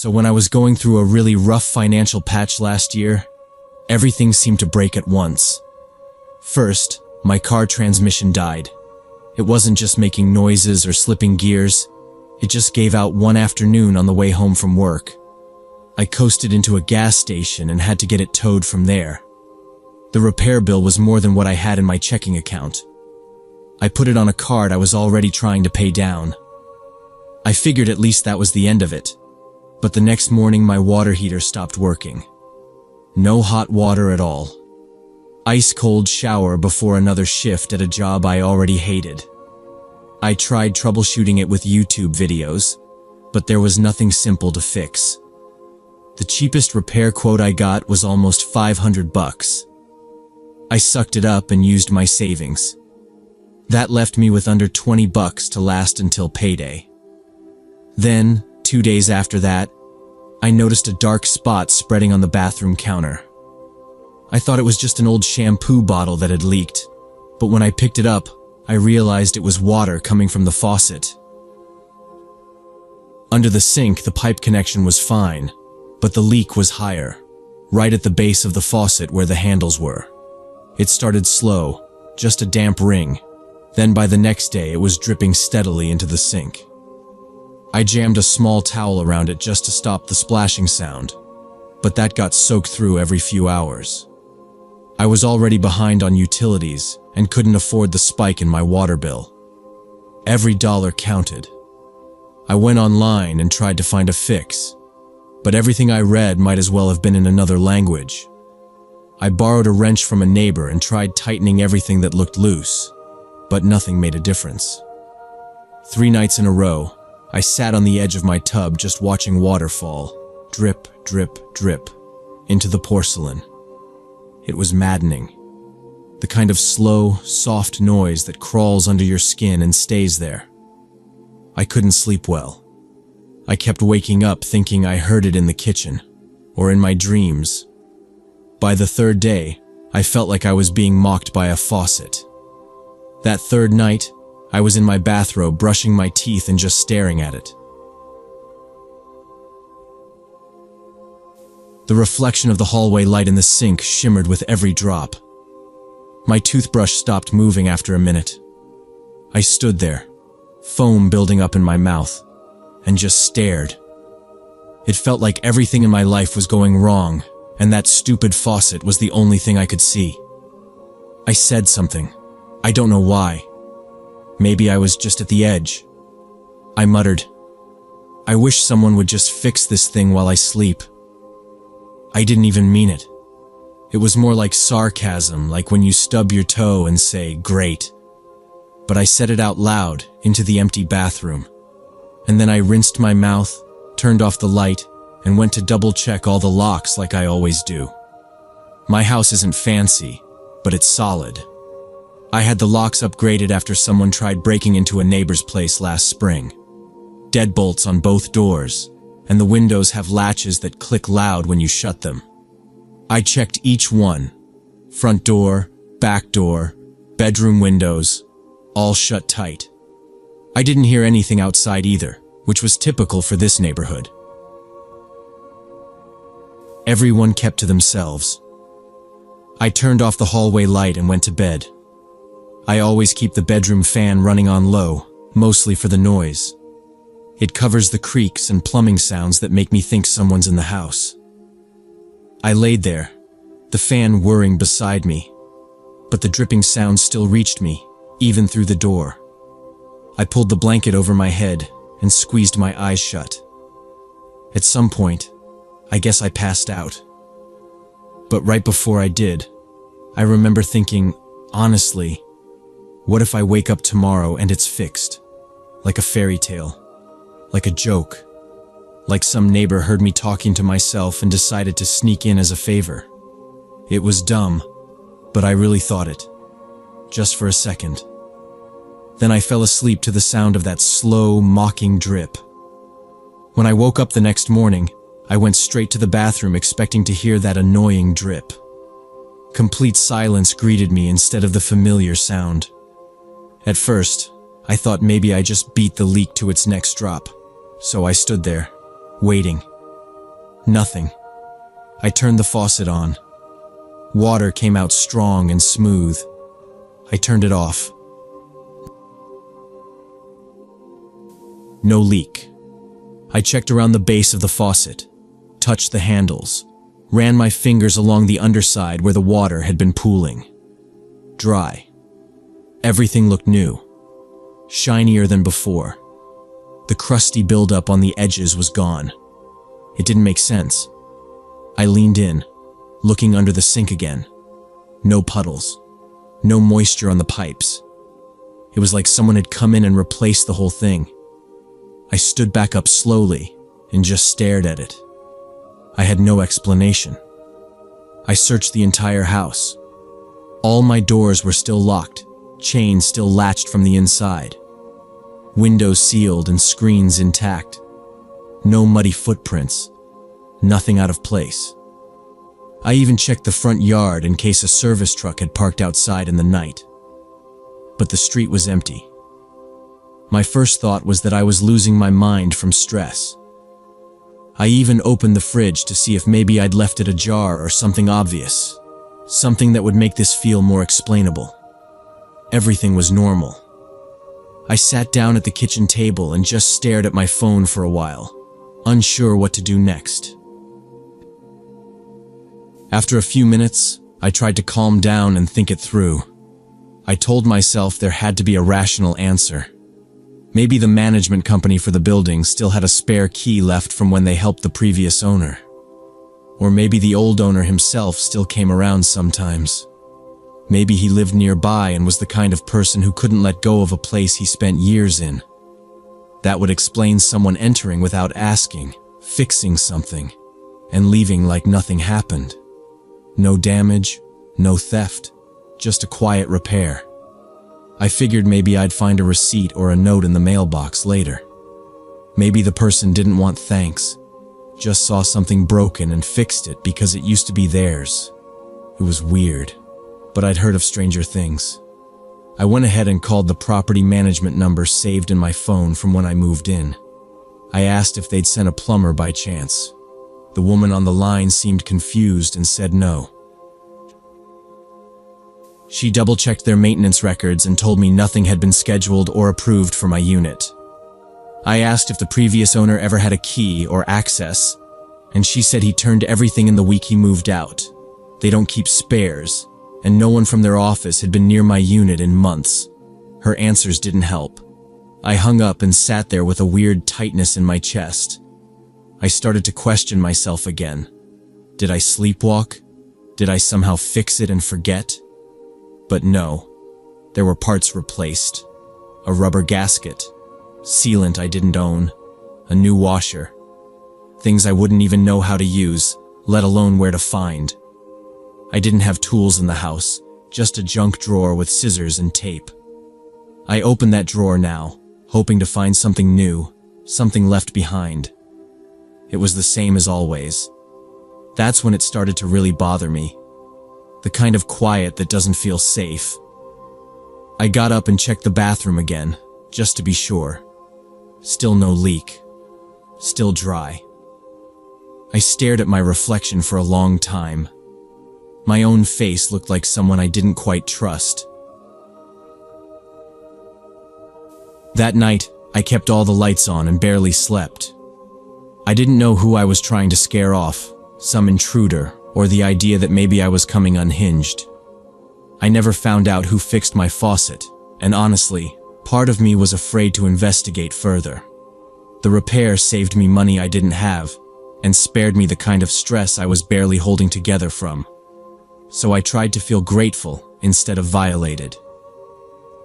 So when I was going through a really rough financial patch last year, everything seemed to break at once. First, my car transmission died. It wasn't just making noises or slipping gears, it just gave out one afternoon on the way home from work. I coasted into a gas station and had to get it towed from there. The repair bill was more than what I had in my checking account. I put it on a card I was already trying to pay down. I figured at least that was the end of it. But the next morning my water heater stopped working. No hot water at all. Ice-cold shower before another shift at a job I already hated. I tried troubleshooting it with YouTube videos, but there was nothing simple to fix. The cheapest repair quote I got was almost $500. I sucked it up and used my savings. That left me with under $20 to last until payday. Then, 2 days after that, I noticed a dark spot spreading on the bathroom counter. I thought it was just an old shampoo bottle that had leaked, but when I picked it up, I realized it was water coming from the faucet. Under the sink, the pipe connection was fine, but the leak was higher, right at the base of the faucet where the handles were. It started slow, just a damp ring. Then by the next day, it was dripping steadily into the sink. I jammed a small towel around it just to stop the splashing sound, but that got soaked through every few hours. I was already behind on utilities and couldn't afford the spike in my water bill. Every dollar counted. I went online and tried to find a fix, but everything I read might as well have been in another language. I borrowed a wrench from a neighbor and tried tightening everything that looked loose, but nothing made a difference. 3 nights in a row, I sat on the edge of my tub just watching water fall, drip, drip, drip, into the porcelain. It was maddening. The kind of slow, soft noise that crawls under your skin and stays there. I couldn't sleep well. I kept waking up thinking I heard it in the kitchen, or in my dreams. By the 3rd day, I felt like I was being mocked by a faucet. That 3rd night, I was in my bathrobe brushing my teeth and just staring at it. The reflection of the hallway light in the sink shimmered with every drop. My toothbrush stopped moving after a minute. I stood there, foam building up in my mouth, and just stared. It felt like everything in my life was going wrong, and that stupid faucet was the only thing I could see. I said something. I don't know why. Maybe I was just at the edge. I muttered, "I wish someone would just fix this thing while I sleep." I didn't even mean it. It was more like sarcasm, like when you stub your toe and say, "Great." But I said it out loud into the empty bathroom. And then I rinsed my mouth, turned off the light, and went to double-check all the locks like I always do. My house isn't fancy, but it's solid. I had the locks upgraded after someone tried breaking into a neighbor's place last spring. Deadbolts on both doors, and the windows have latches that click loud when you shut them. I checked each one. Front door, back door, bedroom windows, all shut tight. I didn't hear anything outside either, which was typical for this neighborhood. Everyone kept to themselves. I turned off the hallway light and went to bed. I always keep the bedroom fan running on low, mostly for the noise. It covers the creaks and plumbing sounds that make me think someone's in the house. I laid there, the fan whirring beside me, but the dripping sound still reached me, even through the door. I pulled the blanket over my head and squeezed my eyes shut. At some point, I guess I passed out. But right before I did, I remember thinking, honestly, what if I wake up tomorrow and it's fixed? Like a fairy tale. Like a joke. Like some neighbor heard me talking to myself and decided to sneak in as a favor. It was dumb, but I really thought it. Just for a second. Then I fell asleep to the sound of that slow, mocking drip. When I woke up the next morning, I went straight to the bathroom expecting to hear that annoying drip. Complete silence greeted me instead of the familiar sound. At first, I thought maybe I just beat the leak to its next drop, so I stood there, waiting, Nothing. I turned the faucet on. Water came out strong and smooth. I turned it off. No leak. I checked around the base of the faucet, touched the handles, ran my fingers along the underside where the water had been pooling. Dry. Everything looked new, shinier than before. The crusty buildup on the edges was gone. It didn't make sense. I leaned in, looking under the sink again. No puddles. No moisture on the pipes. It was like someone had come in and replaced the whole thing. I stood back up slowly and just stared at it. I had no explanation. I searched the entire house. All my doors were still locked, chains still latched from the inside. Windows sealed and screens intact. No muddy footprints. Nothing out of place. I even checked the front yard in case a service truck had parked outside in the night. But the street was empty. My first thought was that I was losing my mind from stress. I even opened the fridge to see if maybe I'd left it ajar or something obvious. Something that would make this feel more explainable. Everything was normal. I sat down at the kitchen table and just stared at my phone for a while, unsure what to do next. After a few minutes, I tried to calm down and think it through. I told myself there had to be a rational answer. Maybe the management company for the building still had a spare key left from when they helped the previous owner. Or maybe the old owner himself still came around sometimes. Maybe he lived nearby and was the kind of person who couldn't let go of a place he spent years in. That would explain someone entering without asking, fixing something, and leaving like nothing happened. No damage, no theft, just a quiet repair. I figured maybe I'd find a receipt or a note in the mailbox later. Maybe the person didn't want thanks, just saw something broken and fixed it because it used to be theirs. It was weird, but I'd heard of stranger things. I went ahead and called the property management number saved in my phone from when I moved in. I asked if they'd sent a plumber by chance. The woman on the line seemed confused and said no. She double-checked their maintenance records and told me nothing had been scheduled or approved for my unit. I asked if the previous owner ever had a key or access, and she said he turned everything in the week he moved out. They don't keep spares, and no one from their office had been near my unit in months. Her answers didn't help. I hung up and sat there with a weird tightness in my chest. I started to question myself again. Did I sleepwalk? Did I somehow fix it and forget? But no, there were parts replaced. A rubber gasket, sealant I didn't own, a new washer. Things I wouldn't even know how to use, let alone where to find. I didn't have tools in the house, just a junk drawer with scissors and tape. I opened that drawer now, hoping to find something new, something left behind. It was the same as always. That's when it started to really bother me. The kind of quiet that doesn't feel safe. I got up and checked the bathroom again, just to be sure. Still no leak. Still dry. I stared at my reflection for a long time. My own face looked like someone I didn't quite trust. That night, I kept all the lights on and barely slept. I didn't know who I was trying to scare off, some intruder, or the idea that maybe I was coming unhinged. I never found out who fixed my faucet, and honestly, part of me was afraid to investigate further. The repair saved me money I didn't have, and spared me the kind of stress I was barely holding together from. So I tried to feel grateful instead of violated.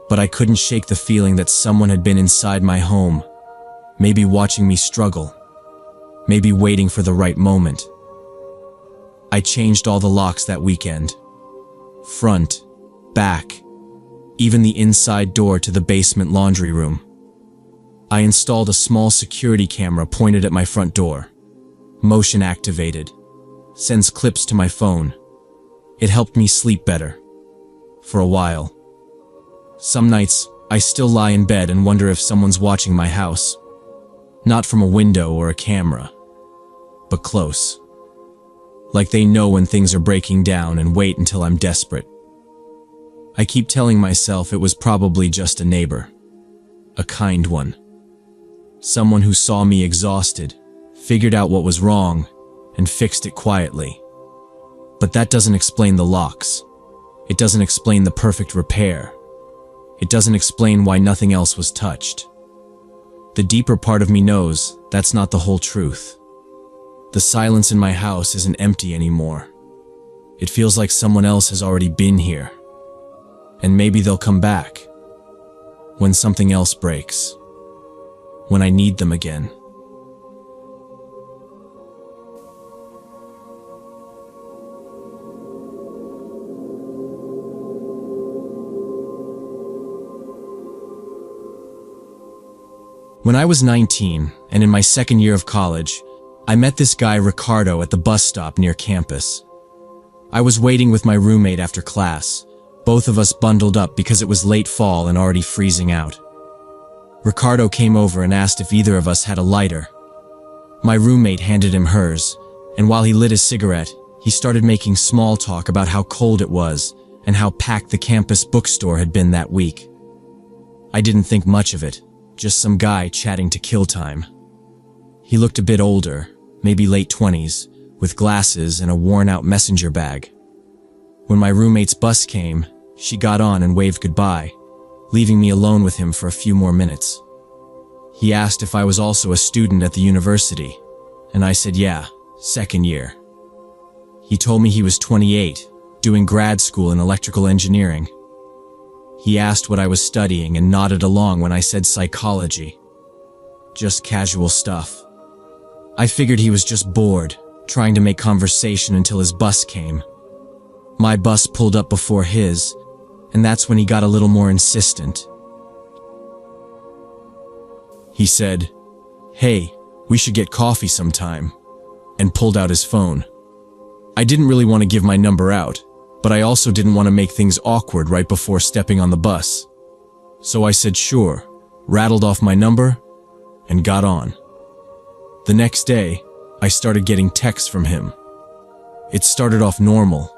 But I couldn't shake the feeling that someone had been inside my home, maybe watching me struggle, maybe waiting for the right moment. I changed all the locks that weekend. Front, back, even the inside door to the basement laundry room. I installed a small security camera pointed at my front door. Motion activated. Sends clips to my phone. It helped me sleep better. For a while. Some nights, I still lie in bed and wonder if someone's watching my house. Not from a window or a camera, but close. Like they know when things are breaking down and wait until I'm desperate. I keep telling myself it was probably just a neighbor. A kind one. Someone who saw me exhausted, figured out what was wrong, and fixed it quietly. But that doesn't explain the locks. It doesn't explain the perfect repair. It doesn't explain why nothing else was touched. The deeper part of me knows that's not the whole truth. The silence in my house isn't empty anymore. It feels like someone else has already been here. And maybe they'll come back. When something else breaks. When I need them again. When I was 19 and in my second year of college, I met this guy Ricardo at the bus stop near campus. I was waiting with my roommate after class, both of us bundled up because it was late fall and already freezing out. Ricardo came over and asked if either of us had a lighter. My roommate handed him hers, and while he lit his cigarette, he started making small talk about how cold it was and how packed the campus bookstore had been that week. I didn't think much of it, just some guy chatting to kill time. He looked a bit older, maybe late 20s, with glasses and a worn-out messenger bag. When my roommate's bus came, she got on and waved goodbye, leaving me alone with him for a few more minutes. He asked if I was also a student at the university, and I said yeah, second year. He told me he was 28, doing grad school in electrical engineering. He asked what I was studying and nodded along when I said psychology. Just casual stuff. I figured he was just bored, trying to make conversation until his bus came. My bus pulled up before his, and that's when he got a little more insistent. He said, "Hey, we should get coffee sometime," and pulled out his phone. I didn't really want to give my number out, but I also didn't want to make things awkward right before stepping on the bus. So I said sure, rattled off my number, and got on. The next day, I started getting texts from him. It started off normal.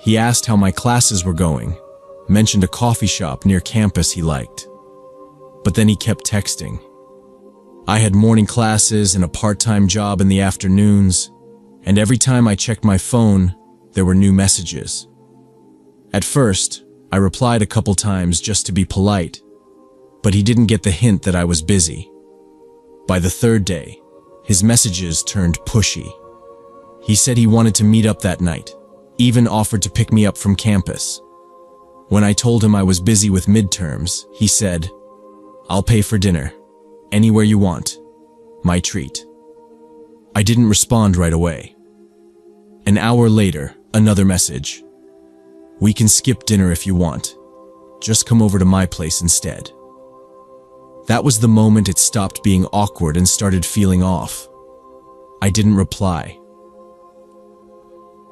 He asked how my classes were going, mentioned a coffee shop near campus he liked. But then he kept texting. I had morning classes and a part-time job in the afternoons, and every time I checked my phone, there were new messages. At first, I replied a couple times just to be polite, but he didn't get the hint that I was busy. By the third day, his messages turned pushy. He said he wanted to meet up that night, even offered to pick me up from campus. When I told him I was busy with midterms, he said, "I'll pay for dinner. Anywhere you want. My treat." I didn't respond right away. An hour later, another message. "We can skip dinner if you want. Just come over to my place instead." That was the moment it stopped being awkward and started feeling off. I didn't reply.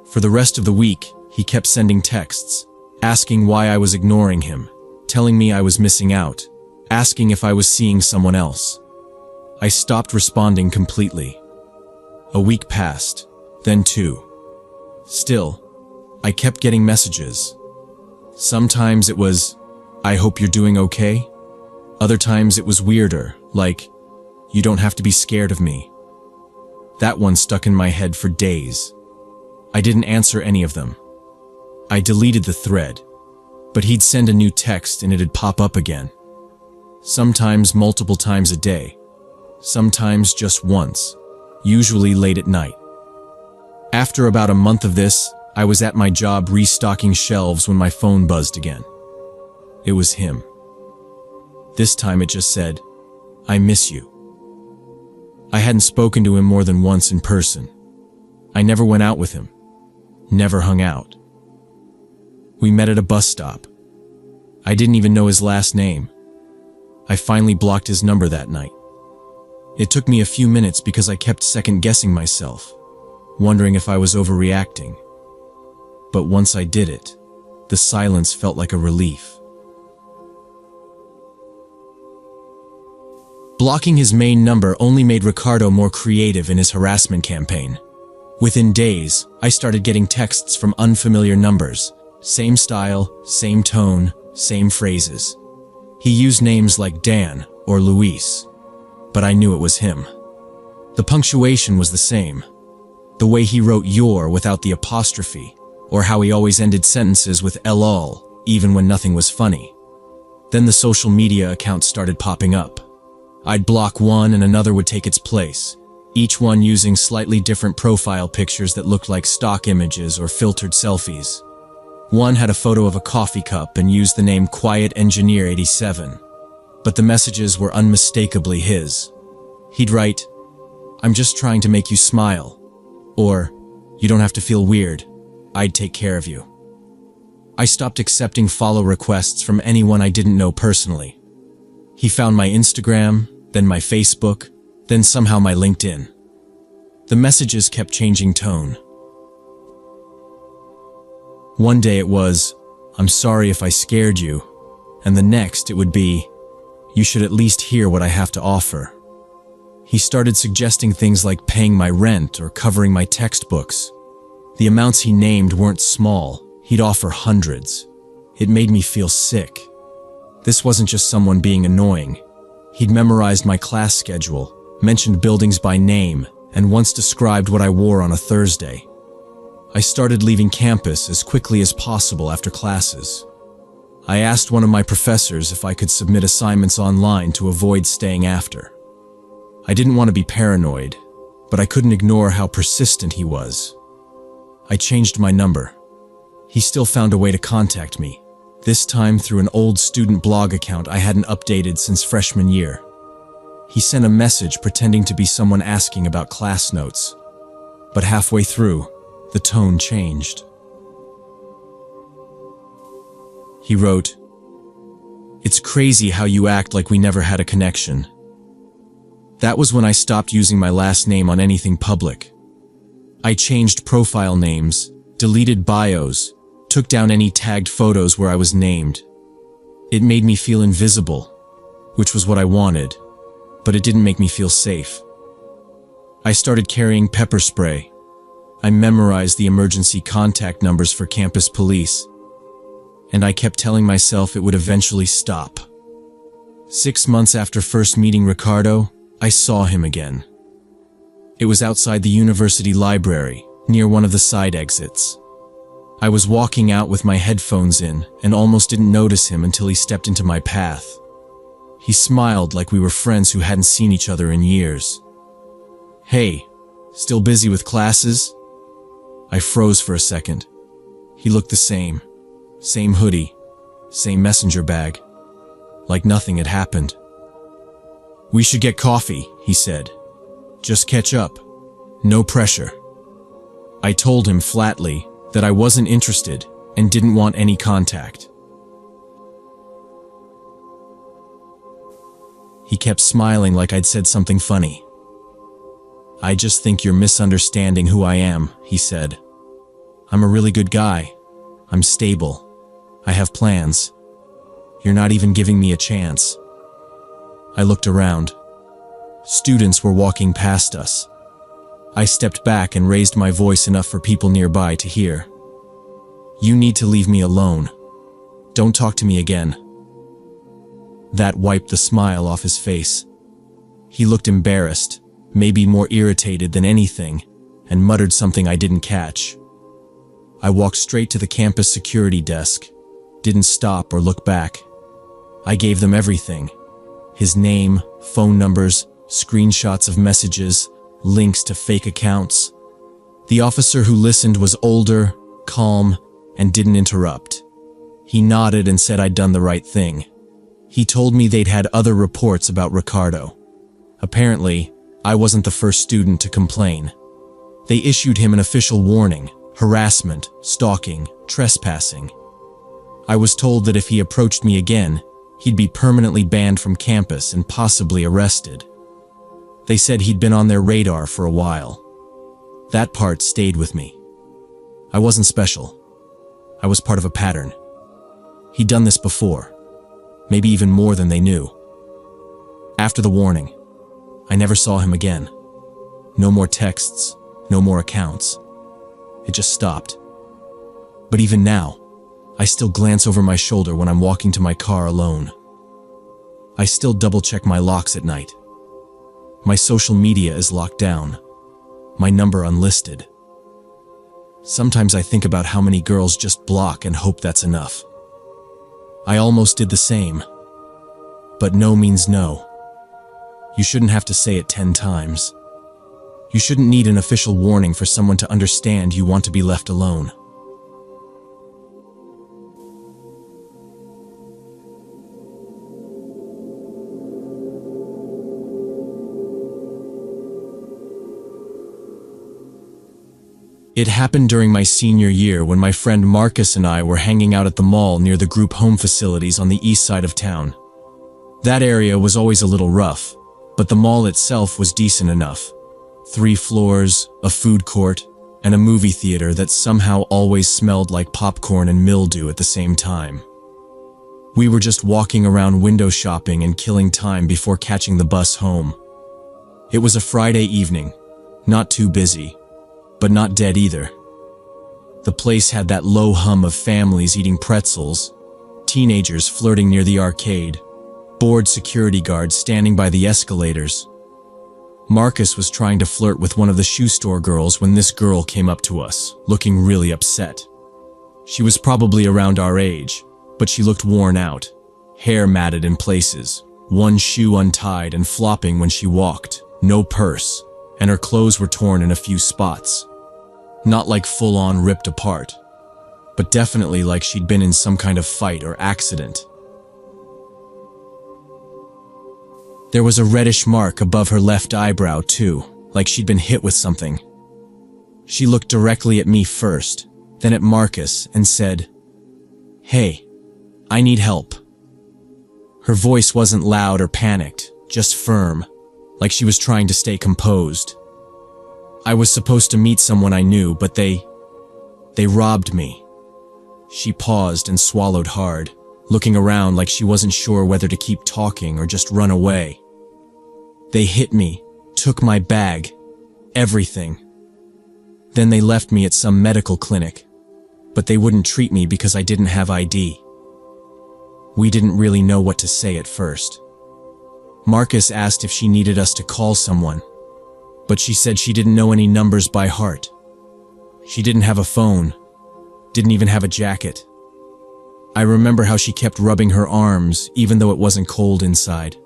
For the rest of the week, he kept sending texts, asking why I was ignoring him, telling me I was missing out, asking if I was seeing someone else. I stopped responding completely. A week passed, then two. Still, I kept getting messages. Sometimes it was, "I hope you're doing okay." Other times it was weirder, like, "You don't have to be scared of me." That one stuck in my head for days. I didn't answer any of them. I deleted the thread, but he'd send a new text and it'd pop up again. Sometimes multiple times a day, sometimes just once, usually late at night. After about a month of this, I was at my job restocking shelves when my phone buzzed again. It was him. This time it just said, "I miss you." I hadn't spoken to him more than once in person. I never went out with him. Never hung out. We met at a bus stop. I didn't even know his last name. I finally blocked his number that night. It took me a few minutes because I kept second-guessing myself, wondering if I was overreacting. But once I did it, the silence felt like a relief. Blocking his main number only made Ricardo more creative in his harassment campaign. Within days, I started getting texts from unfamiliar numbers. Same style, same tone, same phrases. He used names like Dan or Luis, but I knew it was him. The punctuation was the same. The way he wrote your without the apostrophe, or how he always ended sentences with lol, even when nothing was funny. Then the social media accounts started popping up. I'd block one and another would take its place, each one using slightly different profile pictures that looked like stock images or filtered selfies. One had a photo of a coffee cup and used the name Quiet Engineer 87, but the messages were unmistakably his. He'd write, "I'm just trying to make you smile," or, "You don't have to feel weird. I'd take care of you." I stopped accepting follow requests from anyone I didn't know personally. He found my Instagram, then my Facebook, then somehow my LinkedIn. The messages kept changing tone. One day it was, "I'm sorry if I scared you," and the next it would be, "You should at least hear what I have to offer." He started suggesting things like paying my rent or covering my textbooks. The amounts he named weren't small. He'd offer hundreds. It made me feel sick. This wasn't just someone being annoying. He'd memorized my class schedule, mentioned buildings by name, and once described what I wore on a Thursday. I started leaving campus as quickly as possible after classes. I asked one of my professors if I could submit assignments online to avoid staying after. I didn't want to be paranoid, but I couldn't ignore how persistent he was. I changed my number. He still found a way to contact me, this time through an old student blog account I hadn't updated since freshman year. He sent a message pretending to be someone asking about class notes, but halfway through, the tone changed. He wrote, "It's crazy how you act like we never had a connection." That was when I stopped using my last name on anything public. I changed profile names, deleted bios, took down any tagged photos where I was named. It made me feel invisible, which was what I wanted, but it didn't make me feel safe. I started carrying pepper spray. I memorized the emergency contact numbers for campus police, and I kept telling myself it would eventually stop. 6 months after first meeting Ricardo, I saw him again. It was outside the university library, near one of the side exits. I was walking out with my headphones in and almost didn't notice him until he stepped into my path. He smiled like we were friends who hadn't seen each other in years. "Hey, still busy with classes?" I froze for a second. He looked the same. Same hoodie, same messenger bag. Like nothing had happened. "We should get coffee," he said. "Just catch up. No pressure." I told him flatly that I wasn't interested and didn't want any contact. He kept smiling like I'd said something funny. "I just think you're misunderstanding who I am," he said. "I'm a really good guy. I'm stable. I have plans. You're not even giving me a chance." I looked around. Students were walking past us. I stepped back and raised my voice enough for people nearby to hear. "You need to leave me alone. Don't talk to me again." That wiped the smile off his face. He looked embarrassed, maybe more irritated than anything, and muttered something I didn't catch. I walked straight to the campus security desk, didn't stop or look back. I gave them everything. His name, phone numbers, screenshots of messages, links to fake accounts. The officer who listened was older, calm, and didn't interrupt. He nodded and said I'd done the right thing. He told me they'd had other reports about Ricardo. Apparently, I wasn't the first student to complain. They issued him an official warning: harassment, stalking, trespassing. I was told that if he approached me again, he'd be permanently banned from campus and possibly arrested. They said he'd been on their radar for a while. That part stayed with me. I wasn't special. I was part of a pattern. He'd done this before, maybe even more than they knew. After the warning, I never saw him again. No more texts, no more accounts. It just stopped. But even now, I still glance over my shoulder when I'm walking to my car alone. I still double-check my locks at night. My social media is locked down. My number unlisted. Sometimes I think about how many girls just block and hope that's enough. I almost did the same. But no means no. You shouldn't have to say it 10 times. You shouldn't need an official warning for someone to understand you want to be left alone. It happened during my senior year when my friend Marcus and I were hanging out at the mall near the group home facilities on the east side of town. That area was always a little rough, but the mall itself was decent enough. 3 floors, a food court, and a movie theater that somehow always smelled like popcorn and mildew at the same time. We were just walking around window shopping and killing time before catching the bus home. It was a Friday evening, not too busy, but not dead either. The place had that low hum of families eating pretzels, teenagers flirting near the arcade, bored security guards standing by the escalators. Marcus was trying to flirt with one of the shoe store girls when this girl came up to us, looking really upset. She was probably around our age, but she looked worn out, hair matted in places, one shoe untied and flopping when she walked, no purse, and her clothes were torn in a few spots. Not like full-on ripped apart, but definitely like she'd been in some kind of fight or accident. There was a reddish mark above her left eyebrow too, like she'd been hit with something. She looked directly at me first, then at Marcus and said, "Hey, I need help." Her voice wasn't loud or panicked, just firm, like she was trying to stay composed. I was supposed to meet someone I knew, but they robbed me. She paused and swallowed hard, looking around like she wasn't sure whether to keep talking or just run away. They hit me, took my bag, everything. Then they left me at some medical clinic, but they wouldn't treat me because I didn't have ID. We didn't really know what to say at first. Marcus asked if she needed us to call someone, but she said she didn't know any numbers by heart. She didn't have a phone, didn't even have a jacket. I remember how she kept rubbing her arms even though it wasn't cold inside.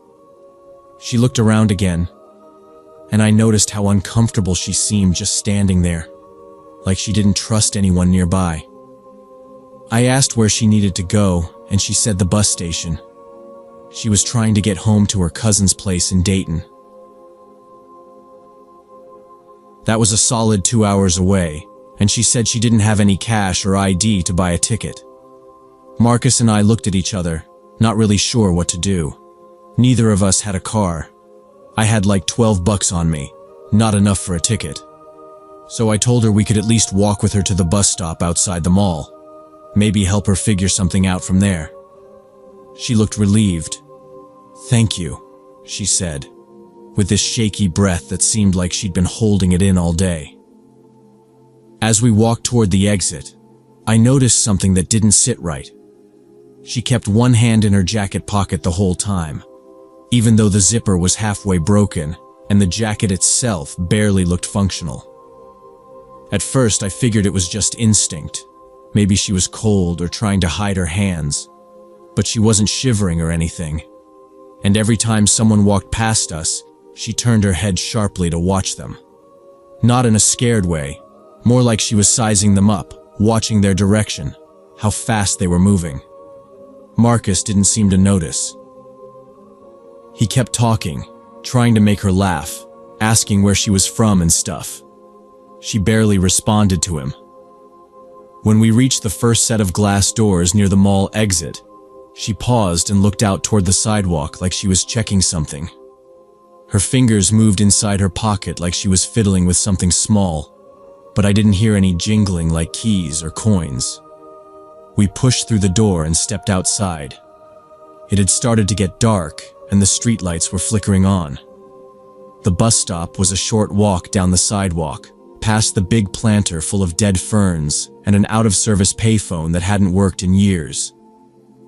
She looked around again, and I noticed how uncomfortable she seemed just standing there, like she didn't trust anyone nearby. I asked where she needed to go, and she said the bus station. She was trying to get home to her cousin's place in Dayton. That was a solid 2 hours away, and she said she didn't have any cash or ID to buy a ticket. Marcus and I looked at each other, not really sure what to do. Neither of us had a car. I had like $12 on me, not enough for a ticket. So I told her we could at least walk with her to the bus stop outside the mall. Maybe help her figure something out from there. She looked relieved. "Thank you," she said, with this shaky breath that seemed like she'd been holding it in all day. As we walked toward the exit, I noticed something that didn't sit right. She kept one hand in her jacket pocket the whole time, even though the zipper was halfway broken and the jacket itself barely looked functional. At first, I figured it was just instinct. Maybe she was cold or trying to hide her hands, but she wasn't shivering or anything. And every time someone walked past us, she turned her head sharply to watch them. Not in a scared way, more like she was sizing them up, watching their direction, how fast they were moving. Marcus didn't seem to notice. He kept talking, trying to make her laugh, asking where she was from and stuff. She barely responded to him. When we reached the first set of glass doors near the mall exit, she paused and looked out toward the sidewalk like she was checking something. Her fingers moved inside her pocket like she was fiddling with something small, but I didn't hear any jingling like keys or coins. We pushed through the door and stepped outside. It had started to get dark, and the streetlights were flickering on. The bus stop was a short walk down the sidewalk, past the big planter full of dead ferns and an out-of-service payphone that hadn't worked in years.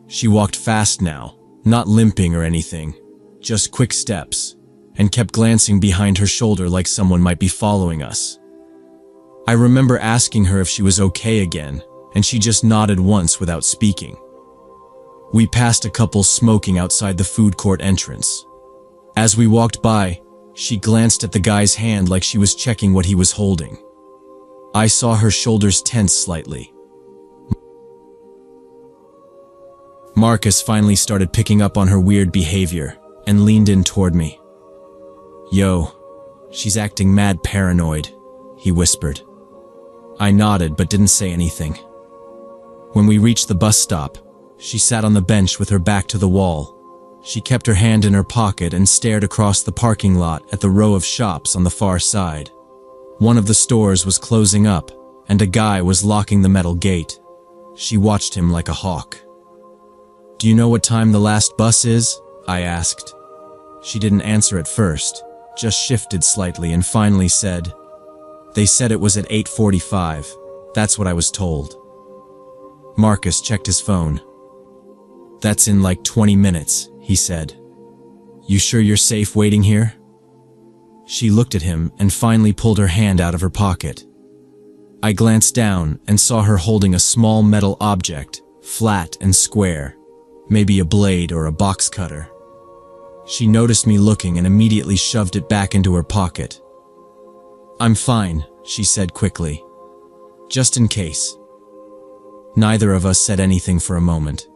She walked fast now, not limping or anything, just quick steps, and kept glancing behind her shoulder like someone might be following us. I remember asking her if she was okay again, and she just nodded once without speaking. We passed a couple smoking outside the food court entrance. As we walked by, she glanced at the guy's hand like she was checking what he was holding. I saw her shoulders tense slightly. Marcus finally started picking up on her weird behavior and leaned in toward me. "Yo, she's acting mad paranoid," he whispered. I nodded but didn't say anything. When we reached the bus stop, she sat on the bench with her back to the wall. She kept her hand in her pocket and stared across the parking lot at the row of shops on the far side. One of the stores was closing up, and a guy was locking the metal gate. She watched him like a hawk. "Do you know what time the last bus is?" I asked. She didn't answer at first, just shifted slightly and finally said, "They said it was at 8:45. That's what I was told." Marcus checked his phone. "That's in like 20 minutes, he said. "You sure you're safe waiting here?" She looked at him and finally pulled her hand out of her pocket. I glanced down and saw her holding a small metal object, flat and square, maybe a blade or a box cutter. She noticed me looking and immediately shoved it back into her pocket. "I'm fine," she said quickly. "Just in case." Neither of us said anything for a moment.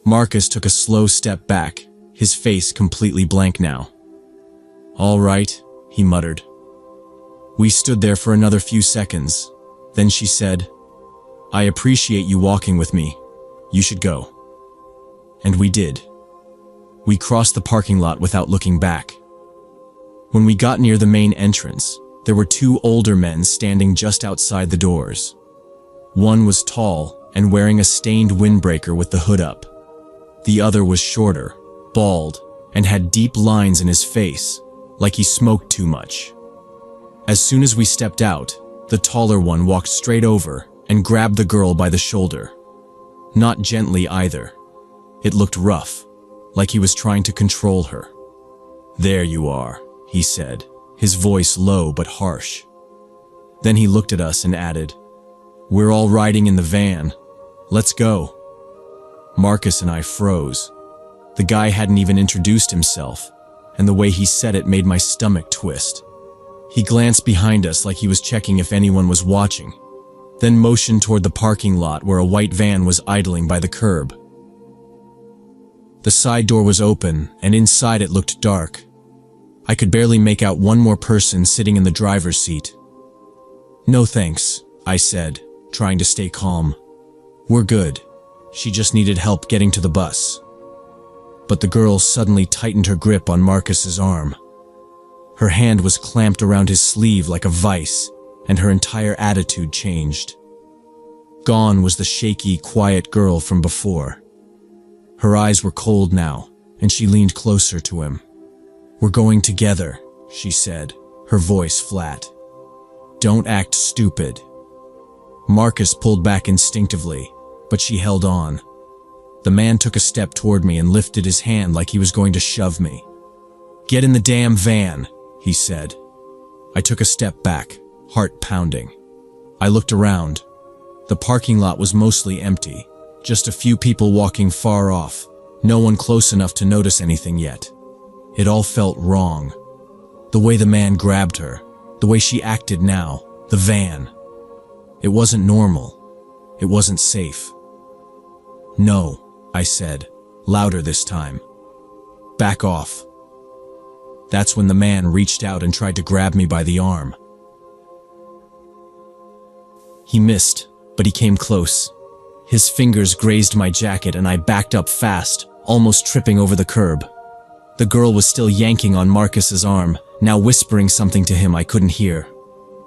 Marcus took a slow step back, his face completely blank now. "All right," he muttered. We stood there for another few seconds. Then she said, "I appreciate you walking with me. You should go." And we did. We crossed the parking lot without looking back. When we got near the main entrance, there were two older men standing just outside the doors. One was tall and wearing a stained windbreaker with the hood up. The other was shorter, bald, and had deep lines in his face, like he smoked too much. As soon as we stepped out, the taller one walked straight over and grabbed the girl by the shoulder. Not gently either. It looked rough, like he was trying to control her. "There you are," he said, his voice low but harsh. Then he looked at us and added, "We're all riding in the van. Let's go." Marcus and I froze. The guy hadn't even introduced himself, and the way he said it made my stomach twist. He glanced behind us like he was checking if anyone was watching, then motioned toward the parking lot where a white van was idling by the curb. The side door was open, and inside it looked dark. I could barely make out one more person sitting in the driver's seat. "No thanks," I said, trying to stay calm. "We're good. She just needed help getting to the bus." But the girl suddenly tightened her grip on Marcus's arm. Her hand was clamped around his sleeve like a vice, and her entire attitude changed. Gone was the shaky, quiet girl from before. Her eyes were cold now, and she leaned closer to him. "We're going together," she said, her voice flat. "Don't act stupid." Marcus pulled back instinctively, but she held on. The man took a step toward me and lifted his hand like he was going to shove me. "Get in the damn van," he said. I took a step back, heart pounding. I looked around. The parking lot was mostly empty, just a few people walking far off, no one close enough to notice anything yet. It all felt wrong. The way the man grabbed her, the way she acted now, the van. It wasn't normal. It wasn't safe. "No," I said, louder this time. "Back off." That's when the man reached out and tried to grab me by the arm. He missed, but he came close. His fingers grazed my jacket and I backed up fast, almost tripping over the curb. The girl was still yanking on Marcus's arm, now whispering something to him I couldn't hear.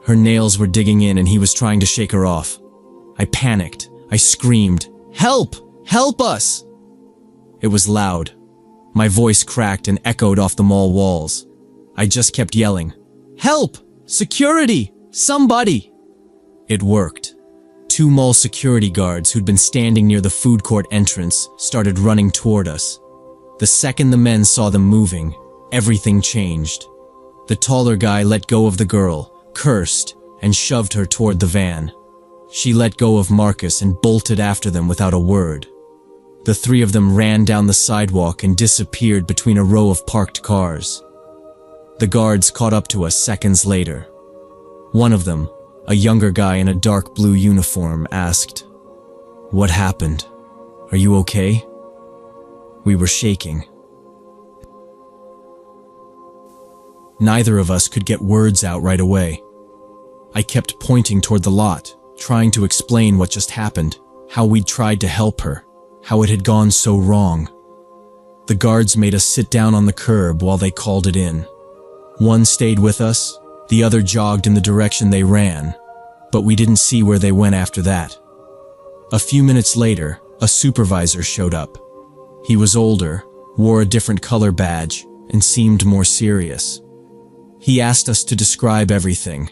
Her nails were digging in and he was trying to shake her off. I panicked. I screamed, "Help! Help us!" It was loud. My voice cracked and echoed off the mall walls. I just kept yelling, "Help! Security! Somebody!" It worked. 2 mall security guards who'd been standing near the food court entrance started running toward us. The second the men saw them moving, everything changed. The taller guy let go of the girl, cursed, and shoved her toward the van. She let go of Marcus and bolted after them without a word. The 3 of them ran down the sidewalk and disappeared between a row of parked cars. The guards caught up to us seconds later. One of them, a younger guy in a dark blue uniform, asked, "What happened? Are you okay?" We were shaking. Neither of us could get words out right away. I kept pointing toward the lot, trying to explain what just happened, how we'd tried to help her, how it had gone so wrong. The guards made us sit down on the curb while they called it in. One stayed with us, the other jogged in the direction they ran, but we didn't see where they went after that. A few minutes later, a supervisor showed up. He was older, wore a different color badge, and seemed more serious. He asked us to describe everything.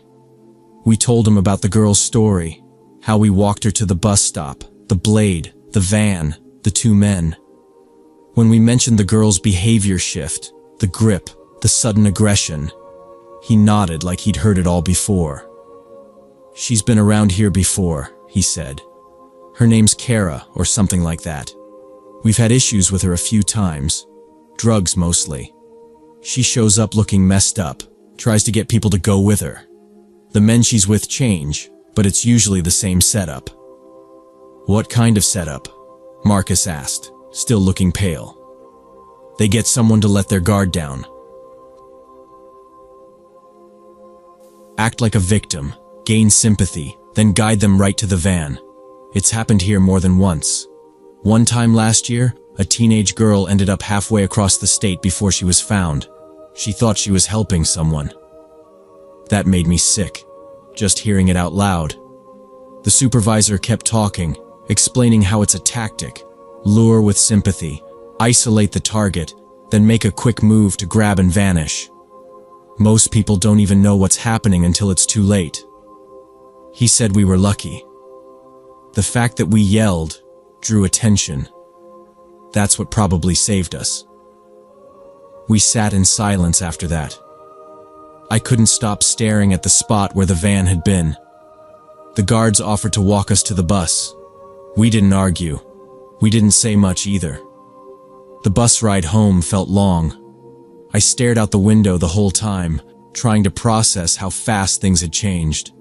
We told him about the girl's story, how we walked her to the bus stop, the blade, the van, the 2 men. When we mentioned the girl's behavior shift, the grip, the sudden aggression, he nodded like he'd heard it all before. "She's been around here before," he said. "Her name's Kara, or something like that. We've had issues with her a few times. Drugs mostly. She shows up looking messed up, tries to get people to go with her. The men she's with change, but it's usually the same setup." "What kind of setup?" Marcus asked, still looking pale. "They get someone to let their guard down. Act like a victim, gain sympathy, then guide them right to the van. It's happened here more than once. One time last year, a teenage girl ended up halfway across the state before she was found. She thought she was helping someone." That made me sick, just hearing it out loud. The supervisor kept talking, explaining how it's a tactic: lure with sympathy, isolate the target, then make a quick move to grab and vanish. Most people don't even know what's happening until it's too late. He said we were lucky. The fact that we yelled drew attention. That's what probably saved us. We sat in silence after that. I couldn't stop staring at the spot where the van had been. The guards offered to walk us to the bus. We didn't argue. We didn't say much either. The bus ride home felt long. I stared out the window the whole time, trying to process how fast things had changed.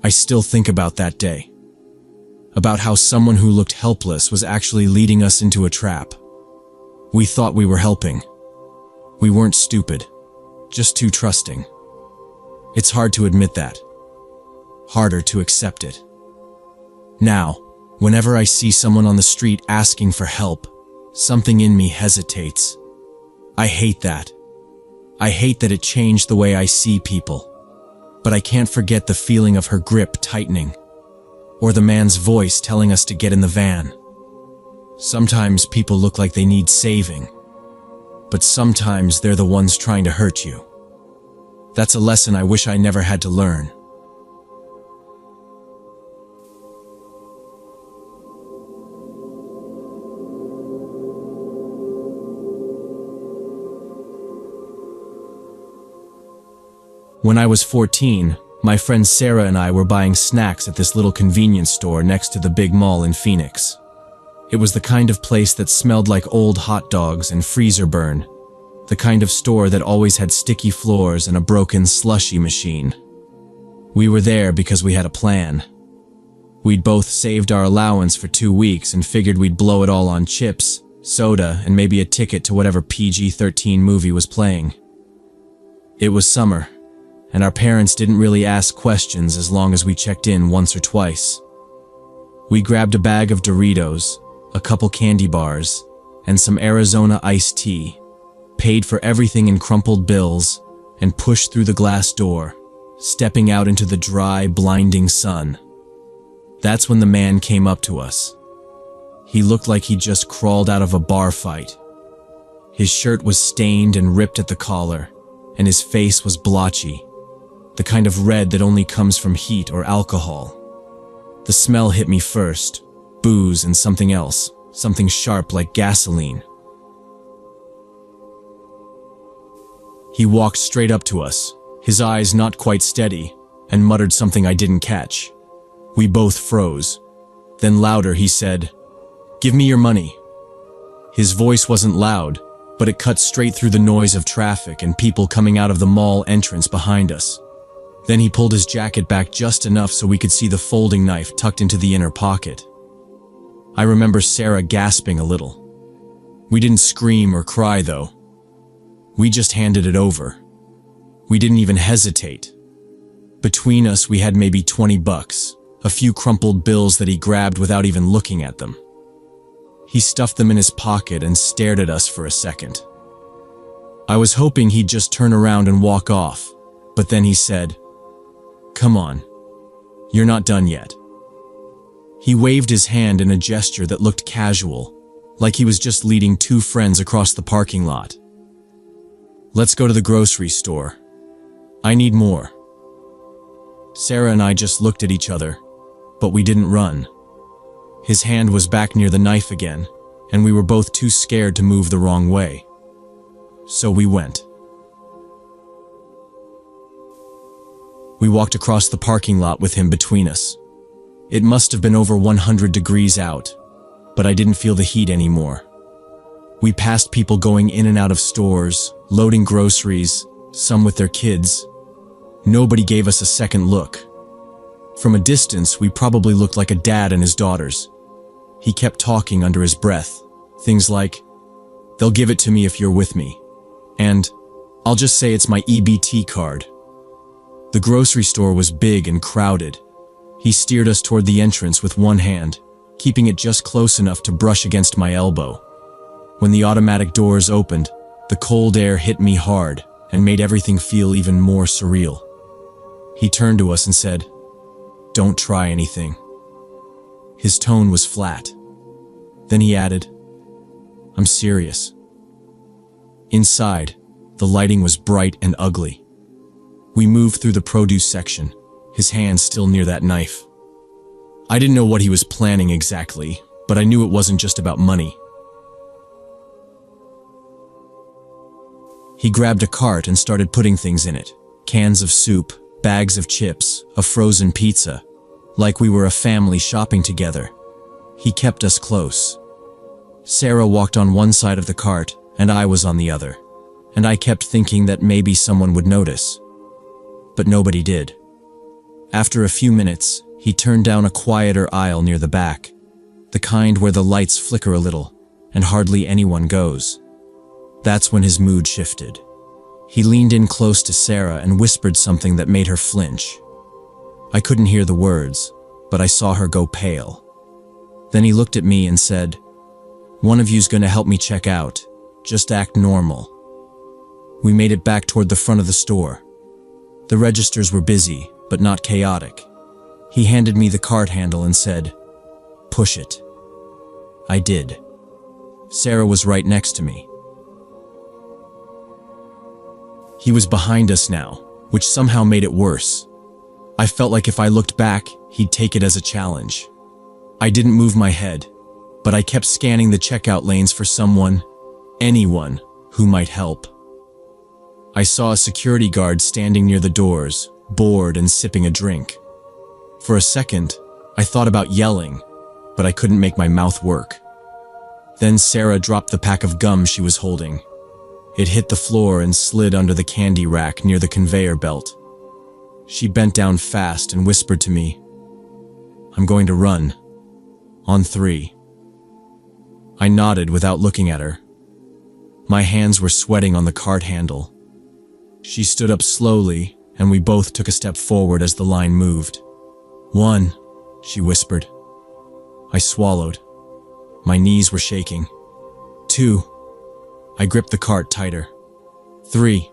I still think about that day. About how someone who looked helpless was actually leading us into a trap. We thought we were helping. We weren't stupid, just too trusting. It's hard to admit that. Harder to accept it. Now, whenever I see someone on the street asking for help, something in me hesitates. I hate that. I hate that it changed the way I see people. But I can't forget the feeling of her grip tightening, or the man's voice telling us to get in the van. Sometimes people look like they need saving, but sometimes they're the ones trying to hurt you. That's a lesson I wish I never had to learn. When I was 14, my friend Sarah and I were buying snacks at this little convenience store next to the big mall in Phoenix. It was the kind of place that smelled like old hot dogs and freezer burn, the kind of store that always had sticky floors and a broken slushy machine. We were there because we had a plan. We'd both saved our allowance for 2 weeks and figured we'd blow it all on chips, soda, and maybe a ticket to whatever PG-13 movie was playing. It was summer, and our parents didn't really ask questions as long as we checked in once or twice. We grabbed a bag of Doritos, a couple candy bars, and some Arizona iced tea, paid for everything in crumpled bills, and pushed through the glass door, stepping out into the dry, blinding sun. That's when the man came up to us. He looked like he'd just crawled out of a bar fight. His shirt was stained and ripped at the collar, and his face was blotchy, the kind of red that only comes from heat or alcohol. The smell hit me first, booze and something else, something sharp like gasoline. He walked straight up to us, his eyes not quite steady, and muttered something I didn't catch. We both froze. Then louder he said, "Give me your money." His voice wasn't loud, but it cut straight through the noise of traffic and people coming out of the mall entrance behind us. Then he pulled his jacket back just enough so we could see the folding knife tucked into the inner pocket. I remember Sarah gasping a little. We didn't scream or cry though. We just handed it over. We didn't even hesitate. Between us we had maybe $20, a few crumpled bills that he grabbed without even looking at them. He stuffed them in his pocket and stared at us for a second. I was hoping he'd just turn around and walk off, but then he said, "Come on, you're not done yet." He waved his hand in a gesture that looked casual, like he was just leading two friends across the parking lot. "Let's go to the grocery store. I need more." Sarah and I just looked at each other, but we didn't run. His hand was back near the knife again, and we were both too scared to move the wrong way. So we went. We walked across the parking lot with him between us. It must have been over 100 degrees out, but I didn't feel the heat anymore. We passed people going in and out of stores, loading groceries, some with their kids. Nobody gave us a second look. From a distance, we probably looked like a dad and his daughters. He kept talking under his breath, things like, "They'll give it to me if you're with me," and "I'll just say it's my EBT card." The grocery store was big and crowded. He steered us toward the entrance with one hand, keeping it just close enough to brush against my elbow. When the automatic doors opened, the cold air hit me hard and made everything feel even more surreal. He turned to us and said, "Don't try anything." His tone was flat. Then he added, "I'm serious." Inside, the lighting was bright and ugly. We moved through the produce section, his hand still near that knife. I didn't know what he was planning exactly, but I knew it wasn't just about money. He grabbed a cart and started putting things in it. Cans of soup, bags of chips, a frozen pizza, like we were a family shopping together. He kept us close. Sarah walked on one side of the cart, and I was on the other, and I kept thinking that maybe someone would notice. But nobody did. After a few minutes, he turned down a quieter aisle near the back, the kind where the lights flicker a little, and hardly anyone goes. That's when his mood shifted. He leaned in close to Sarah and whispered something that made her flinch. I couldn't hear the words, but I saw her go pale. Then he looked at me and said, "One of you's gonna help me check out. Just act normal." We made it back toward the front of the store. The registers were busy, but not chaotic. He handed me the cart handle and said, "Push it." I did. Sarah was right next to me. He was behind us now, which somehow made it worse. I felt like if I looked back, he'd take it as a challenge. I didn't move my head, but I kept scanning the checkout lanes for someone, anyone, who might help. I saw a security guard standing near the doors, bored and sipping a drink. For a second, I thought about yelling, but I couldn't make my mouth work. Then Sarah dropped the pack of gum she was holding. It hit the floor and slid under the candy rack near the conveyor belt. She bent down fast and whispered to me, "I'm going to run. On 3. I nodded without looking at her. My hands were sweating on the cart handle. She stood up slowly, and we both took a step forward as the line moved. 1, she whispered. I swallowed. My knees were shaking. 2, I gripped the cart tighter. 3,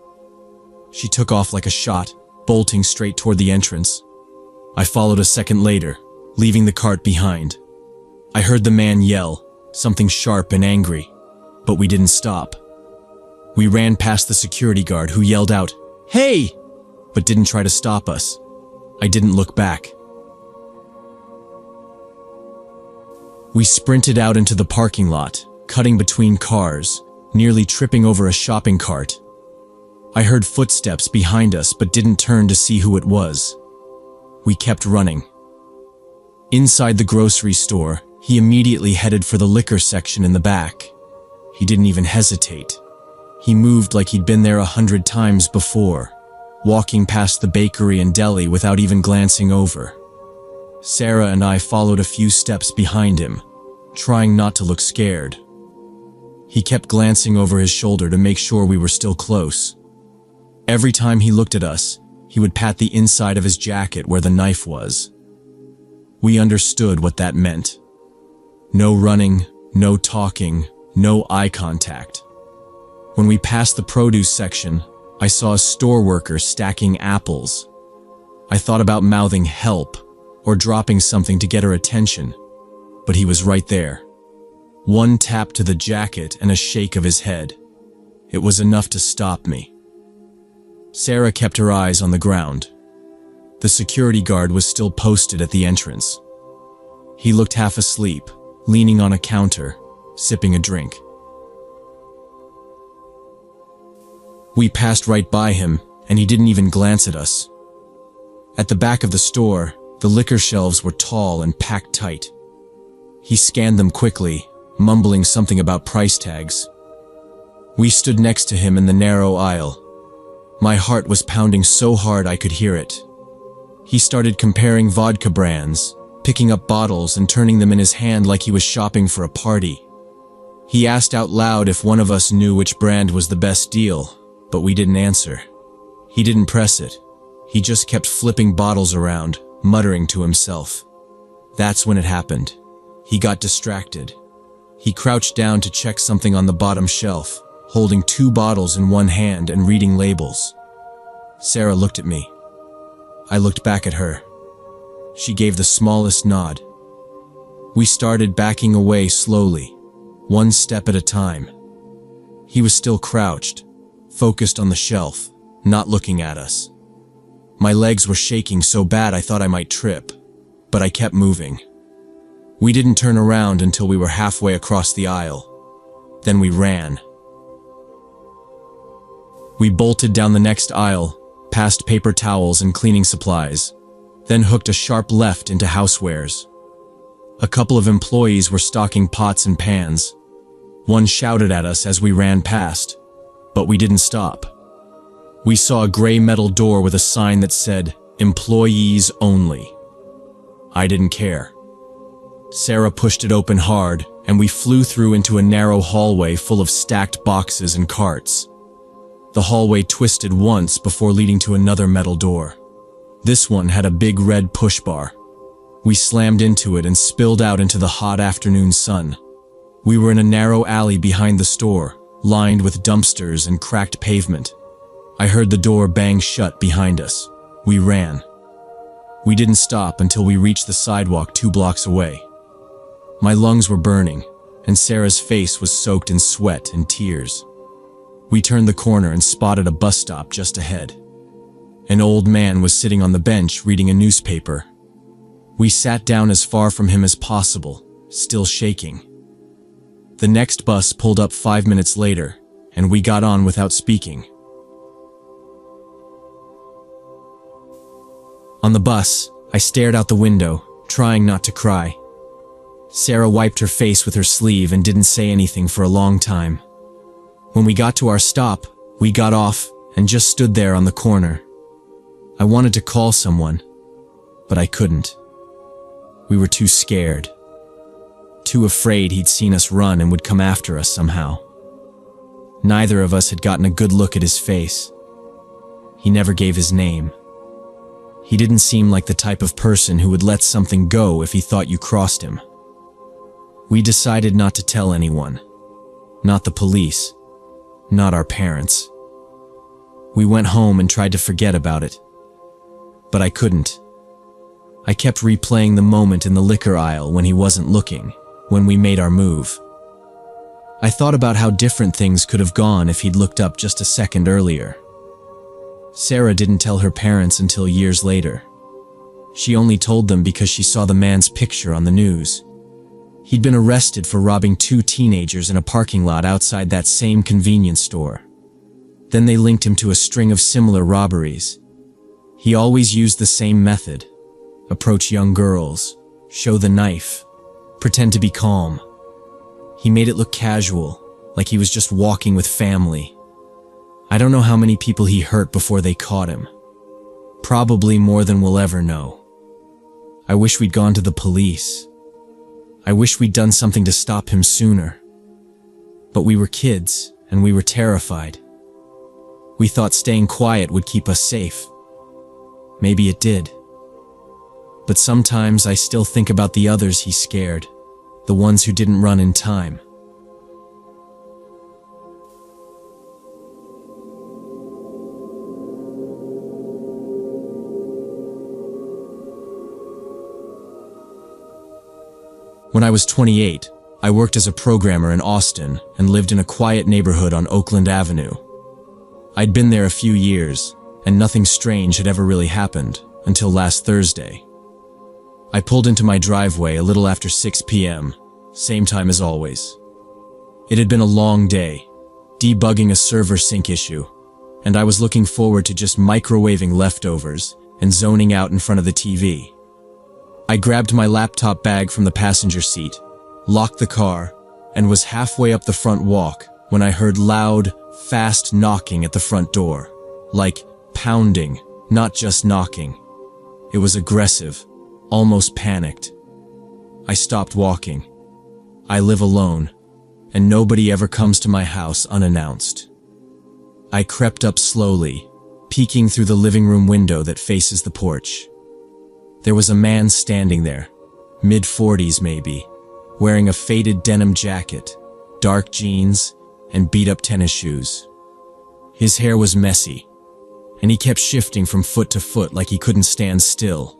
she took off like a shot, bolting straight toward the entrance. I followed a second later, leaving the cart behind. I heard the man yell, something sharp and angry, but we didn't stop. We ran past the security guard who yelled out, "Hey!" but didn't try to stop us. I didn't look back. We sprinted out into the parking lot, cutting between cars, nearly tripping over a shopping cart. I heard footsteps behind us but didn't turn to see who it was. We kept running. Inside the grocery store, he immediately headed for the liquor section in the back. He didn't even hesitate. He moved like he'd been there 100 times before, walking past the bakery and deli without even glancing over. Sarah and I followed a few steps behind him, trying not to look scared. He kept glancing over his shoulder to make sure we were still close. Every time he looked at us, he would pat the inside of his jacket where the knife was. We understood what that meant. No running, no talking, no eye contact. When we passed the produce section, I saw a store worker stacking apples. I thought about mouthing help or dropping something to get her attention, but he was right there. One tap to the jacket and a shake of his head. It was enough to stop me. Sarah kept her eyes on the ground. The security guard was still posted at the entrance. He looked half asleep, leaning on a counter, sipping a drink. We passed right by him, and he didn't even glance at us. At the back of the store, the liquor shelves were tall and packed tight. He scanned them quickly, mumbling something about price tags. We stood next to him in the narrow aisle. My heart was pounding so hard I could hear it. He started comparing vodka brands, picking up bottles and turning them in his hand like he was shopping for a party. He asked out loud if one of us knew which brand was the best deal, but we didn't answer. He didn't press it. He just kept flipping bottles around, muttering to himself. That's when it happened. He got distracted. He crouched down to check something on the bottom shelf, holding 2 bottles in one hand and reading labels. Sarah looked at me. I looked back at her. She gave the smallest nod. We started backing away slowly, one step at a time. He was still crouched, focused on the shelf, not looking at us. My legs were shaking so bad I thought I might trip, but I kept moving. We didn't turn around until we were halfway across the aisle. Then we ran. We bolted down the next aisle, past paper towels and cleaning supplies, then hooked a sharp left into housewares. A couple of employees were stocking pots and pans. One shouted at us as we ran past, but we didn't stop. We saw a gray metal door with a sign that said, "Employees only." I didn't care. Sarah pushed it open hard, and we flew through into a narrow hallway full of stacked boxes and carts. The hallway twisted once before leading to another metal door. This one had a big red push bar. We slammed into it and spilled out into the hot afternoon sun. We were in a narrow alley behind the store, lined with dumpsters and cracked pavement. I heard the door bang shut behind us. We ran. We didn't stop until we reached the sidewalk 2 blocks away. My lungs were burning, and Sarah's face was soaked in sweat and tears. We turned the corner and spotted a bus stop just ahead. An old man was sitting on the bench reading a newspaper. We sat down as far from him as possible, still shaking. The next bus pulled up 5 minutes later, and we got on without speaking. On the bus, I stared out the window, trying not to cry. Sarah wiped her face with her sleeve and didn't say anything for a long time. When we got to our stop, we got off and just stood there on the corner. I wanted to call someone, but I couldn't. We were too scared. Too afraid he'd seen us run and would come after us somehow. Neither of us had gotten a good look at his face. He never gave his name. He didn't seem like the type of person who would let something go if he thought you crossed him. We decided not to tell anyone. Not the police. Not our parents. We went home and tried to forget about it. But I couldn't. I kept replaying the moment in the liquor aisle when he wasn't looking, when we made our move. I thought about how different things could have gone if he'd looked up just a second earlier. Sarah didn't tell her parents until years later. She only told them because she saw the man's picture on the news. He'd been arrested for robbing 2 teenagers in a parking lot outside that same convenience store. Then they linked him to a string of similar robberies. He always used the same method: approach young girls, show the knife, pretend to be calm. He made it look casual, like he was just walking with family. I don't know how many people he hurt before they caught him. Probably more than we'll ever know. I wish we'd gone to the police. I wish we'd done something to stop him sooner. But we were kids, and we were terrified. We thought staying quiet would keep us safe. Maybe it did. But sometimes I still think about the others he scared, the ones who didn't run in time. When I was 28, I worked as a programmer in Austin and lived in a quiet neighborhood on Oakland Avenue. I'd been there a few years, and nothing strange had ever really happened until last Thursday. I pulled into my driveway a little after 6 p.m., same time as always. It had been a long day, debugging a server sync issue, and I was looking forward to just microwaving leftovers and zoning out in front of the TV. I grabbed my laptop bag from the passenger seat, locked the car, and was halfway up the front walk when I heard loud, fast knocking at the front door. Like pounding, not just knocking. It was aggressive, almost panicked. I stopped walking. I live alone, and nobody ever comes to my house unannounced. I crept up slowly, peeking through the living room window that faces the porch. There was a man standing there, mid-40s maybe, wearing a faded denim jacket, dark jeans, and beat-up tennis shoes. His hair was messy, and he kept shifting from foot to foot like he couldn't stand still.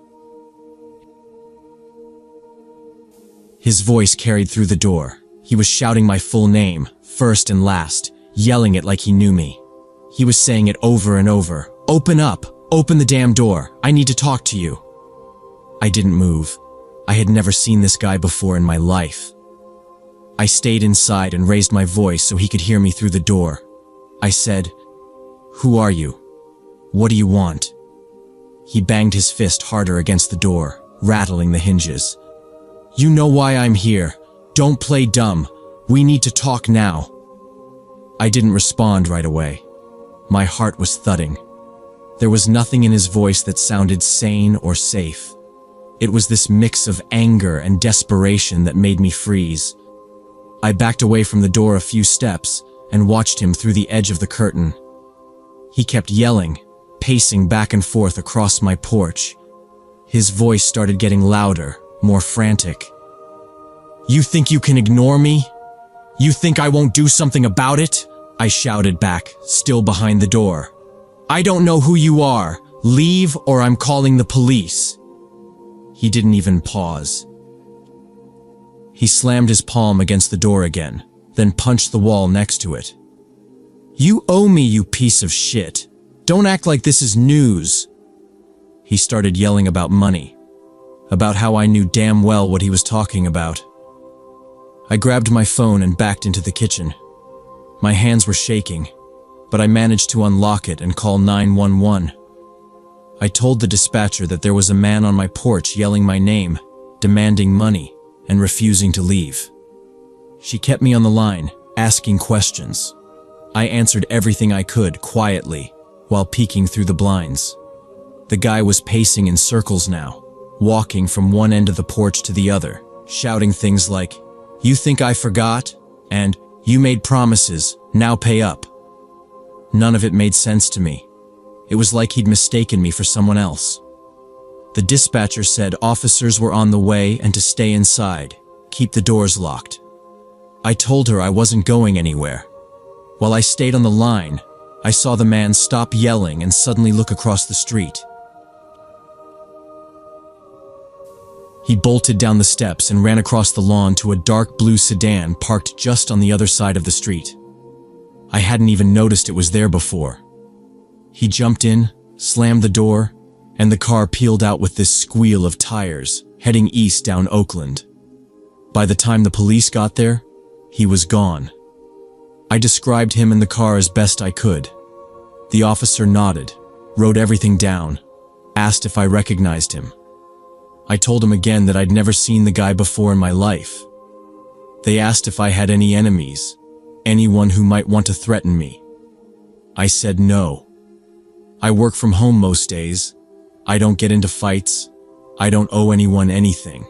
His voice carried through the door. He was shouting my full name, first and last, yelling it like he knew me. He was saying it over and over. "Open up! Open the damn door! I need to talk to you!" I didn't move. I had never seen this guy before in my life. I stayed inside and raised my voice so he could hear me through the door. I said, "Who are you? What do you want?" He banged his fist harder against the door, rattling the hinges. "You know why I'm here. Don't play dumb. We need to talk now." I didn't respond right away. My heart was thudding. There was nothing in his voice that sounded sane or safe. It was this mix of anger and desperation that made me freeze. I backed away from the door a few steps and watched him through the edge of the curtain. He kept yelling, pacing back and forth across my porch. His voice started getting louder, more frantic. "You think you can ignore me? You think I won't do something about it?" I shouted back, still behind the door. "I don't know who you are. Leave or I'm calling the police." He didn't even pause. He slammed his palm against the door again, then punched the wall next to it. "You owe me, you piece of shit. Don't act like this is news." He started yelling about money, about how I knew damn well what he was talking about. I grabbed my phone and backed into the kitchen. My hands were shaking, but I managed to unlock it and call 911. I told the dispatcher that there was a man on my porch yelling my name, demanding money, and refusing to leave. She kept me on the line, asking questions. I answered everything I could quietly, while peeking through the blinds. The guy was pacing in circles now, walking from one end of the porch to the other, shouting things like, "You think I forgot?" and "You made promises, now pay up." None of it made sense to me. It was like he'd mistaken me for someone else. The dispatcher said officers were on the way and to stay inside, keep the doors locked. I told her I wasn't going anywhere. While I stayed on the line, I saw the man stop yelling and suddenly look across the street. He bolted down the steps and ran across the lawn to a dark blue sedan parked just on the other side of the street. I hadn't even noticed it was there before. He jumped in, slammed the door, and the car peeled out with this squeal of tires, heading east down Oakland. By the time the police got there, he was gone. I described him and the car as best I could. The officer nodded, wrote everything down, asked if I recognized him. I told him again that I'd never seen the guy before in my life. They asked if I had any enemies, anyone who might want to threaten me. I said no. I work from home most days. I don't get into fights. I don't owe anyone anything.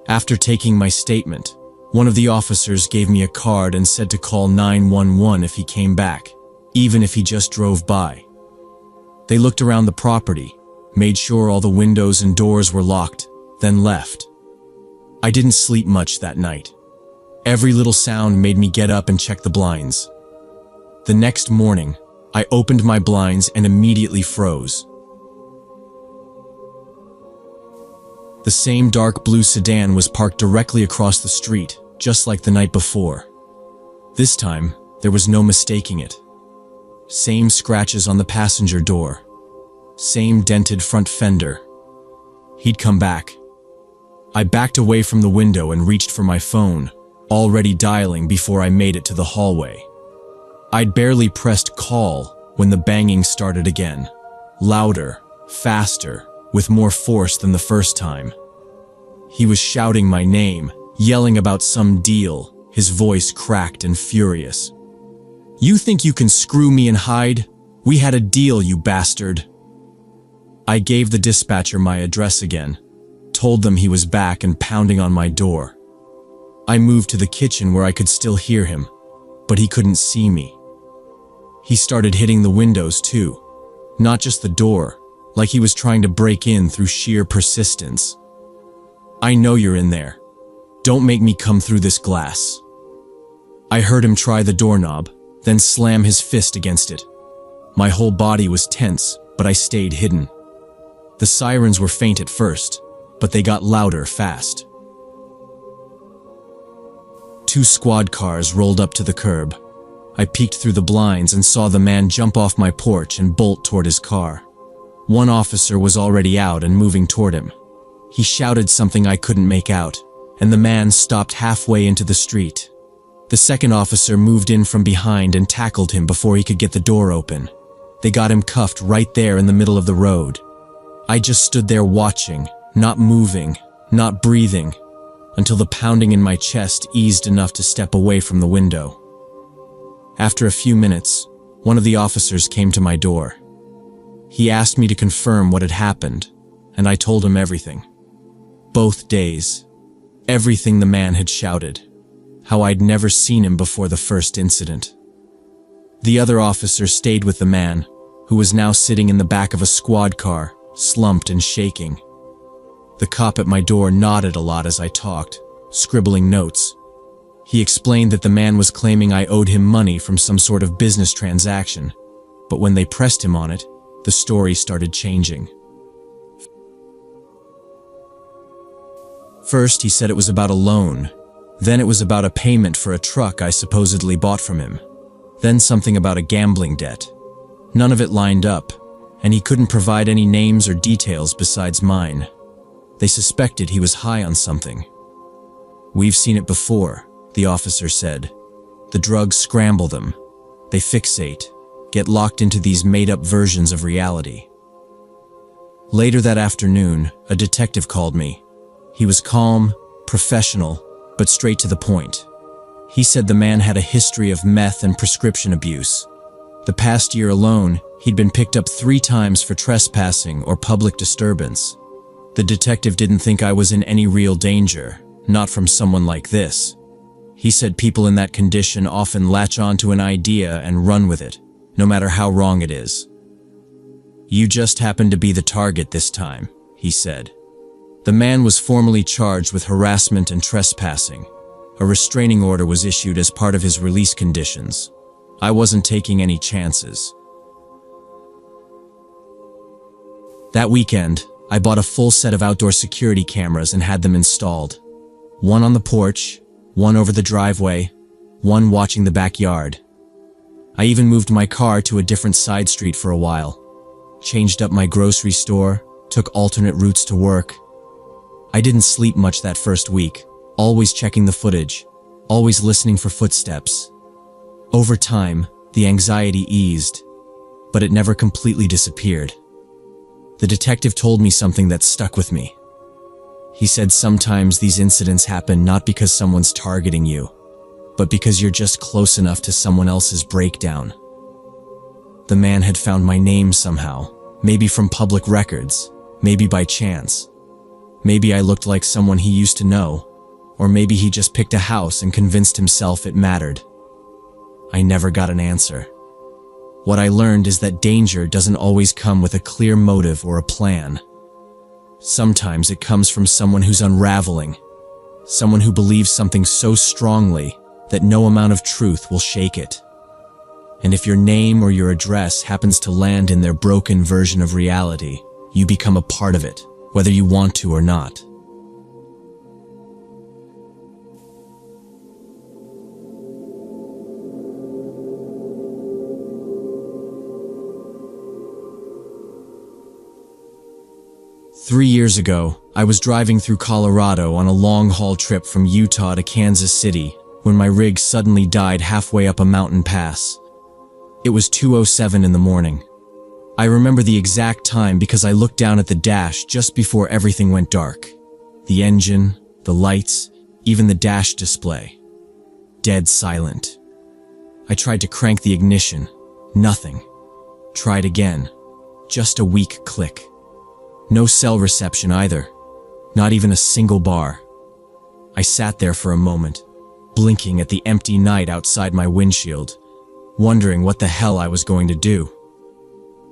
After taking my statement, one of the officers gave me a card and said to call 911 if he came back, even if he just drove by. They looked around the property, made sure all the windows and doors were locked, then left. I didn't sleep much that night. Every little sound made me get up and check the blinds. The next morning, I opened my blinds and immediately froze. The same dark blue sedan was parked directly across the street, just like the night before. This time, there was no mistaking it. Same scratches on the passenger door. Same dented front fender. He'd come back. I backed away from the window and reached for my phone, already dialing before I made it to the hallway. I'd barely pressed call when the banging started again. Louder, faster, with more force than the first time. He was shouting my name, yelling about some deal, his voice cracked and furious. "You think you can screw me and hide? We had a deal, you bastard." I gave the dispatcher my address again, told them he was back and pounding on my door. I moved to the kitchen where I could still hear him, but he couldn't see me. He started hitting the windows too, not just the door, like he was trying to break in through sheer persistence. "I know you're in there. Don't make me come through this glass." I heard him try the doorknob, then slam his fist against it. My whole body was tense, but I stayed hidden. The sirens were faint at first, but they got louder fast. 2 squad cars rolled up to the curb. I peeked through the blinds and saw the man jump off my porch and bolt toward his car. One officer was already out and moving toward him. He shouted something I couldn't make out, and the man stopped halfway into the street. The second officer moved in from behind and tackled him before he could get the door open. They got him cuffed right there in the middle of the road. I just stood there watching, not moving, not breathing, until the pounding in my chest eased enough to step away from the window. After a few minutes, one of the officers came to my door. He asked me to confirm what had happened, and I told him everything. Both days, everything the man had shouted, how I'd never seen him before the first incident. The other officer stayed with the man, who was now sitting in the back of a squad car, slumped and shaking. The cop at my door nodded a lot as I talked, scribbling notes. He explained that the man was claiming I owed him money from some sort of business transaction, but when they pressed him on it, the story started changing. First, he said it was about a loan. Then it was about a payment for a truck I supposedly bought from him. Then something about a gambling debt. None of it lined up, and he couldn't provide any names or details besides mine. They suspected he was high on something. "We've seen it before," the officer said. "The drugs scramble them. They fixate, get locked into these made-up versions of reality." Later that afternoon, a detective called me. He was calm, professional, but straight to the point. He said the man had a history of meth and prescription abuse. The past year alone, he'd been picked up 3 times for trespassing or public disturbance. The detective didn't think I was in any real danger, not from someone like this. He said people in that condition often latch onto an idea and run with it, no matter how wrong it is. "You just happened to be the target this time," he said. The man was formally charged with harassment and trespassing. A restraining order was issued as part of his release conditions. I wasn't taking any chances. That weekend, I bought a full set of outdoor security cameras and had them installed. One on the porch, one over the driveway, one watching the backyard. I even moved my car to a different side street for a while. Changed up my grocery store, took alternate routes to work. I didn't sleep much that first week, always checking the footage, always listening for footsteps. Over time, the anxiety eased, but it never completely disappeared. The detective told me something that stuck with me. He said sometimes these incidents happen not because someone's targeting you, but because you're just close enough to someone else's breakdown. The man had found my name somehow, maybe from public records, maybe by chance. Maybe I looked like someone he used to know, or maybe he just picked a house and convinced himself it mattered. I never got an answer. What I learned is that danger doesn't always come with a clear motive or a plan. Sometimes it comes from someone who's unraveling, someone who believes something so strongly that no amount of truth will shake it. And if your name or your address happens to land in their broken version of reality, you become a part of it, whether you want to or not. Three years ago, I was driving through Colorado on a long-haul trip from Utah to Kansas City when my rig suddenly died halfway up a mountain pass. It was 2:07 in the morning. I remember the exact time because I looked down at the dash just before everything went dark. The engine, the lights, even the dash display. Dead silent. I tried to crank the ignition. Nothing. Tried again. Just a weak click. No cell reception either. Not even a single bar. I sat there for a moment, blinking at the empty night outside my windshield, wondering what the hell I was going to do.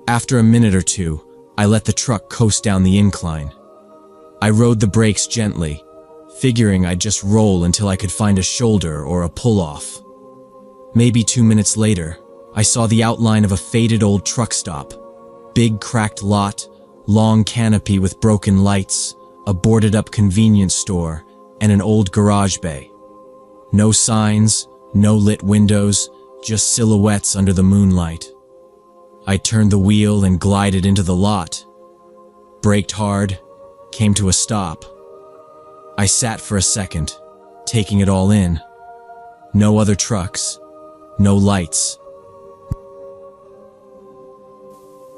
After a minute or two, I let the truck coast down the incline. I rode the brakes gently, figuring I'd just roll until I could find a shoulder or a pull-off. Maybe 2 minutes later, I saw the outline of a faded old truck stop. Big cracked lot, long canopy with broken lights, a boarded-up convenience store, and an old garage bay. No signs, no lit windows, just silhouettes under the moonlight. I turned the wheel and glided into the lot. Braked hard, came to a stop. I sat for a second, taking it all in. No other trucks, no lights.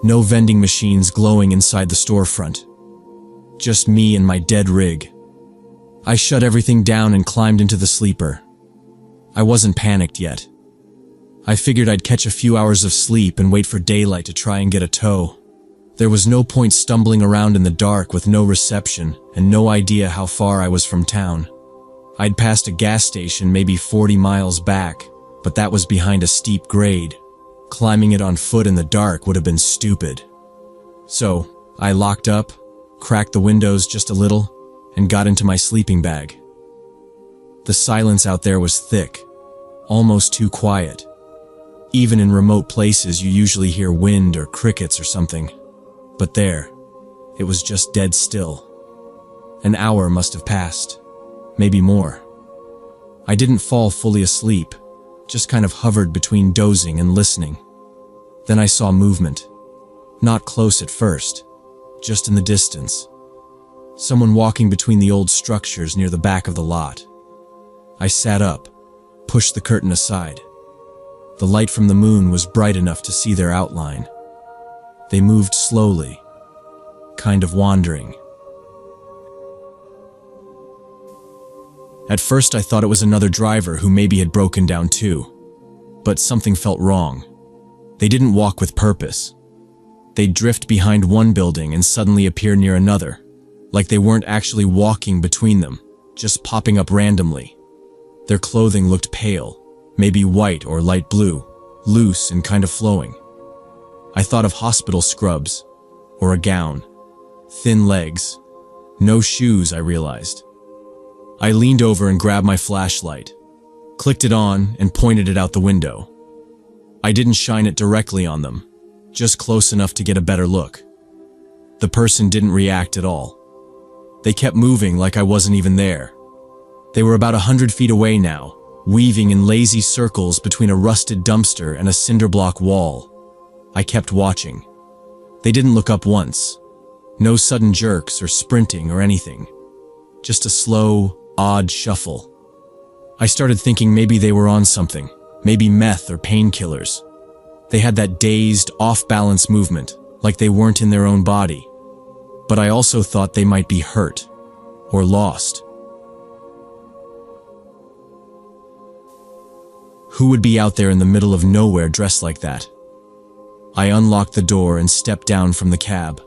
No vending machines glowing inside the storefront. Just me and my dead rig. I shut everything down and climbed into the sleeper. I wasn't panicked yet. I figured I'd catch a few hours of sleep and wait for daylight to try and get a tow. There was no point stumbling around in the dark with no reception and no idea how far I was from town. I'd passed a gas station maybe 40 miles back, but that was behind a steep grade. Climbing it on foot in the dark would have been stupid. So, I locked up, cracked the windows just a little, and got into my sleeping bag. The silence out there was thick, almost too quiet. Even in remote places you usually hear wind or crickets or something. But there, it was just dead still. An hour must have passed, maybe more. I didn't fall fully asleep, just kind of hovered between dozing and listening. Then I saw movement. Not close at first, just in the distance. Someone walking between the old structures near the back of the lot. I sat up, pushed the curtain aside. The light from the moon was bright enough to see their outline. They moved slowly, kind of wandering. At first I thought it was another driver who maybe had broken down too. But something felt wrong. They didn't walk with purpose. They'd drift behind one building and suddenly appear near another, like they weren't actually walking between them, just popping up randomly. Their clothing looked pale, maybe white or light blue, loose and kind of flowing. I thought of hospital scrubs, or a gown. Thin legs. No shoes, I realized. I leaned over and grabbed my flashlight, clicked it on and pointed it out the window. I didn't shine it directly on them, just close enough to get a better look. The person didn't react at all. They kept moving like I wasn't even there. They were about 100 feet away now, weaving in lazy circles between a rusted dumpster and a cinder block wall. I kept watching. They didn't look up once. No sudden jerks or sprinting or anything. Just a slow, odd shuffle. I started thinking maybe they were on something, maybe meth or painkillers. They had that dazed, off-balance movement, like they weren't in their own body. But I also thought they might be hurt or lost. Who would be out there in the middle of nowhere dressed like that? I unlocked the door and stepped down from the cab.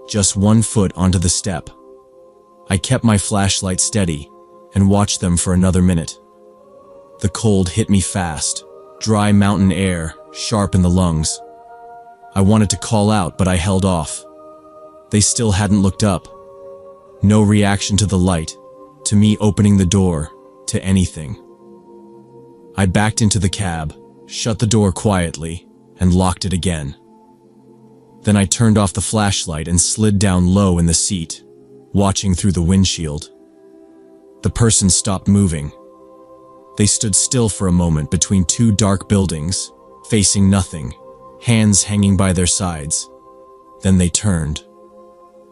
Just 1 foot onto the step. I kept my flashlight steady and watched them for another minute. The cold hit me fast, dry mountain air, sharp in the lungs. I wanted to call out, but I held off. They still hadn't looked up. No reaction to the light, to me opening the door, to anything. I backed into the cab, shut the door quietly, and locked it again. Then I turned off the flashlight and slid down low in the seat, watching through the windshield. The person stopped moving. They stood still for a moment between 2 dark buildings, facing nothing, hands hanging by their sides. Then they turned.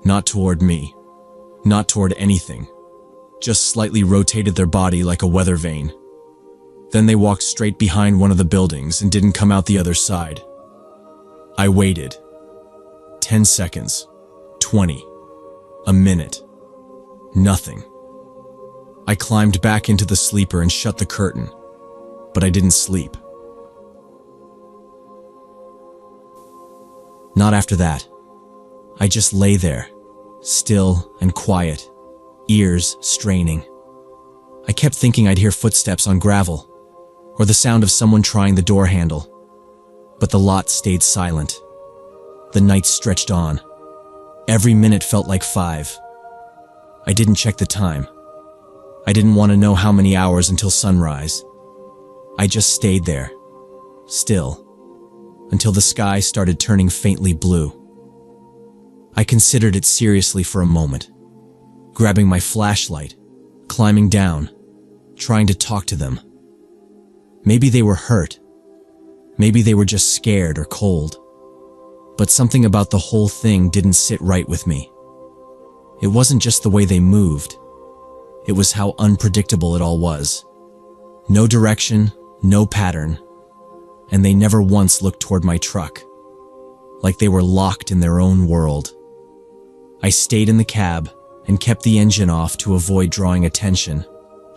Not toward me, not toward anything, just slightly rotated their body like a weather vane. Then they walked straight behind one of the buildings and didn't come out the other side. I waited. 10 seconds, 20, a minute, nothing. I climbed back into the sleeper and shut the curtain, but I didn't sleep. Not after that. I just lay there, still and quiet, ears straining. I kept thinking I'd hear footsteps on gravel, or the sound of someone trying the door handle. But the lot stayed silent. The night stretched on. Every minute felt like 5. I didn't check the time. I didn't want to know how many hours until sunrise. I just stayed there, still, until the sky started turning faintly blue. I considered it seriously for a moment, grabbing my flashlight, climbing down, trying to talk to them. Maybe they were hurt. Maybe they were just scared or cold. But something about the whole thing didn't sit right with me. It wasn't just the way they moved. It was how unpredictable it all was. No direction, no pattern, and they never once looked toward my truck, like they were locked in their own world. I stayed in the cab and kept the engine off to avoid drawing attention,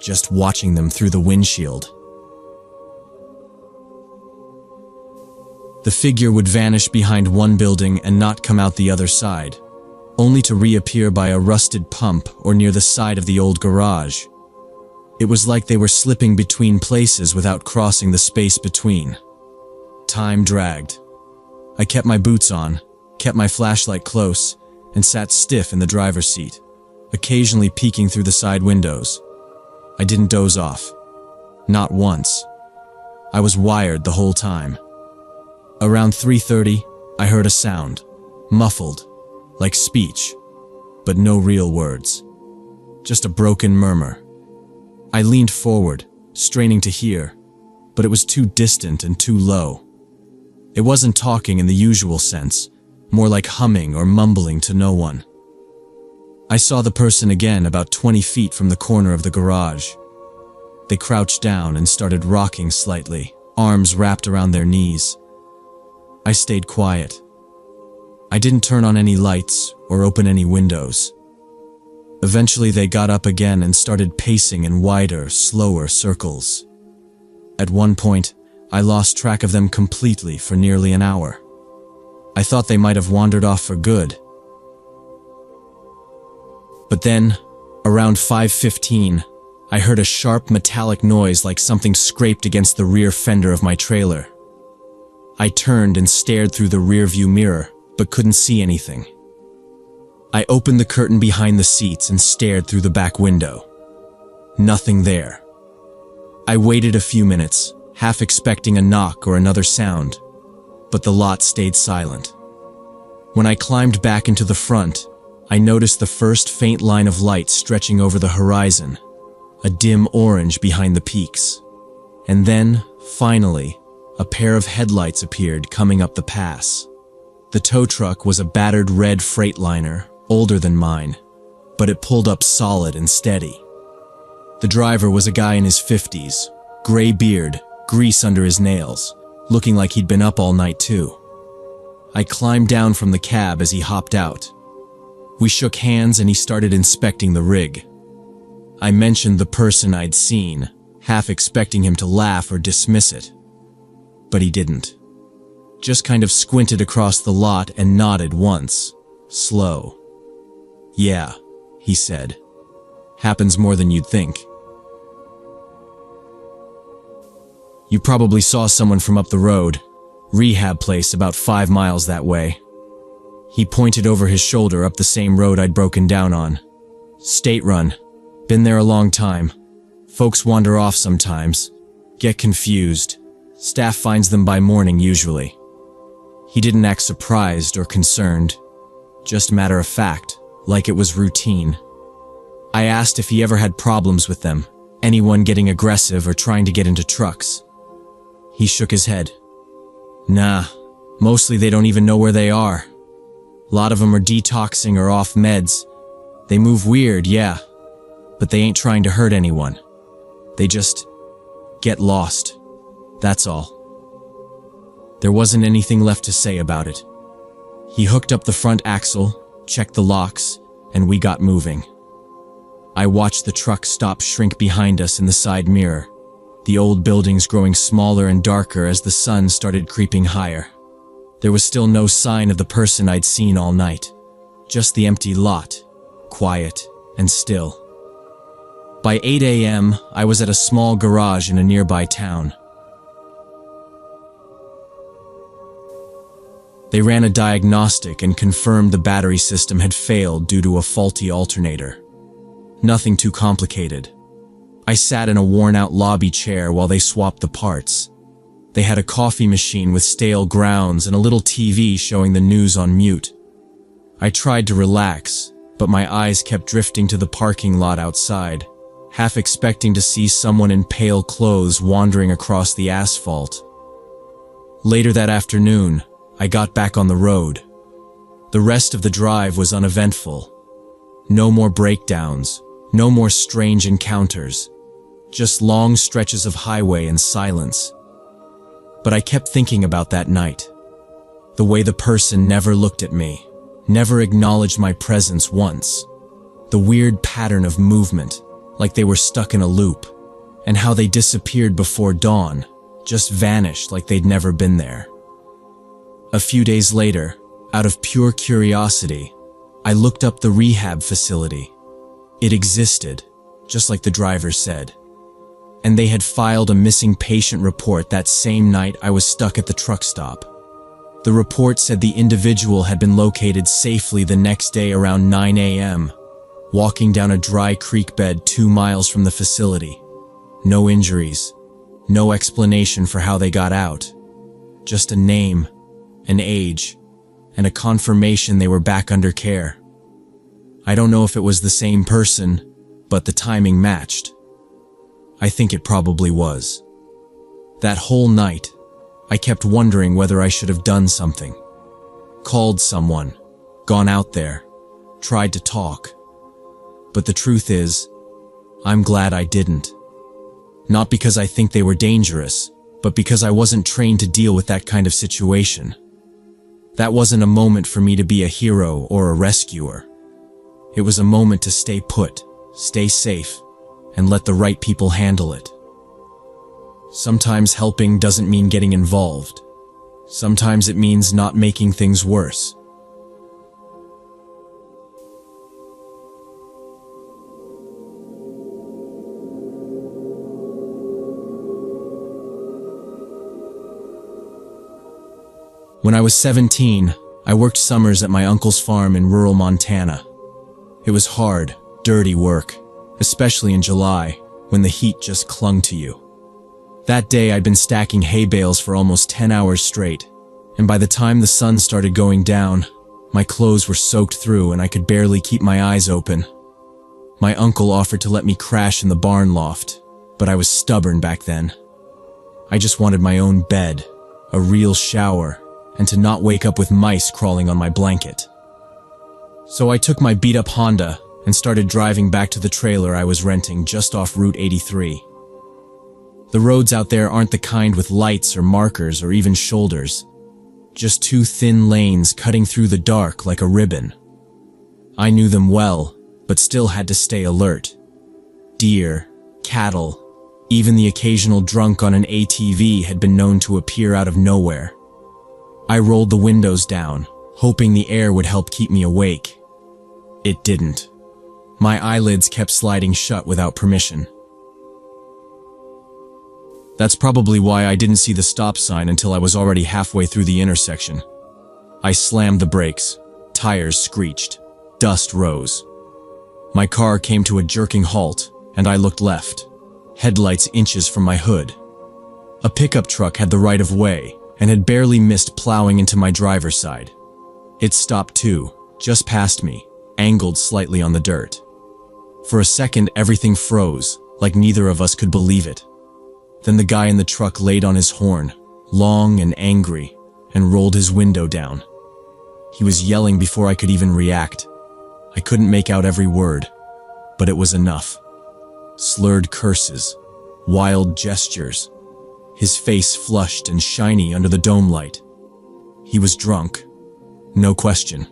just watching them through the windshield. The figure would vanish behind one building and not come out the other side, only to reappear by a rusted pump or near the side of the old garage. It was like they were slipping between places without crossing the space between. Time dragged. I kept my boots on, kept my flashlight close, and sat stiff in the driver's seat, occasionally peeking through the side windows. I didn't doze off. Not once. I was wired the whole time. Around 3:30, I heard a sound, muffled, like speech, but no real words. Just a broken murmur. I leaned forward, straining to hear, but it was too distant and too low. It wasn't talking in the usual sense, more like humming or mumbling to no one. I saw the person again about 20 feet from the corner of the garage. They crouched down and started rocking slightly, arms wrapped around their knees. I stayed quiet. I didn't turn on any lights or open any windows. Eventually they got up again and started pacing in wider, slower circles. At one point, I lost track of them completely for nearly an hour. I thought they might have wandered off for good. But then, around 5:15, I heard a sharp metallic noise like something scraped against the rear fender of my trailer. I turned and stared through the rearview mirror, but couldn't see anything. I opened the curtain behind the seats and stared through the back window. Nothing there. I waited a few minutes, half expecting a knock or another sound, but the lot stayed silent. When I climbed back into the front, I noticed the first faint line of light stretching over the horizon, a dim orange behind the peaks. And then, finally, a pair of headlights appeared coming up the pass. The tow truck was a battered red Freightliner, older than mine, but it pulled up solid and steady. The driver was a guy in his 50s, gray beard, grease under his nails, looking like he'd been up all night too. I climbed down from the cab as he hopped out. We shook hands and he started inspecting the rig. I mentioned the person I'd seen, half expecting him to laugh or dismiss it. But he didn't. Just kind of squinted across the lot and nodded once, slow. "Yeah," he said. "Happens more than you'd think." "You probably saw someone from up the road. Rehab place about 5 miles that way." He pointed over his shoulder up the same road I'd broken down on. "State run. Been there a long time. Folks wander off sometimes. Get confused. Staff finds them by morning usually." He didn't act surprised or concerned. Just matter of fact, like it was routine. I asked if he ever had problems with them, anyone getting aggressive or trying to get into trucks. He shook his head. "Nah, mostly they don't even know where they are. A lot of them are detoxing or off meds. They move weird, yeah, but they ain't trying to hurt anyone. They just get lost. That's all." There wasn't anything left to say about it. He hooked up the front axle, checked the locks, and we got moving. I watched the truck stop shrink behind us in the side mirror, the old buildings growing smaller and darker as the sun started creeping higher. There was still no sign of the person I'd seen all night, just the empty lot, quiet and still. By 8 a.m., I was at a small garage in a nearby town. They ran a diagnostic and confirmed the battery system had failed due to a faulty alternator. Nothing too complicated. I sat in a worn-out lobby chair while they swapped the parts. They had a coffee machine with stale grounds and a little TV showing the news on mute. I tried to relax, but my eyes kept drifting to the parking lot outside, half expecting to see someone in pale clothes wandering across the asphalt. Later that afternoon, I got back on the road. The rest of the drive was uneventful. No more breakdowns, no more strange encounters, just long stretches of highway and silence. But I kept thinking about that night. The way the person never looked at me, never acknowledged my presence once. The weird pattern of movement, like they were stuck in a loop, and how they disappeared before dawn, just vanished like they'd never been there. A few days later, out of pure curiosity, I looked up the rehab facility. It existed, just like the driver said. And they had filed a missing patient report that same night I was stuck at the truck stop. The report said the individual had been located safely the next day around 9 a.m., walking down a dry creek bed 2 miles from the facility. No injuries, no explanation for how they got out. Just a name, an age, and a confirmation they were back under care. I don't know if it was the same person, but the timing matched. I think it probably was. That whole night, I kept wondering whether I should have done something. Called someone, gone out there, tried to talk. But the truth is, I'm glad I didn't. Not because I think they were dangerous, but because I wasn't trained to deal with that kind of situation. That wasn't a moment for me to be a hero or a rescuer. It was a moment to stay put, stay safe, and let the right people handle it. Sometimes helping doesn't mean getting involved. Sometimes it means not making things worse. When I was 17, I worked summers at my uncle's farm in rural Montana. It was hard, dirty work, especially in July, when the heat just clung to you. That day I'd been stacking hay bales for almost 10 hours straight, and by the time the sun started going down, My clothes were soaked through and I could barely keep my eyes open. My uncle offered to let me crash in the barn loft, but I was stubborn back then. I just wanted my own bed, a real shower, and to not wake up with mice crawling on my blanket. So I took my beat-up Honda and started driving back to the trailer I was renting just off Route 83. The roads out there aren't the kind with lights or markers or even shoulders. Just two thin lanes cutting through the dark like a ribbon. I knew them well, but still had to stay alert. Deer, cattle, even the occasional drunk on an ATV had been known to appear out of nowhere. I rolled the windows down, hoping the air would help keep me awake. It didn't. My eyelids kept sliding shut without permission. That's probably why I didn't see the stop sign until I was already halfway through the intersection. I slammed the brakes. Tires screeched. Dust rose. My car came to a jerking halt, and I looked left, headlights inches from my hood. A pickup truck had the right of way and had barely missed plowing into my driver's side. It stopped too, just past me, angled slightly on the dirt. For a second, everything froze, like neither of us could believe it. Then the guy in the truck laid on his horn, long and angry, and rolled his window down. He was yelling before I could even react. I couldn't make out every word, but it was enough. Slurred curses, wild gestures, his face flushed and shiny under the dome light. He was drunk, no question.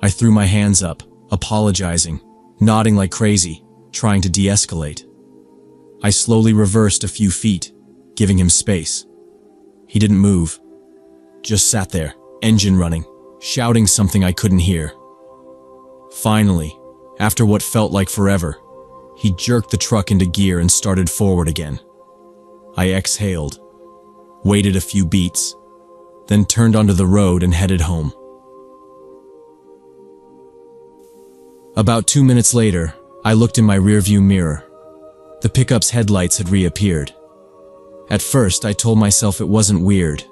I threw my hands up, apologizing, nodding like crazy, trying to de-escalate. I slowly reversed a few feet, giving him space. He didn't move, just sat there, engine running, shouting something I couldn't hear. Finally, after what felt like forever, he jerked the truck into gear and started forward again. I exhaled, waited a few beats, then turned onto the road and headed home. About 2 minutes later, I looked in my rearview mirror. The pickup's headlights had reappeared. At first, I told myself it wasn't weird.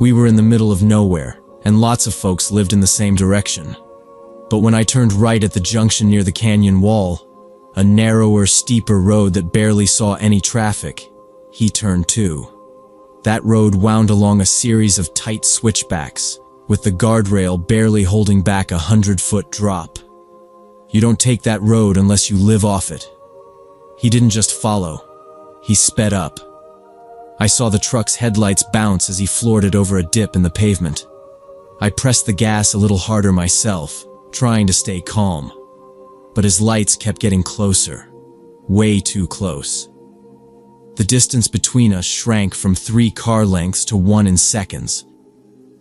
We were in the middle of nowhere, and lots of folks lived in the same direction. But when I turned right at the junction near the canyon wall, a narrower, steeper road that barely saw any traffic, he turned too. That road wound along a series of tight switchbacks, with the guardrail barely holding back a 100-foot drop. You don't take that road unless you live off it. He didn't just follow, he sped up. I saw the truck's headlights bounce as he floored it over a dip in the pavement. I pressed the gas a little harder myself, trying to stay calm. But his lights kept getting closer, way too close. The distance between us shrank from 3 car lengths to 1 in seconds.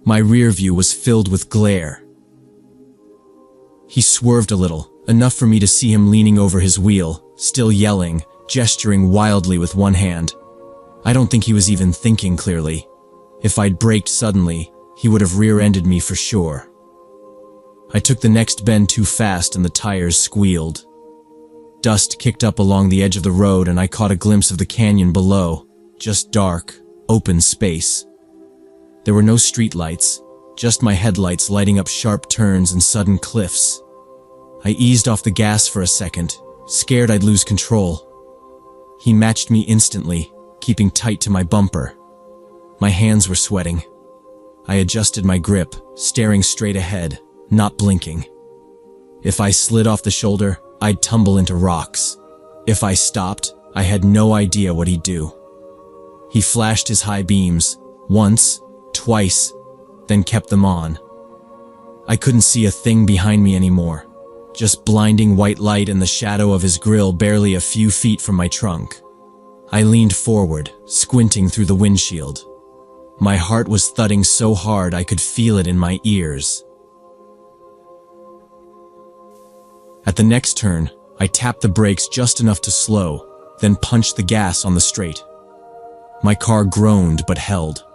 My rear view was filled with glare. He swerved a little, enough for me to see him leaning over his wheel, still yelling, gesturing wildly with one hand. I don't think he was even thinking clearly. If I'd braked suddenly, he would have rear-ended me for sure. I took the next bend too fast and the tires squealed. Dust kicked up along the edge of the road and I caught a glimpse of the canyon below, just dark, open space. There were no streetlights, just my headlights lighting up sharp turns and sudden cliffs. I eased off the gas for a second, scared I'd lose control. He matched me instantly, keeping tight to my bumper. My hands were sweating. I adjusted my grip, staring straight ahead, not blinking. If I slid off the shoulder, I'd tumble into rocks. If I stopped, I had no idea what he'd do. He flashed his high beams, once, twice, then kept them on. I couldn't see a thing behind me anymore, just blinding white light and the shadow of his grille barely a few feet from my trunk. I leaned forward, squinting through the windshield. My heart was thudding so hard I could feel it in my ears. At the next turn, I tapped the brakes just enough to slow, then punched the gas on the straight. My car groaned but held.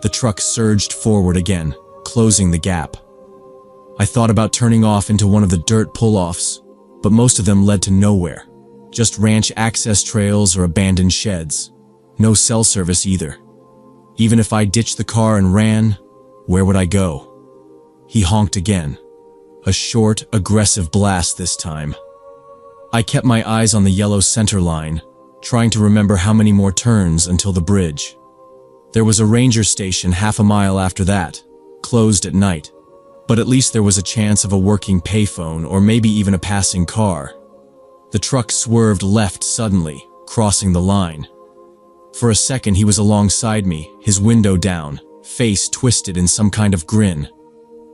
The truck surged forward again, closing the gap. I thought about turning off into one of the dirt pull-offs, but most of them led to nowhere. Just ranch access trails or abandoned sheds. No cell service either. Even if I ditched the car and ran, where would I go? He honked again. A short, aggressive blast this time. I kept my eyes on the yellow center line, trying to remember how many more turns until the bridge. There was a ranger station half a mile after that, closed at night, but at least there was a chance of a working payphone or maybe even a passing car. The truck swerved left suddenly, crossing the line. For a second he was alongside me, his window down, face twisted in some kind of grin.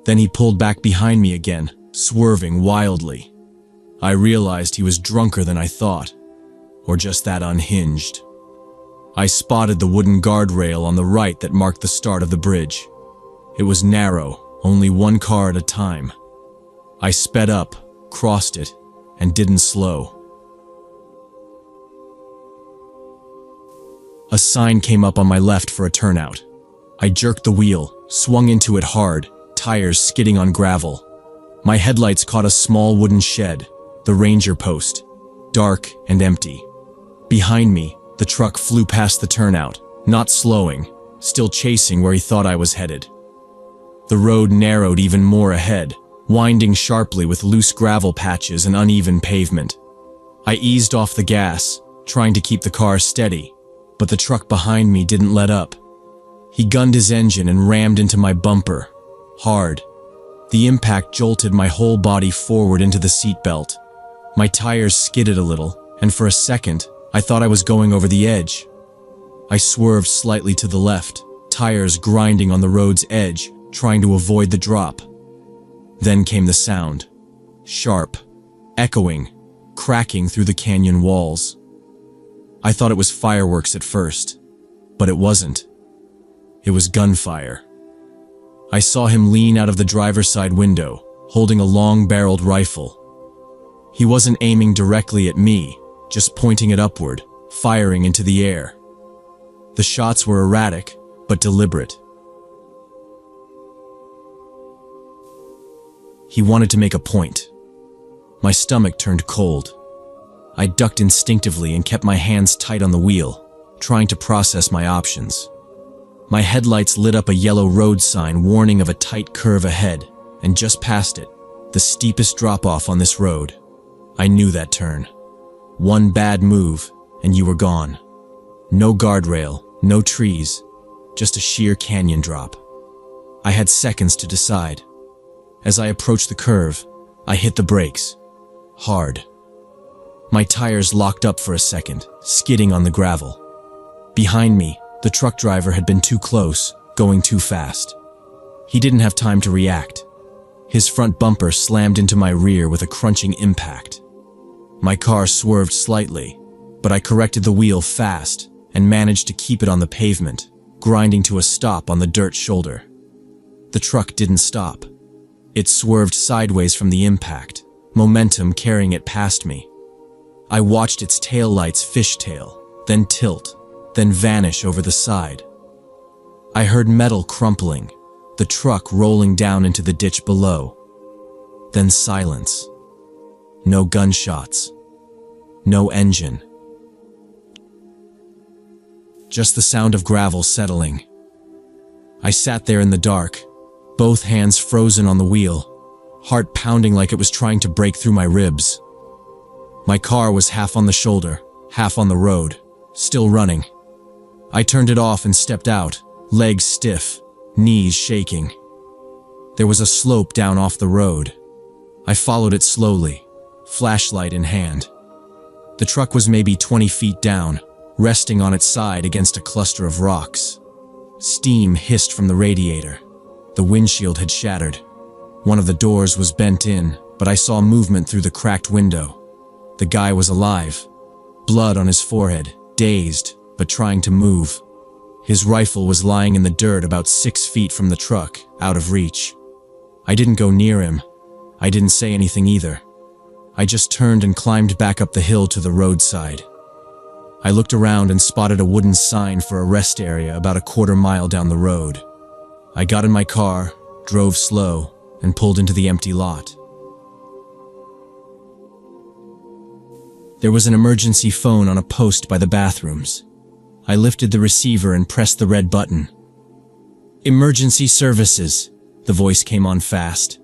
Then he pulled back behind me again, swerving wildly. I realized he was drunker than I thought, or just that unhinged. I spotted the wooden guardrail on the right that marked the start of the bridge. It was narrow, only one car at a time. I sped up, crossed it, and didn't slow. A sign came up on my left for a turnout. I jerked the wheel, swung into it hard, tires skidding on gravel. My headlights caught a small wooden shed, the ranger post, dark and empty. Behind me, the truck flew past the turnout, not slowing, still chasing where he thought I was headed. The road narrowed even more ahead, winding sharply with loose gravel patches and uneven pavement. I eased off the gas, trying to keep the car steady, but the truck behind me didn't let up. He gunned his engine and rammed into my bumper, hard. The impact jolted my whole body forward into the seatbelt. My tires skidded a little, and for a second, I thought I was going over the edge. I swerved slightly to the left, tires grinding on the road's edge, trying to avoid the drop. Then came the sound. Sharp, echoing, cracking through the canyon walls. I thought it was fireworks at first, but it wasn't. It was gunfire. I saw him lean out of the driver's side window, holding a long-barreled rifle. He wasn't aiming directly at me, just pointing it upward, firing into the air. The shots were erratic, but deliberate. He wanted to make a point. My stomach turned cold. I ducked instinctively and kept my hands tight on the wheel, trying to process my options. My headlights lit up a yellow road sign warning of a tight curve ahead, and just past it, the steepest drop-off on this road. I knew that turn. One bad move, and you were gone. No guardrail, no trees, just a sheer canyon drop. I had seconds to decide. As I approached the curve, I hit the brakes. Hard. My tires locked up for a second, skidding on the gravel. Behind me, the truck driver had been too close, going too fast. He didn't have time to react. His front bumper slammed into my rear with a crunching impact. My car swerved slightly, but I corrected the wheel fast and managed to keep it on the pavement, grinding to a stop on the dirt shoulder. The truck didn't stop. It swerved sideways from the impact, momentum carrying it past me. I watched its taillights fishtail, then tilt, then vanish over the side. I heard metal crumpling, the truck rolling down into the ditch below. Then silence. No gunshots. No engine. Just the sound of gravel settling. I sat there in the dark, both hands frozen on the wheel, heart pounding like it was trying to break through my ribs. My car was half on the shoulder, half on the road, still running. I turned it off and stepped out, legs stiff, knees shaking. There was a slope down off the road. I followed it slowly, flashlight in hand. The truck was maybe 20 feet down, resting on its side against a cluster of rocks. Steam hissed from the radiator. The windshield had shattered. One of the doors was bent in, but I saw movement through the cracked window. The guy was alive, blood on his forehead, dazed, but trying to move. His rifle was lying in the dirt about 6 feet from the truck, out of reach. I didn't go near him. I didn't say anything either. I just turned and climbed back up the hill to the roadside. I looked around and spotted a wooden sign for a rest area about a quarter-mile down the road. I got in my car, drove slow, and pulled into the empty lot. There was an emergency phone on a post by the bathrooms. I lifted the receiver and pressed the red button. "Emergency services. The voice came on fast.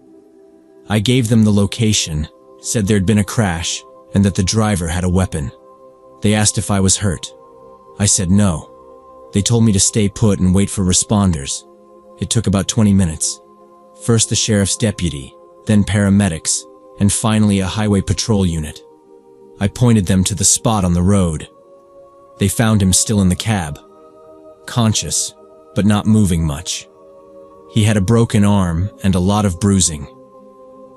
I gave them the location, said there'd been a crash, and that the driver had a weapon. They asked if I was hurt. I said no. They told me to stay put and wait for responders. It took about 20 minutes. First the sheriff's deputy, then paramedics, and finally a highway patrol unit. I pointed them to the spot on the road. They found him still in the cab, conscious, but not moving much. He had a broken arm and a lot of bruising.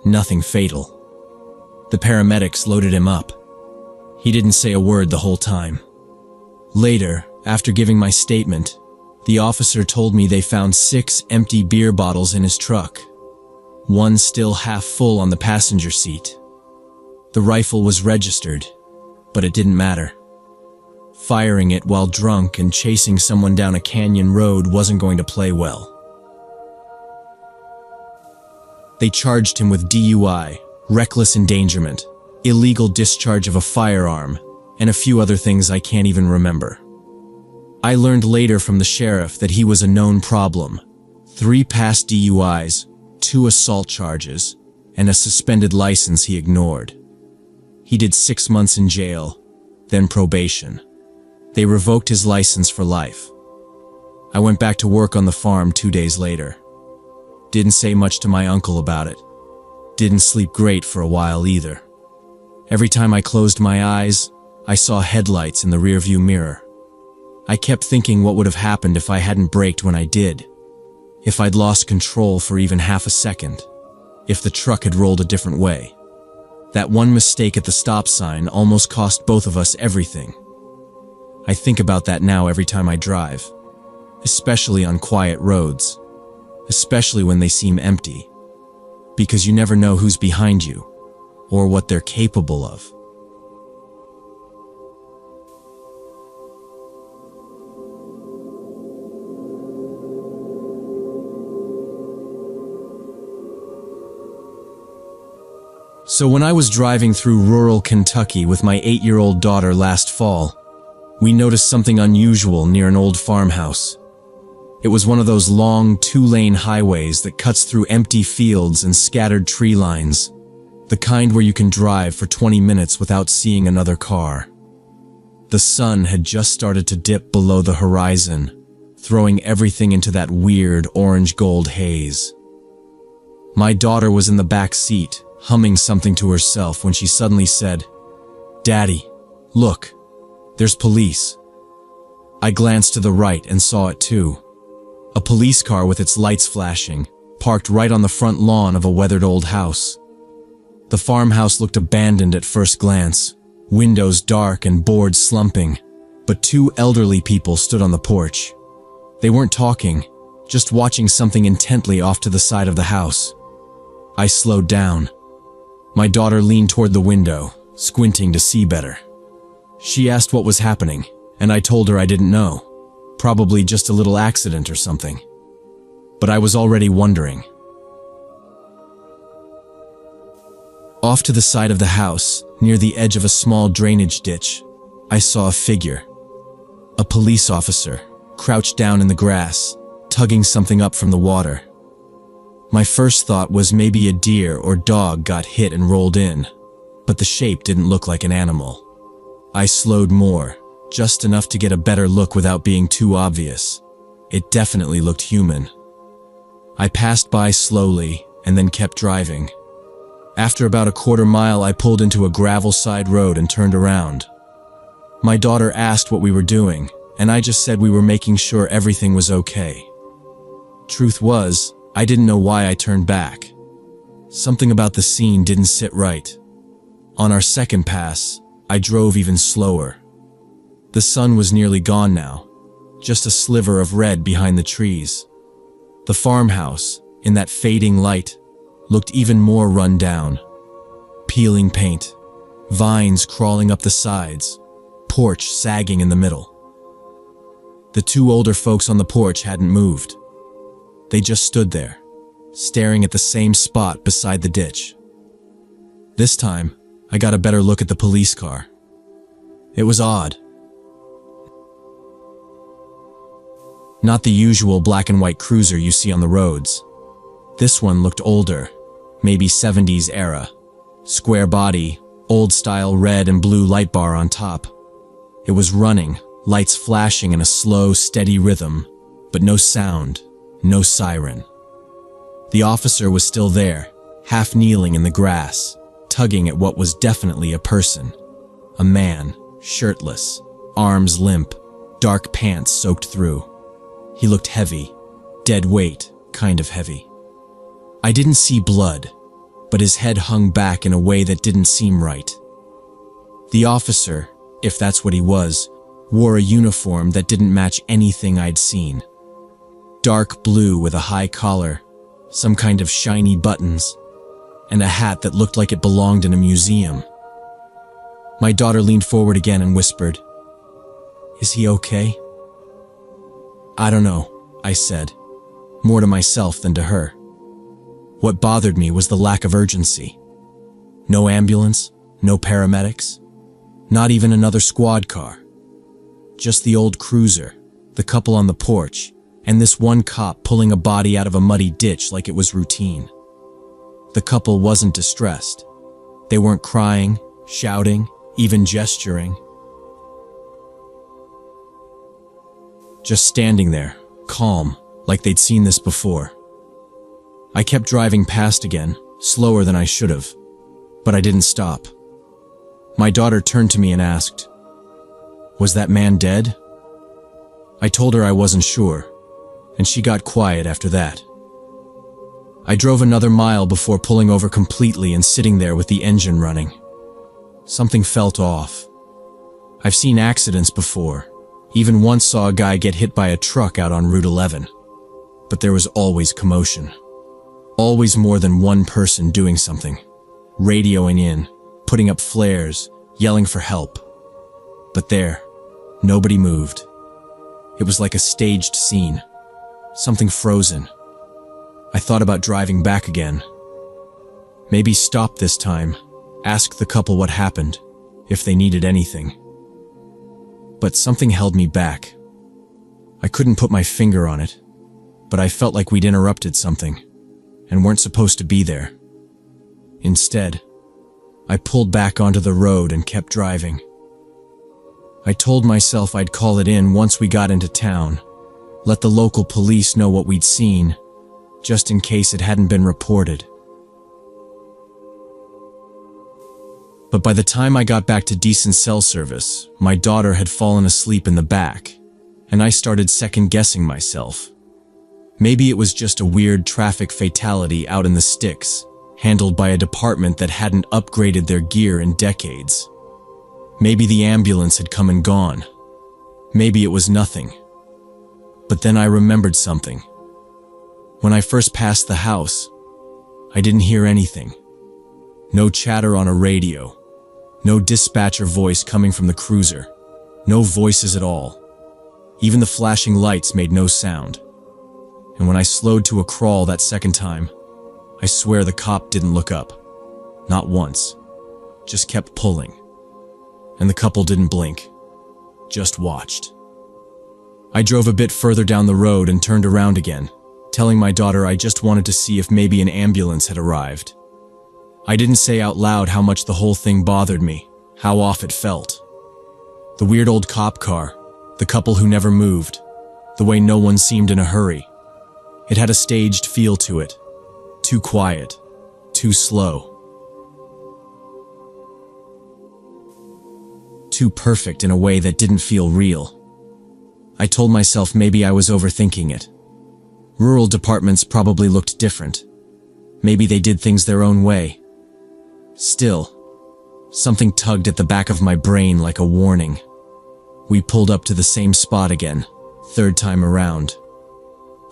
Nothing fatal. The paramedics loaded him up. He didn't say a word the whole time. Later, after giving my statement, the officer told me they found 6 empty beer bottles in his truck, one still half full on the passenger seat. The rifle was registered, but it didn't matter. Firing it while drunk and chasing someone down a canyon road wasn't going to play well. They charged him with DUI, reckless endangerment, illegal discharge of a firearm, and a few other things I can't even remember. I learned later from the sheriff that he was a known problem. 3 past DUIs, 2 assault charges, and a suspended license he ignored. He did 6 months in jail, then probation. They revoked his license for life. I went back to work on the farm 2 days later. Didn't say much to my uncle about it. Didn't sleep great for a while either. Every time I closed my eyes, I saw headlights in the rearview mirror. I kept thinking what would have happened if I hadn't braked when I did. If I'd lost control for even half a second. If the truck had rolled a different way. That one mistake at the stop sign almost cost both of us everything. I think about that now every time I drive. Especially on quiet roads. Especially when they seem empty. Because you never know who's behind you, or what they're capable of. So when I was driving through rural Kentucky with my 8-year-old daughter last fall, we noticed something unusual near an old farmhouse. It was one of those long 2-lane highways that cuts through empty fields and scattered tree lines. The kind where you can drive for 20 minutes without seeing another car. The sun had just started to dip below the horizon, throwing everything into that weird orange-gold haze. My daughter was in the back seat, humming something to herself when she suddenly said, "Daddy, look, there's police." I glanced to the right and saw it too. A police car with its lights flashing, parked right on the front lawn of a weathered old house. The farmhouse looked abandoned at first glance, windows dark and boards slumping, but 2 elderly people stood on the porch. They weren't talking, just watching something intently off to the side of the house. I slowed down. My daughter leaned toward the window, squinting to see better. She asked what was happening, and I told her I didn't know. Probably just a little accident or something. But I was already wondering. Off to the side of the house, near the edge of a small drainage ditch, I saw a figure. A police officer, crouched down in the grass, tugging something up from the water. My first thought was maybe a deer or dog got hit and rolled in, but the shape didn't look like an animal. I slowed more, just enough to get a better look without being too obvious. It definitely looked human. I passed by slowly and then kept driving. After about a quarter mile, I pulled into a gravel side road and turned around. My daughter asked what we were doing, and I just said we were making sure everything was okay. Truth was, I didn't know why I turned back. Something about the scene didn't sit right. On our second pass, I drove even slower. The sun was nearly gone now, just a sliver of red behind the trees. The farmhouse, in that fading light, looked even more run down. Peeling paint, vines crawling up the sides, porch sagging in the middle. The 2 older folks on the porch hadn't moved. They just stood there, staring at the same spot beside the ditch. This time, I got a better look at the police car. It was odd. Not the usual black and white cruiser you see on the roads. This one looked older, maybe 70s era. Square body, old-style red and blue light bar on top. It was running, lights flashing in a slow, steady rhythm, but no sound, no siren. The officer was still there, half kneeling in the grass, tugging at what was definitely a person. A man, shirtless, arms limp, dark pants soaked through. He looked heavy, dead weight, kind of heavy. I didn't see blood, but his head hung back in a way that didn't seem right. The officer, if that's what he was, wore a uniform that didn't match anything I'd seen. Dark blue with a high collar, some kind of shiny buttons, and a hat that looked like it belonged in a museum. My daughter leaned forward again and whispered, "Is he okay?" "I don't know," I said, more to myself than to her. What bothered me was the lack of urgency. No ambulance, no paramedics, not even another squad car. Just the old cruiser, the couple on the porch, and this one cop pulling a body out of a muddy ditch like it was routine. The couple wasn't distressed. They weren't crying, shouting, even gesturing. Just standing there, calm, like they'd seen this before. I kept driving past again, slower than I should have, but I didn't stop. My daughter turned to me and asked, "Was that man dead?" I told her I wasn't sure, and she got quiet after that. I drove another mile before pulling over completely and sitting there with the engine running. Something felt off. I've seen accidents before, even once saw a guy get hit by a truck out on Route 11. But there was always commotion. Always more than one person doing something. Radioing in, putting up flares, yelling for help. But there, nobody moved. It was like a staged scene. Something frozen. I thought about driving back again. Maybe stop this time, ask the couple what happened, if they needed anything. But something held me back. I couldn't put my finger on it, but I felt like we'd interrupted something, and weren't supposed to be there. Instead, I pulled back onto the road and kept driving. I told myself I'd call it in once we got into town, let the local police know what we'd seen, just in case it hadn't been reported. But by the time I got back to decent cell service, my daughter had fallen asleep in the back, and I started second-guessing myself. Maybe it was just a weird traffic fatality out in the sticks, handled by a department that hadn't upgraded their gear in decades. Maybe the ambulance had come and gone. Maybe it was nothing. But then I remembered something. When I first passed the house, I didn't hear anything. No chatter on a radio. No dispatcher voice coming from the cruiser. No voices at all. Even the flashing lights made no sound. And when I slowed to a crawl that second time, I swear the cop didn't look up. Not once. Just kept pulling. And the couple didn't blink. Just watched. I drove a bit further down the road and turned around again, telling my daughter I just wanted to see if maybe an ambulance had arrived. I didn't say out loud how much the whole thing bothered me, how off it felt. The weird old cop car, the couple who never moved, the way no one seemed in a hurry. It had a staged feel to it. Too quiet. Too slow. Too perfect in a way that didn't feel real. I told myself maybe I was overthinking it. Rural departments probably looked different. Maybe they did things their own way. Still, something tugged at the back of my brain like a warning. We pulled up to the same spot again, third time around.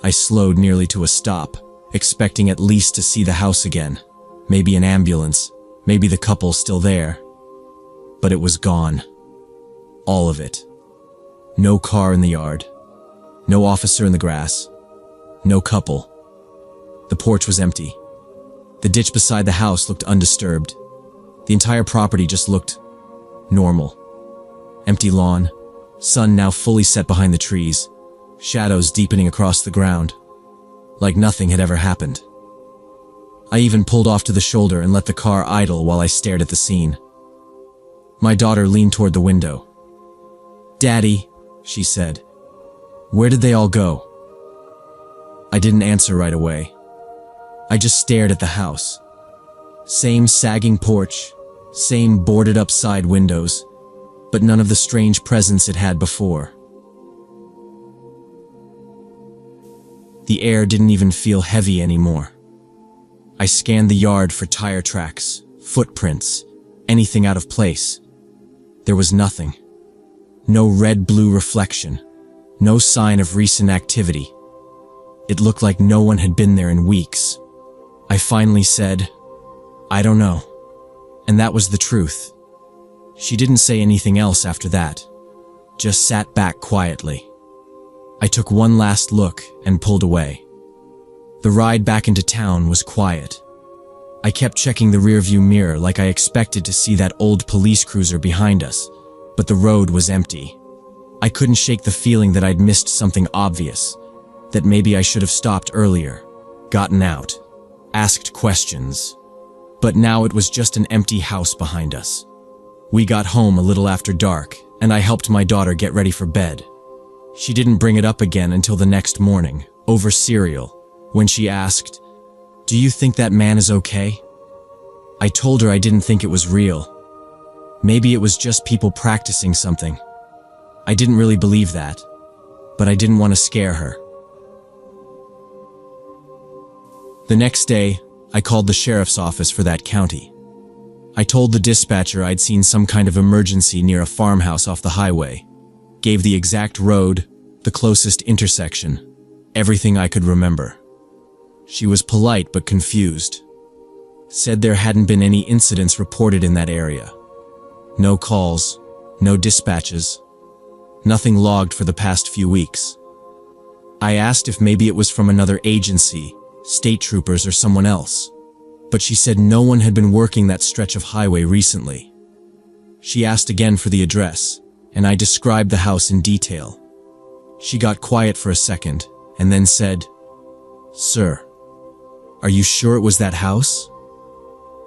I slowed nearly to a stop, expecting at least to see the house again. Maybe an ambulance, maybe the couple still there. But it was gone. All of it. No car in the yard. No officer in the grass. No couple. The porch was empty. The ditch beside the house looked undisturbed. The entire property just looked normal. Empty lawn, sun now fully set behind the trees, shadows deepening across the ground, like nothing had ever happened. I even pulled off to the shoulder and let the car idle while I stared at the scene. My daughter leaned toward the window. "Daddy," she said, "where did they all go?" I didn't answer right away. I just stared at the house. Same sagging porch, same boarded up side windows, but none of the strange presence it had before. The air didn't even feel heavy anymore. I scanned the yard for tire tracks, footprints, anything out of place. There was nothing. No red-blue reflection, no sign of recent activity. It looked like no one had been there in weeks. I finally said, "I don't know." And that was the truth. She didn't say anything else after that, just sat back quietly. I took one last look and pulled away. The ride back into town was quiet. I kept checking the rearview mirror like I expected to see that old police cruiser behind us, but the road was empty. I couldn't shake the feeling that I'd missed something obvious, that maybe I should have stopped earlier, gotten out, asked questions. But now it was just an empty house behind us. We got home a little after dark, and I helped my daughter get ready for bed. She didn't bring it up again until the next morning, over cereal, when she asked, "Do you think that man is okay?" I told her I didn't think it was real. Maybe it was just people practicing something. I didn't really believe that, but I didn't want to scare her. The next day, I called the sheriff's office for that county. I told the dispatcher I'd seen some kind of emergency near a farmhouse off the highway, gave the exact road, the closest intersection, everything I could remember. She was polite but confused. Said there hadn't been any incidents reported in that area. No calls, no dispatches, nothing logged for the past few weeks. I asked if maybe it was from another agency, state troopers or someone else, but she said no one had been working that stretch of highway recently. She asked again for the address, and I described the house in detail. She got quiet for a second, and then said, "Sir, are you sure it was that house?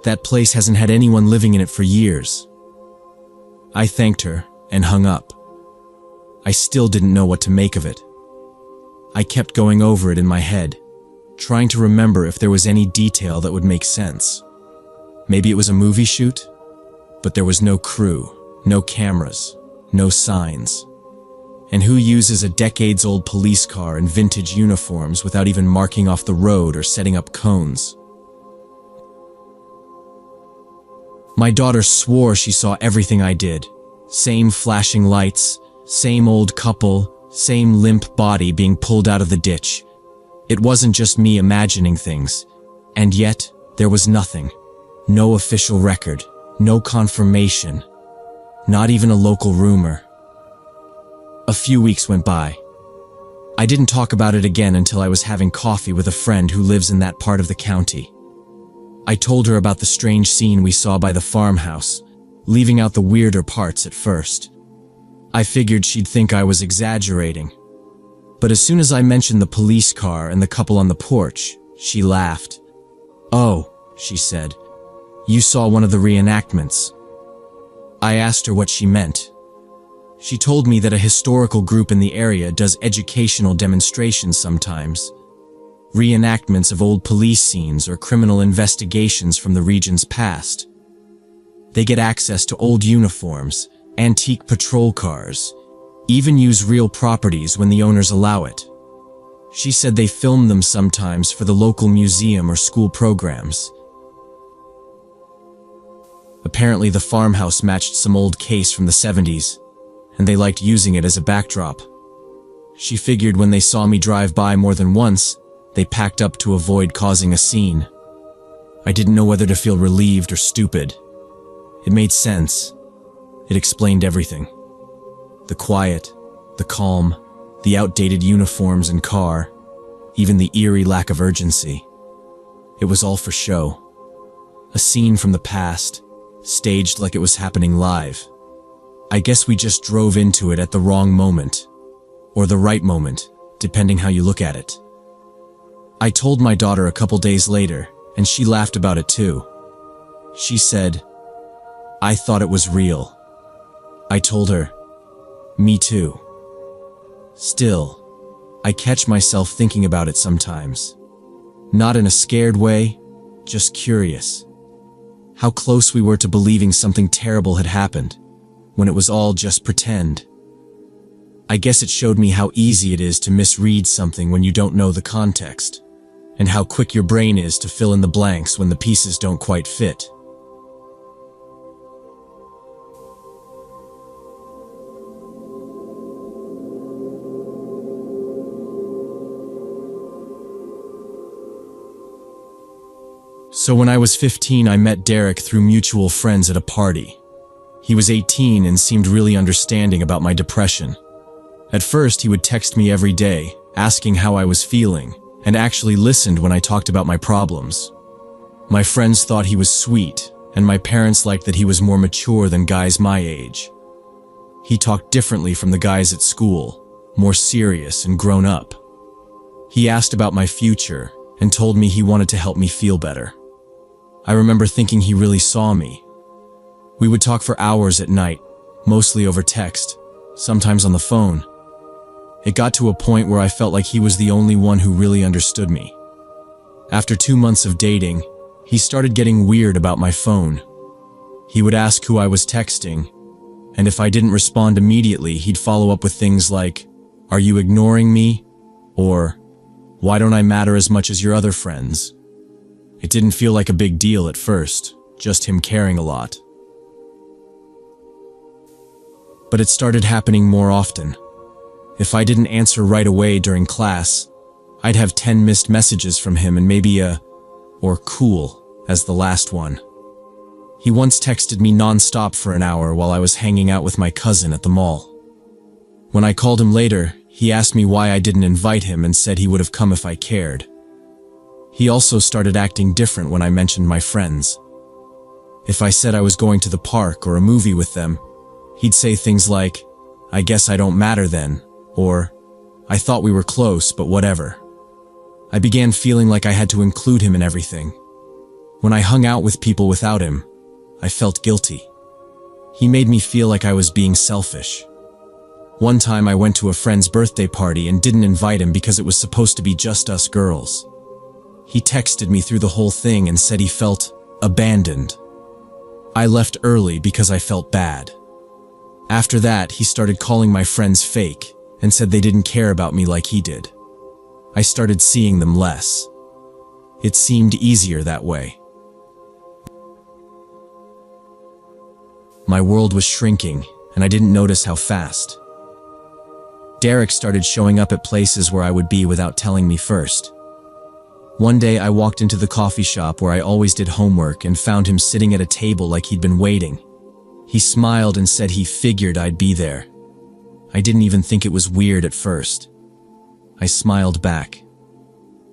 That place hasn't had anyone living in it for years." I thanked her and hung up. I still didn't know what to make of it. I kept going over it in my head, trying to remember if there was any detail that would make sense. Maybe it was a movie shoot, but there was no crew, no cameras, no signs. And who uses a decades-old police car in vintage uniforms without even marking off the road or setting up cones? My daughter swore she saw everything I did. Same flashing lights, same old couple, same limp body being pulled out of the ditch. It wasn't just me imagining things. And yet, there was nothing. No official record, no confirmation, not even a local rumor. A few weeks went by. I didn't talk about it again until I was having coffee with a friend who lives in that part of the county. I told her about the strange scene we saw by the farmhouse, leaving out the weirder parts at first. I figured she'd think I was exaggerating. But as soon as I mentioned the police car and the couple on the porch, she laughed. "Oh," she said, "you saw one of the reenactments." I asked her what she meant. She told me that a historical group in the area does educational demonstrations sometimes. Reenactments of old police scenes or criminal investigations from the region's past. They get access to old uniforms, antique patrol cars, even use real properties when the owners allow it. She said they film them sometimes for the local museum or school programs. Apparently the farmhouse matched some old case from the 70s, and they liked using it as a backdrop. She figured when they saw me drive by more than once, they packed up to avoid causing a scene. I didn't know whether to feel relieved or stupid. It made sense. It explained everything. The quiet, the calm, the outdated uniforms and car, even the eerie lack of urgency. It was all for show. A scene from the past, staged like it was happening live. I guess we just drove into it at the wrong moment, or the right moment, depending how you look at it. I told my daughter a couple days later, and she laughed about it too. She said, "I thought it was real." I told her, "Me too." Still, I catch myself thinking about it sometimes. Not in a scared way, just curious. How close we were to believing something terrible had happened, when it was all just pretend. I guess it showed me how easy it is to misread something when you don't know the context, and how quick your brain is to fill in the blanks when the pieces don't quite fit. So when I was 15, I met Derek through mutual friends at a party. He was 18 and seemed really understanding about my depression. At first, he would text me every day, asking how I was feeling, and actually listened when I talked about my problems. My friends thought he was sweet, and my parents liked that he was more mature than guys my age. He talked differently from the guys at school, more serious and grown up. He asked about my future and told me he wanted to help me feel better. I remember thinking he really saw me. We would talk for hours at night, mostly over text, sometimes on the phone. It got to a point where I felt like he was the only one who really understood me. After 2 months of dating, he started getting weird about my phone. He would ask who I was texting, and if I didn't respond immediately, he'd follow up with things like, "Are you ignoring me?" or "Why don't I matter as much as your other friends?" It didn't feel like a big deal at first, just him caring a lot. But it started happening more often. If I didn't answer right away during class, I'd have 10 missed messages from him and maybe a "or cool" as the last one. He once texted me non-stop for an hour while I was hanging out with my cousin at the mall. When I called him later, he asked me why I didn't invite him and said he would have come if I cared. He also started acting different when I mentioned my friends. If I said I was going to the park or a movie with them, he'd say things like, "I guess I don't matter then," or "I thought we were close, but whatever." I began feeling like I had to include him in everything. When I hung out with people without him, I felt guilty. He made me feel like I was being selfish. One time I went to a friend's birthday party and didn't invite him because it was supposed to be just us girls. He texted me through the whole thing and said he felt abandoned. I left early because I felt bad. After that, he started calling my friends fake and said they didn't care about me like he did. I started seeing them less. It seemed easier that way. My world was shrinking, and I didn't notice how fast. Derek started showing up at places where I would be without telling me first. One day I walked into the coffee shop where I always did homework and found him sitting at a table like he'd been waiting. He smiled and said he figured I'd be there. I didn't even think it was weird at first. I smiled back.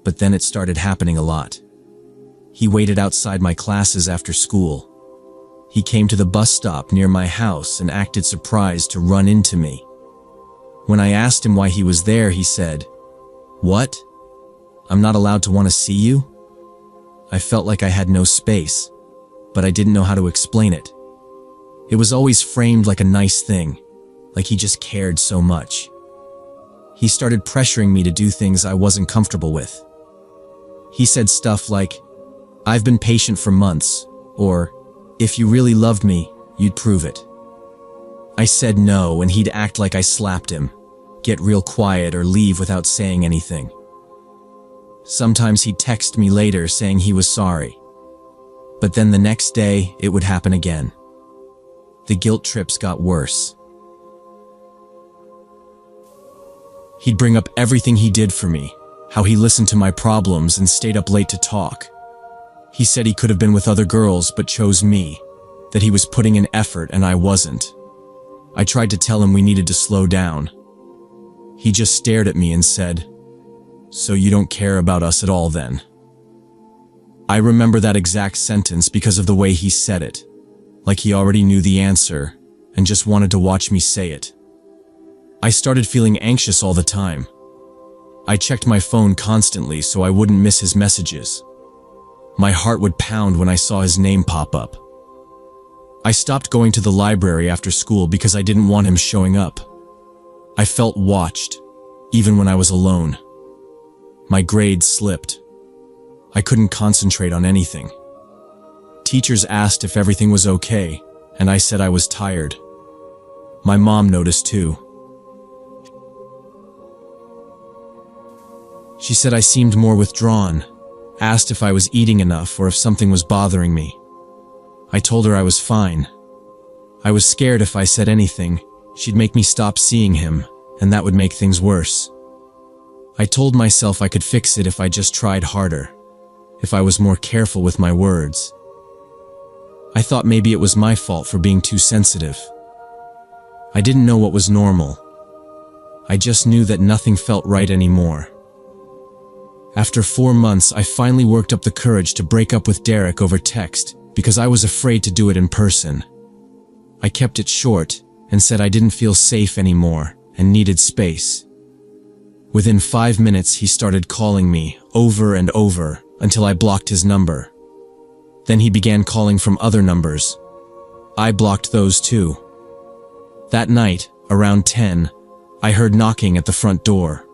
But then it started happening a lot. He waited outside my classes after school. He came to the bus stop near my house and acted surprised to run into me. When I asked him why he was there, he said, "What? I'm not allowed to want to see you?" I felt like I had no space, but I didn't know how to explain it. It was always framed like a nice thing, like he just cared so much. He started pressuring me to do things I wasn't comfortable with. He said stuff like, "I've been patient for months," or, "If you really loved me, you'd prove it." I said no, and he'd act like I slapped him, get real quiet or leave without saying anything. Sometimes he'd text me later saying he was sorry. But then the next day, it would happen again. The guilt trips got worse. He'd bring up everything he did for me, how he listened to my problems and stayed up late to talk. He said he could have been with other girls but chose me, that he was putting in effort and I wasn't. I tried to tell him we needed to slow down. He just stared at me and said, "So you don't care about us at all then?" I remember that exact sentence because of the way he said it, like he already knew the answer and just wanted to watch me say it. I started feeling anxious all the time. I checked my phone constantly so I wouldn't miss his messages. My heart would pound when I saw his name pop up. I stopped going to the library after school because I didn't want him showing up. I felt watched, even when I was alone. My grades slipped. I couldn't concentrate on anything. Teachers asked if everything was okay, and I said I was tired. My mom noticed too. She said I seemed more withdrawn, asked if I was eating enough or if something was bothering me. I told her I was fine. I was scared if I said anything, she'd make me stop seeing him, and that would make things worse. I told myself I could fix it if I just tried harder, if I was more careful with my words. I thought maybe it was my fault for being too sensitive. I didn't know what was normal. I just knew that nothing felt right anymore. After 4 months, I finally worked up the courage to break up with Derek over text because I was afraid to do it in person. I kept it short and said I didn't feel safe anymore and needed space. Within 5 minutes, he started calling me over and over until I blocked his number. Then he began calling from other numbers. I blocked those too. That night, around 10, I heard knocking at the front door.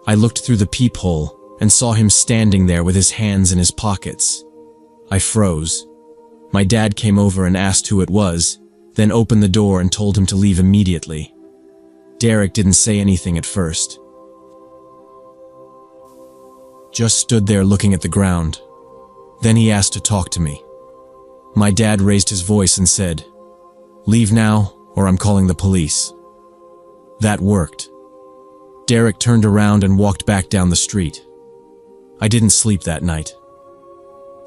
I looked through the peephole and saw him standing there with his hands in his pockets. I froze. My dad came over and asked who it was, then opened the door and told him to leave immediately. Derek didn't say anything at first. Just stood there looking at the ground. Then he asked to talk to me. My dad raised his voice and said, "Leave now, or I'm calling the police." That worked. Derek turned around and walked back down the street. I didn't sleep that night.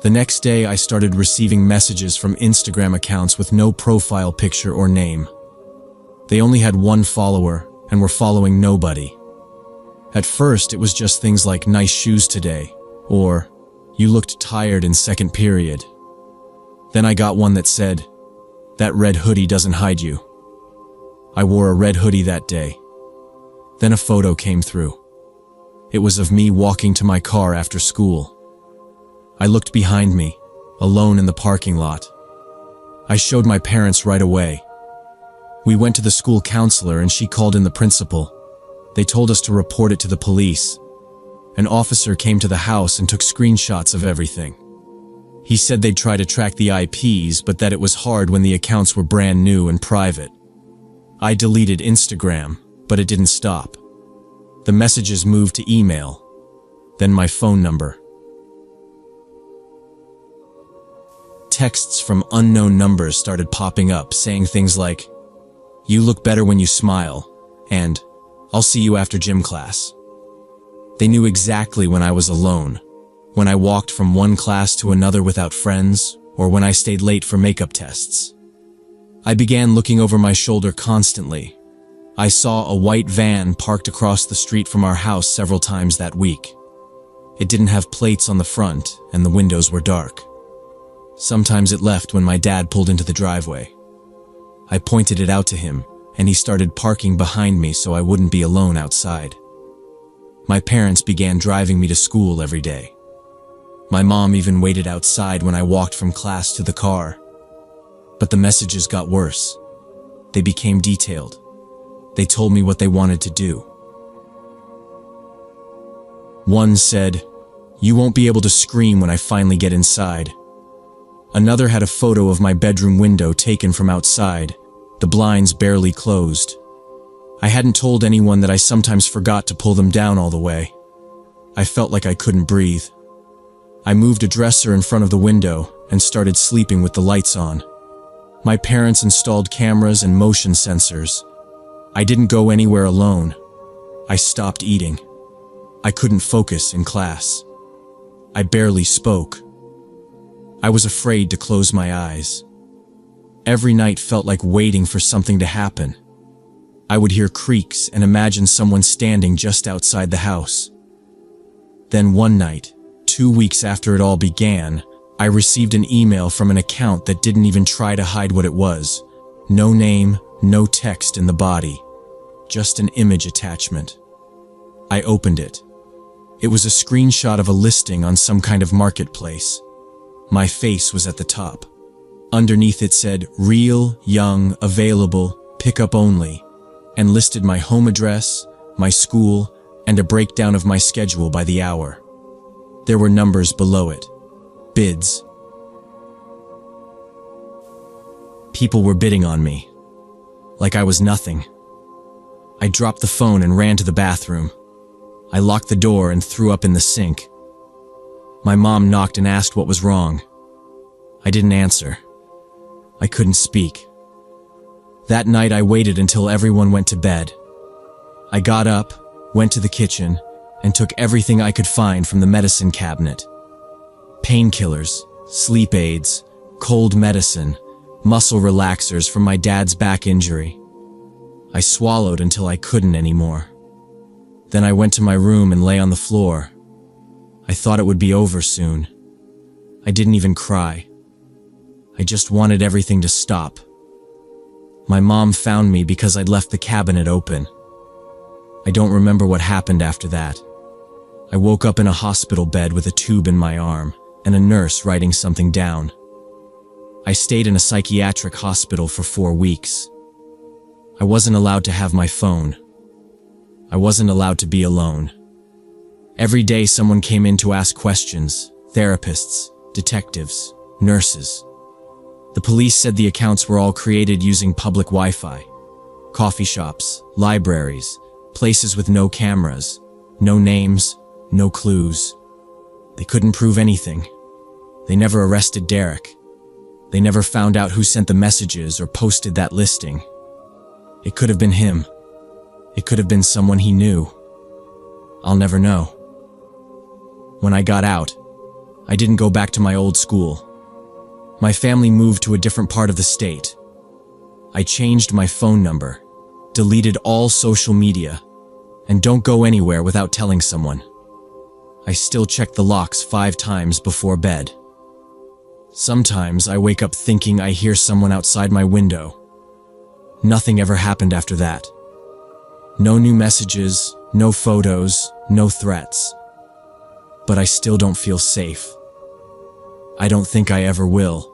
The next day, I started receiving messages from Instagram accounts with no profile picture or name. They only had 1 follower and were following nobody. At first, it was just things like "nice shoes today," or "you looked tired in second period." Then I got one that said, "that red hoodie doesn't hide you." I wore a red hoodie that day. Then a photo came through. It was of me walking to my car after school. I looked behind me, alone in the parking lot. I showed my parents right away. We went to the school counselor and she called in the principal. They told us to report it to the police. An officer came to the house and took screenshots of everything. He said they'd try to track the IPs, but that it was hard when the accounts were brand new and private. I deleted Instagram, but it didn't stop. The messages moved to email, then my phone number. Texts from unknown numbers started popping up, saying things like, "You look better when you smile," and "I'll see you after gym class." They knew exactly when I was alone, when I walked from one class to another without friends, or when I stayed late for makeup tests. I began looking over my shoulder constantly. I saw a white van parked across the street from our house several times that week. It didn't have plates on the front, and the windows were dark. Sometimes it left when my dad pulled into the driveway. I pointed it out to him, and he started parking behind me so I wouldn't be alone outside. My parents began driving me to school every day. My mom even waited outside when I walked from class to the car. But the messages got worse. They became detailed. They told me what they wanted to do. One said, "You won't be able to scream when I finally get inside." Another had a photo of my bedroom window taken from outside, the blinds barely closed. I hadn't told anyone that I sometimes forgot to pull them down all the way. I felt like I couldn't breathe. I moved a dresser in front of the window and started sleeping with the lights on. My parents installed cameras and motion sensors. I didn't go anywhere alone. I stopped eating. I couldn't focus in class. I barely spoke. I was afraid to close my eyes. Every night felt like waiting for something to happen. I would hear creaks and imagine someone standing just outside the house. Then one night, 2 weeks after it all began, I received an email from an account that didn't even try to hide what it was. No name, no text in the body. Just an image attachment. I opened it. It was a screenshot of a listing on some kind of marketplace. My face was at the top. Underneath it said, "Real, young, available, pickup only," and listed my home address, my school, and a breakdown of my schedule by the hour. There were numbers below it. Bids. People were bidding on me. Like I was nothing. I dropped the phone and ran to the bathroom. I locked the door and threw up in the sink. My mom knocked and asked what was wrong. I didn't answer. I couldn't speak. That night I waited until everyone went to bed. I got up, went to the kitchen, and took everything I could find from the medicine cabinet. Painkillers, sleep aids, cold medicine, muscle relaxers from my dad's back injury. I swallowed until I couldn't anymore. Then I went to my room and lay on the floor. I thought it would be over soon. I didn't even cry. I just wanted everything to stop. My mom found me because I'd left the cabinet open. I don't remember what happened after that. I woke up in a hospital bed with a tube in my arm and a nurse writing something down. I stayed in a psychiatric hospital for 4 weeks. I wasn't allowed to have my phone. I wasn't allowed to be alone. Every day someone came in to ask questions, therapists, detectives, nurses. The police said the accounts were all created using public Wi-Fi. Coffee shops, libraries, places with no cameras, no names, no clues. They couldn't prove anything. They never arrested Derek. They never found out who sent the messages or posted that listing. It could have been him. It could have been someone he knew. I'll never know. When I got out, I didn't go back to my old school. My family moved to a different part of the state. I changed my phone number, deleted all social media, and don't go anywhere without telling someone. I still check the locks 5 times before bed. Sometimes I wake up thinking I hear someone outside my window. Nothing ever happened after that. No new messages, no photos, no threats. But I still don't feel safe. I don't think I ever will.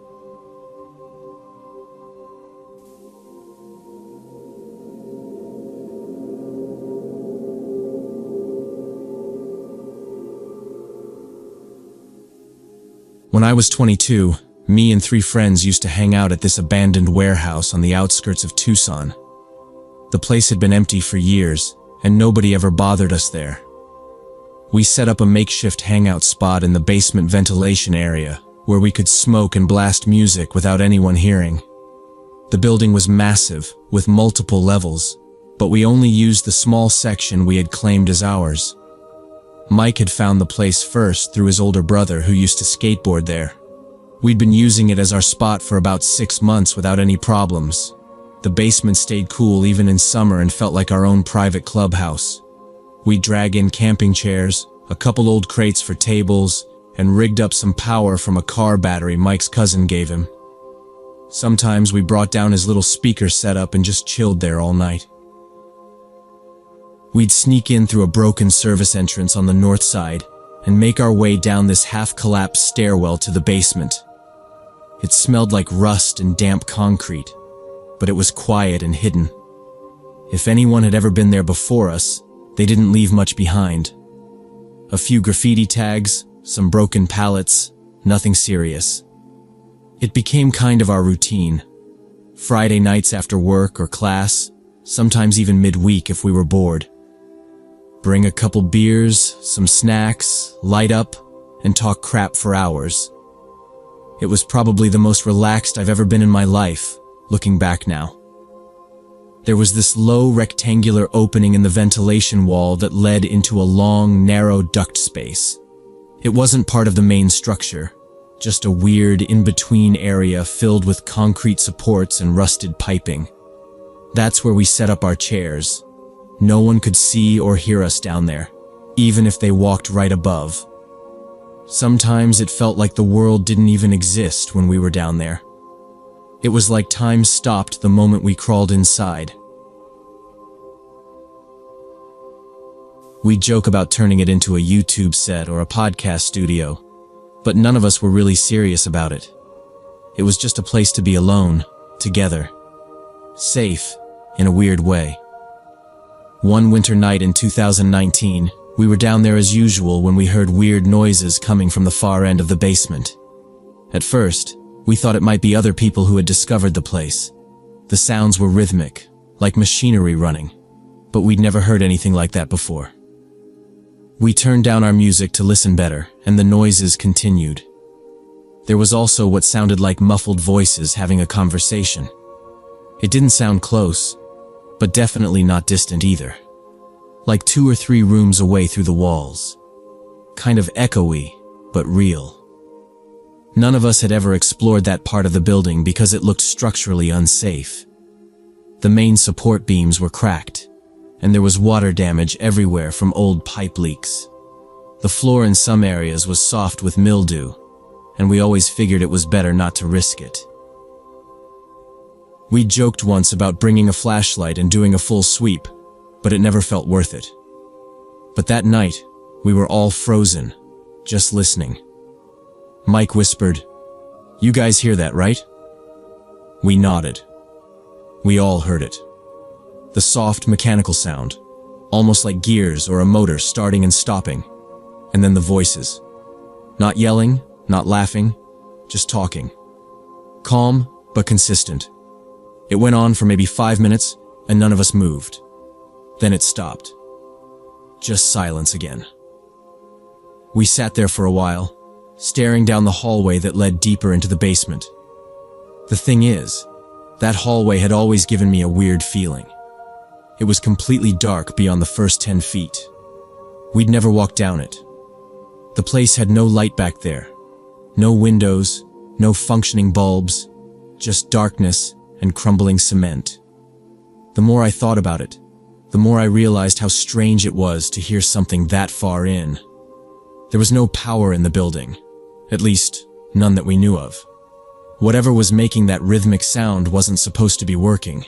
When I was 22, me and 3 friends used to hang out at this abandoned warehouse on the outskirts of Tucson. The place had been empty for years, and nobody ever bothered us there. We set up a makeshift hangout spot in the basement ventilation area, where we could smoke and blast music without anyone hearing. The building was massive, with multiple levels, but we only used the small section we had claimed as ours. Mike had found the place first through his older brother who used to skateboard there. We'd been using it as our spot for about 6 months without any problems. The basement stayed cool even in summer and felt like our own private clubhouse. We'd drag in camping chairs, a couple old crates for tables, and rigged up some power from a car battery Mike's cousin gave him. Sometimes we brought down his little speaker setup and just chilled there all night. We'd sneak in through a broken service entrance on the north side and make our way down this half-collapsed stairwell to the basement. It smelled like rust and damp concrete, but it was quiet and hidden. If anyone had ever been there before us, they didn't leave much behind. A few graffiti tags, some broken pallets, nothing serious. It became kind of our routine. Friday nights after work or class, sometimes even midweek if we were bored. Bring a couple beers, some snacks, light up, and talk crap for hours. It was probably the most relaxed I've ever been in my life, looking back now. There was this low rectangular opening in the ventilation wall that led into a long, narrow duct space. It wasn't part of the main structure, just a weird in-between area filled with concrete supports and rusted piping. That's where we set up our chairs. No one could see or hear us down there, even if they walked right above. Sometimes it felt like the world didn't even exist when we were down there. It was like time stopped the moment we crawled inside. We joke about turning it into a YouTube set or a podcast studio. but none of us were really serious about it. It was just a place to be alone, together. Safe, in a weird way. One winter night in 2019, we were down there as usual when we heard weird noises coming from the far end of the basement. At first, we thought it might be other people who had discovered the place. The sounds were rhythmic, like machinery running, but we'd never heard anything like that before. We turned down our music to listen better, and the noises continued. There was also what sounded like muffled voices having a conversation. It didn't sound close, but definitely not distant either. Like 2 or 3 rooms away through the walls. Kind of echoey, but real. None of us had ever explored that part of the building because it looked structurally unsafe. The main support beams were cracked, and there was water damage everywhere from old pipe leaks. The floor in some areas was soft with mildew, and we always figured it was better not to risk it. We joked once about bringing a flashlight and doing a full sweep, but it never felt worth it. But that night, we were all frozen, just listening. Mike whispered, "You guys hear that, right?" We nodded. We all heard it. The soft mechanical sound, almost like gears or a motor starting and stopping. And then the voices. Not yelling, not laughing, just talking. Calm, but consistent. It went on for maybe 5 minutes, and none of us moved. Then it stopped. Just silence again. We sat there for a while, staring down the hallway that led deeper into the basement. The thing is, that hallway had always given me a weird feeling. It was completely dark beyond the first 10 feet. We'd never walked down it. The place had no light back there. No windows, no functioning bulbs, just darkness and crumbling cement. The more I thought about it, the more I realized how strange it was to hear something that far in. There was no power in the building, at least none that we knew of. Whatever was making that rhythmic sound wasn't supposed to be working.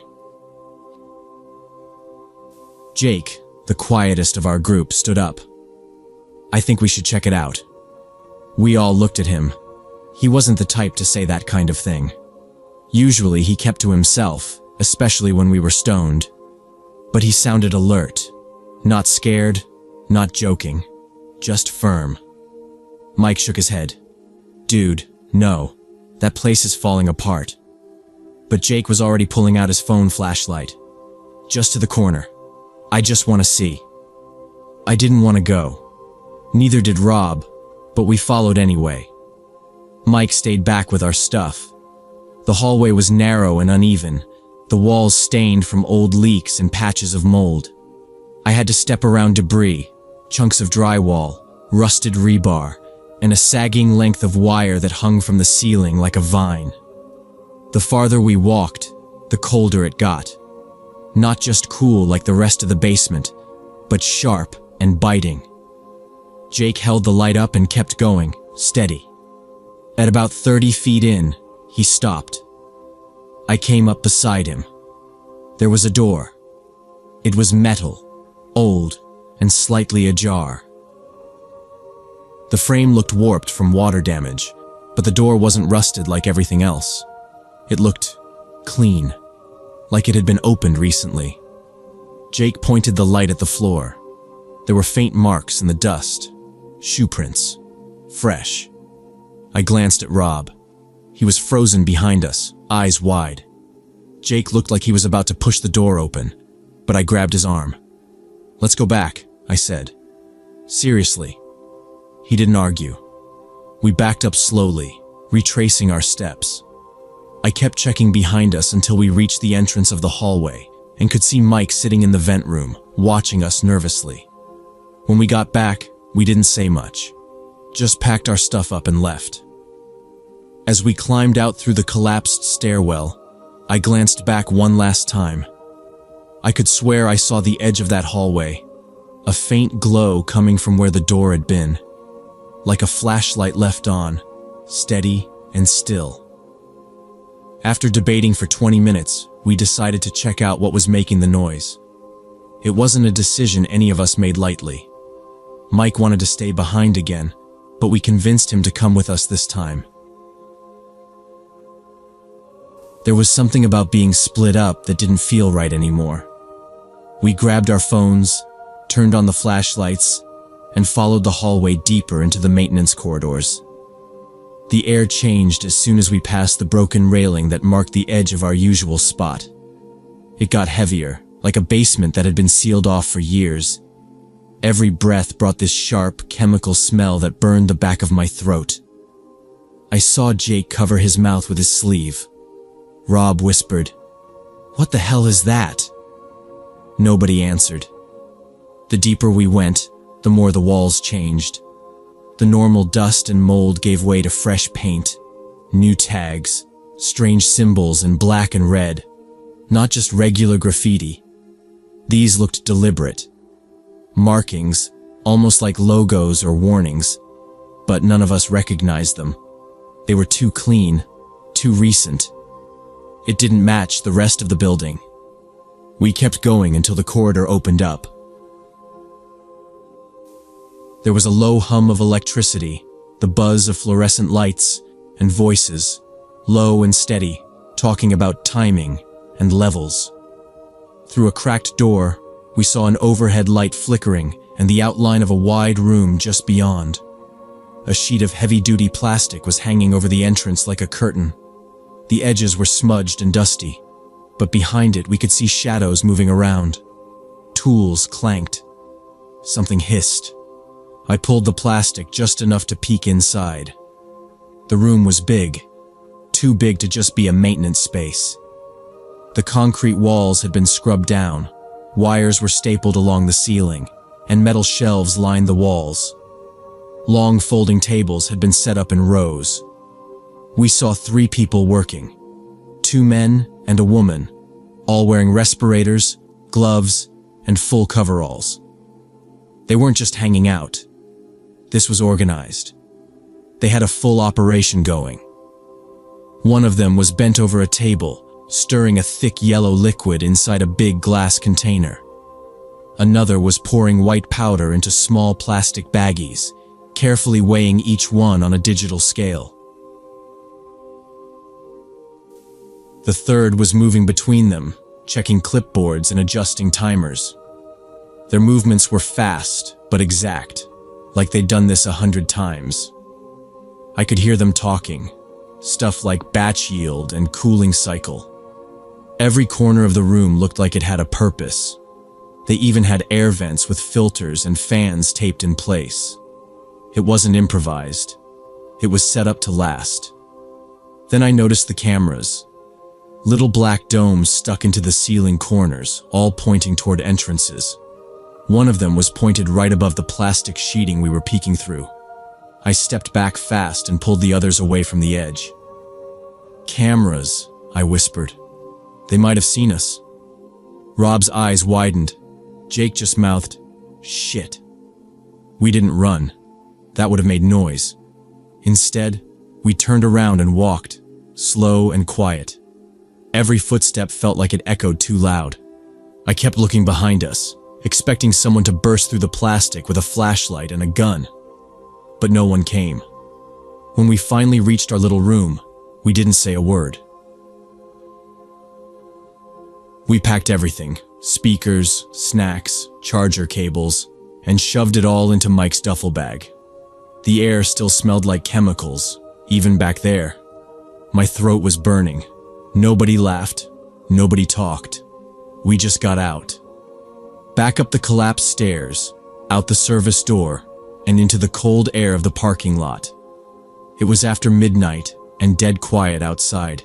Jake, the quietest of our group, stood up. "I think we should check it out." We all looked at him. He wasn't the type to say that kind of thing. Usually he kept to himself, especially when we were stoned. But he sounded alert, not scared, not joking, just firm. Mike shook his head. "Dude, no, that place is falling apart." But Jake was already pulling out his phone flashlight. "Just to the corner. I just want to see." I didn't want to go. Neither did Rob, but we followed anyway. Mike stayed back with our stuff. The hallway was narrow and uneven, the walls stained from old leaks and patches of mold. I had to step around debris, chunks of drywall, rusted rebar, and a sagging length of wire that hung from the ceiling like a vine. The farther we walked, the colder it got. Not just cool like the rest of the basement, but sharp and biting. Jake held the light up and kept going, steady. At about 30 feet in, he stopped. I came up beside him. There was a door. It was metal, old, and slightly ajar. The frame looked warped from water damage, but the door wasn't rusted like everything else. It looked clean, like it had been opened recently. Jake pointed the light at the floor. There were faint marks in the dust, shoe prints, fresh. I glanced at Rob. He was frozen behind us, eyes wide. Jake looked like he was about to push the door open, but I grabbed his arm. "Let's go back," I said. "Seriously." He didn't argue. We backed up slowly, retracing our steps. I kept checking behind us until we reached the entrance of the hallway and could see Mike sitting in the vent room, watching us nervously. When we got back, we didn't say much, just packed our stuff up and left. As we climbed out through the collapsed stairwell, I glanced back one last time. I could swear I saw the edge of that hallway, a faint glow coming from where the door had been, like a flashlight left on, steady and still. After debating for 20 minutes, we decided to check out what was making the noise. It wasn't a decision any of us made lightly. Mike wanted to stay behind again, but we convinced him to come with us this time. There was something about being split up that didn't feel right anymore. We grabbed our phones, turned on the flashlights, and followed the hallway deeper into the maintenance corridors. The air changed as soon as we passed the broken railing that marked the edge of our usual spot. It got heavier, like a basement that had been sealed off for years. Every breath brought this sharp, chemical smell that burned the back of my throat. I saw Jake cover his mouth with his sleeve. Rob whispered, "What the hell is that?" Nobody answered. The deeper we went, the more the walls changed. The normal dust and mold gave way to fresh paint, new tags, strange symbols in black and red, not just regular graffiti. These looked deliberate. Markings, almost like logos or warnings, but none of us recognized them. They were too clean, too recent. It didn't match the rest of the building. We kept going until the corridor opened up. There was a low hum of electricity, the buzz of fluorescent lights, and voices, low and steady, talking about timing and levels. Through a cracked door, we saw an overhead light flickering and the outline of a wide room just beyond. A sheet of heavy-duty plastic was hanging over the entrance like a curtain. The edges were smudged and dusty, but behind it we could see shadows moving around. Tools clanked. Something hissed. I pulled the plastic just enough to peek inside. The room was big, too big to just be a maintenance space. The concrete walls had been scrubbed down, wires were stapled along the ceiling, and metal shelves lined the walls. Long folding tables had been set up in rows. We saw 3 people working, 2 men and a woman, all wearing respirators, gloves, and full coveralls. They weren't just hanging out. This was organized. They had a full operation going. One of them was bent over a table, stirring a thick yellow liquid inside a big glass container. Another was pouring white powder into small plastic baggies, carefully weighing each one on a digital scale. The third was moving between them, checking clipboards and adjusting timers. Their movements were fast, but exact, like they'd done this 100 times. I could hear them talking, stuff like batch yield and cooling cycle. Every corner of the room looked like it had a purpose. They even had air vents with filters and fans taped in place. It wasn't improvised. It was set up to last. Then I noticed the cameras. Little black domes stuck into the ceiling corners, all pointing toward entrances. One of them was pointed right above the plastic sheeting we were peeking through. I stepped back fast and pulled the others away from the edge. "Cameras," I whispered. "They might have seen us." Rob's eyes widened. Jake just mouthed, "Shit." We didn't run. That would have made noise. Instead, we turned around and walked, slow and quiet. Every footstep felt like it echoed too loud. I kept looking behind us, expecting someone to burst through the plastic with a flashlight and a gun. But no one came. When we finally reached our little room, we didn't say a word. We packed everything, speakers, snacks, charger cables, and shoved it all into Mike's duffel bag. The air still smelled like chemicals, even back there. My throat was burning. Nobody laughed. Nobody talked. We just got out. Back up the collapsed stairs, out the service door, and into the cold air of the parking lot. It was after midnight and dead quiet outside.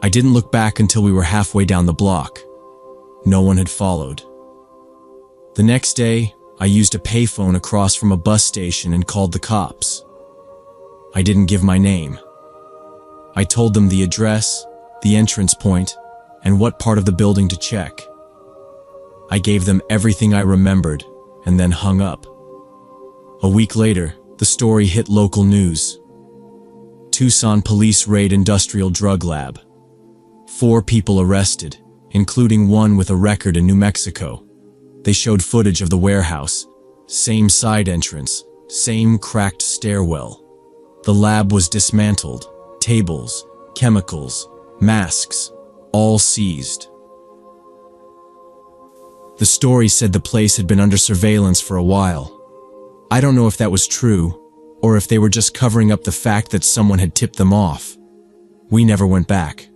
I didn't look back until we were halfway down the block. No one had followed. The next day, I used a payphone across from a bus station and called the cops. I didn't give my name. I told them the address, the entrance point, and what part of the building to check. I gave them everything I remembered and then hung up. A week later, the story hit local news. Tucson police raid industrial drug lab. 4 people arrested, including one with a record in New Mexico. They showed footage of the warehouse, same side entrance, Same cracked stairwell. The lab was dismantled. Tables, chemicals, masks, all seized. The story said the place had been under surveillance for a while. I don't know if that was true, or if they were just covering up the fact that someone had tipped them off. We never went back.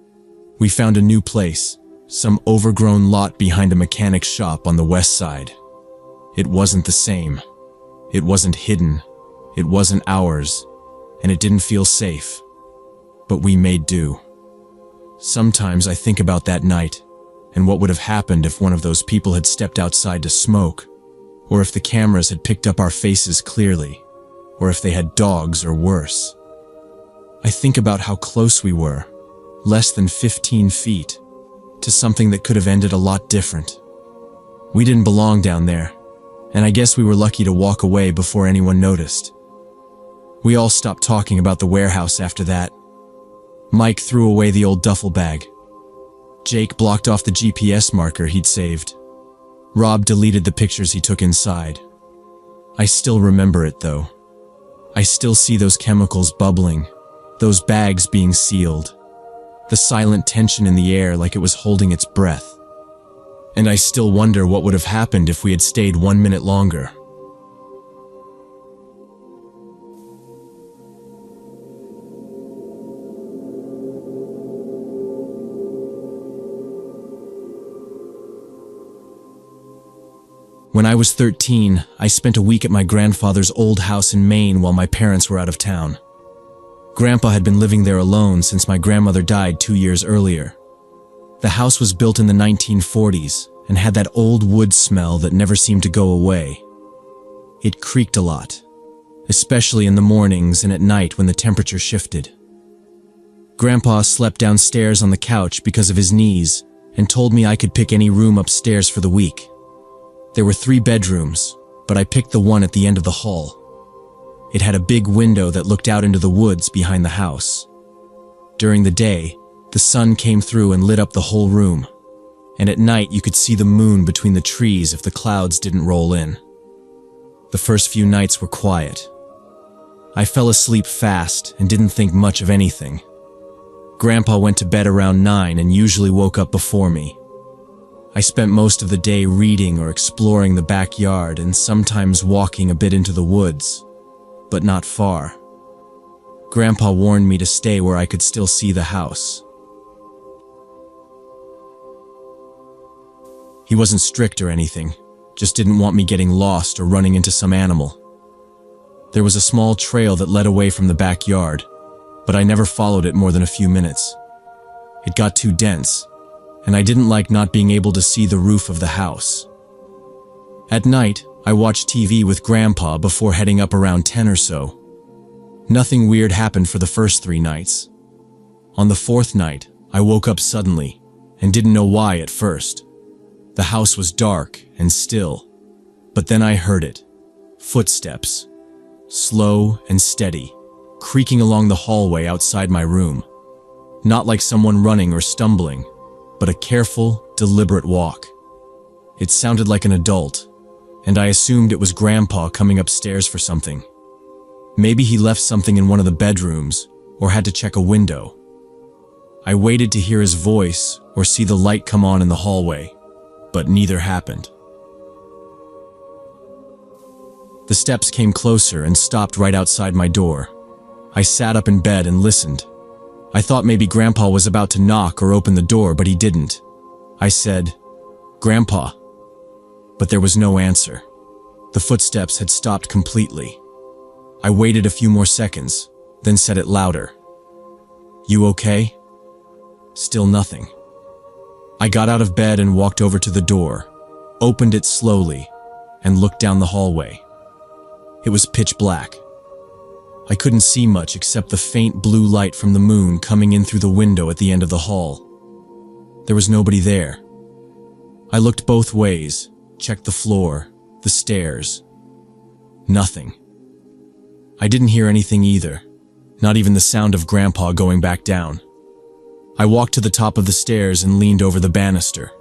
We found a new place, some overgrown lot behind a mechanic's shop on the west side. It wasn't the same. It wasn't hidden. It wasn't ours, and it didn't feel safe. But we made do. Sometimes I think about that night, and what would have happened if one of those people had stepped outside to smoke, or if the cameras had picked up our faces clearly, or if they had dogs or worse. I think about how close we were, less than 15 feet, to something that could have ended a lot different. We didn't belong down there, and I guess we were lucky to walk away before anyone noticed. We all stopped talking about the warehouse after that. Mike threw away the old duffel bag. Jake blocked off the GPS marker he'd saved. Rob deleted the pictures he took inside. I still remember it, though. I still see those chemicals bubbling, those bags being sealed, the silent tension in the air like it was holding its breath. And I still wonder what would have happened if we had stayed 1 minute longer. When I was 13, I spent a week at my grandfather's old house in Maine while my parents were out of town. Grandpa had been living there alone since my grandmother died 2 years earlier. The house was built in the 1940s and had that old wood smell that never seemed to go away. It creaked a lot, especially in the mornings and at night when the temperature shifted. Grandpa slept downstairs on the couch because of his knees and told me I could pick any room upstairs for the week. There were 3 bedrooms, but I picked the one at the end of the hall. It had a big window that looked out into the woods behind the house. During the day, the sun came through and lit up the whole room, and at night you could see the moon between the trees if the clouds didn't roll in. The first few nights were quiet. I fell asleep fast and didn't think much of anything. Grandpa went to bed around 9 and usually woke up before me. I spent most of the day reading or exploring the backyard and sometimes walking a bit into the woods, but not far. Grandpa warned me to stay where I could still see the house. He wasn't strict or anything, just didn't want me getting lost or running into some animal. There was a small trail that led away from the backyard, but I never followed it more than a few minutes. It got too dense, and I didn't like not being able to see the roof of the house. At night, I watched TV with Grandpa before heading up around 10 or so. Nothing weird happened for the first 3 nights. On the 4th night, I woke up suddenly and didn't know why at first. The house was dark and still, but then I heard it. Footsteps, slow and steady, creaking along the hallway outside my room. Not like someone running or stumbling, but a careful, deliberate walk. It sounded like an adult, and I assumed it was Grandpa coming upstairs for something. Maybe he left something in one of the bedrooms, or had to check a window. I waited to hear his voice or see the light come on in the hallway, but neither happened. The steps came closer and stopped right outside my door. I sat up in bed and listened. I thought maybe Grandpa was about to knock or open the door, but he didn't. I said, "Grandpa," but there was no answer. The footsteps had stopped completely. I waited a few more seconds, then said it louder. "You okay?" Still nothing. I got out of bed and walked over to the door, opened it slowly, and looked down the hallway. It was pitch black. I couldn't see much except the faint blue light from the moon coming in through the window at the end of the hall. There was nobody there. I looked both ways, checked the floor, the stairs. Nothing. I didn't hear anything either, not even the sound of Grandpa going back down. I walked to the top of the stairs and leaned over the banister.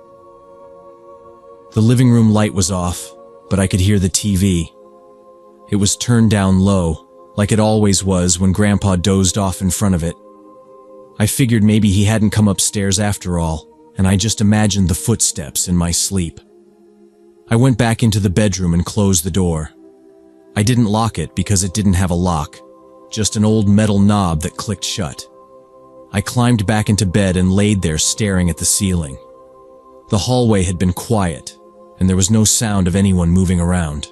The living room light was off, but I could hear the TV. It was turned down low, like it always was when Grandpa dozed off in front of it. I figured maybe he hadn't come upstairs after all, and I just imagined the footsteps in my sleep. I went back into the bedroom and closed the door. I didn't lock it because it didn't have a lock, just an old metal knob that clicked shut. I climbed back into bed and laid there staring at the ceiling. The hallway had been quiet, and there was no sound of anyone moving around.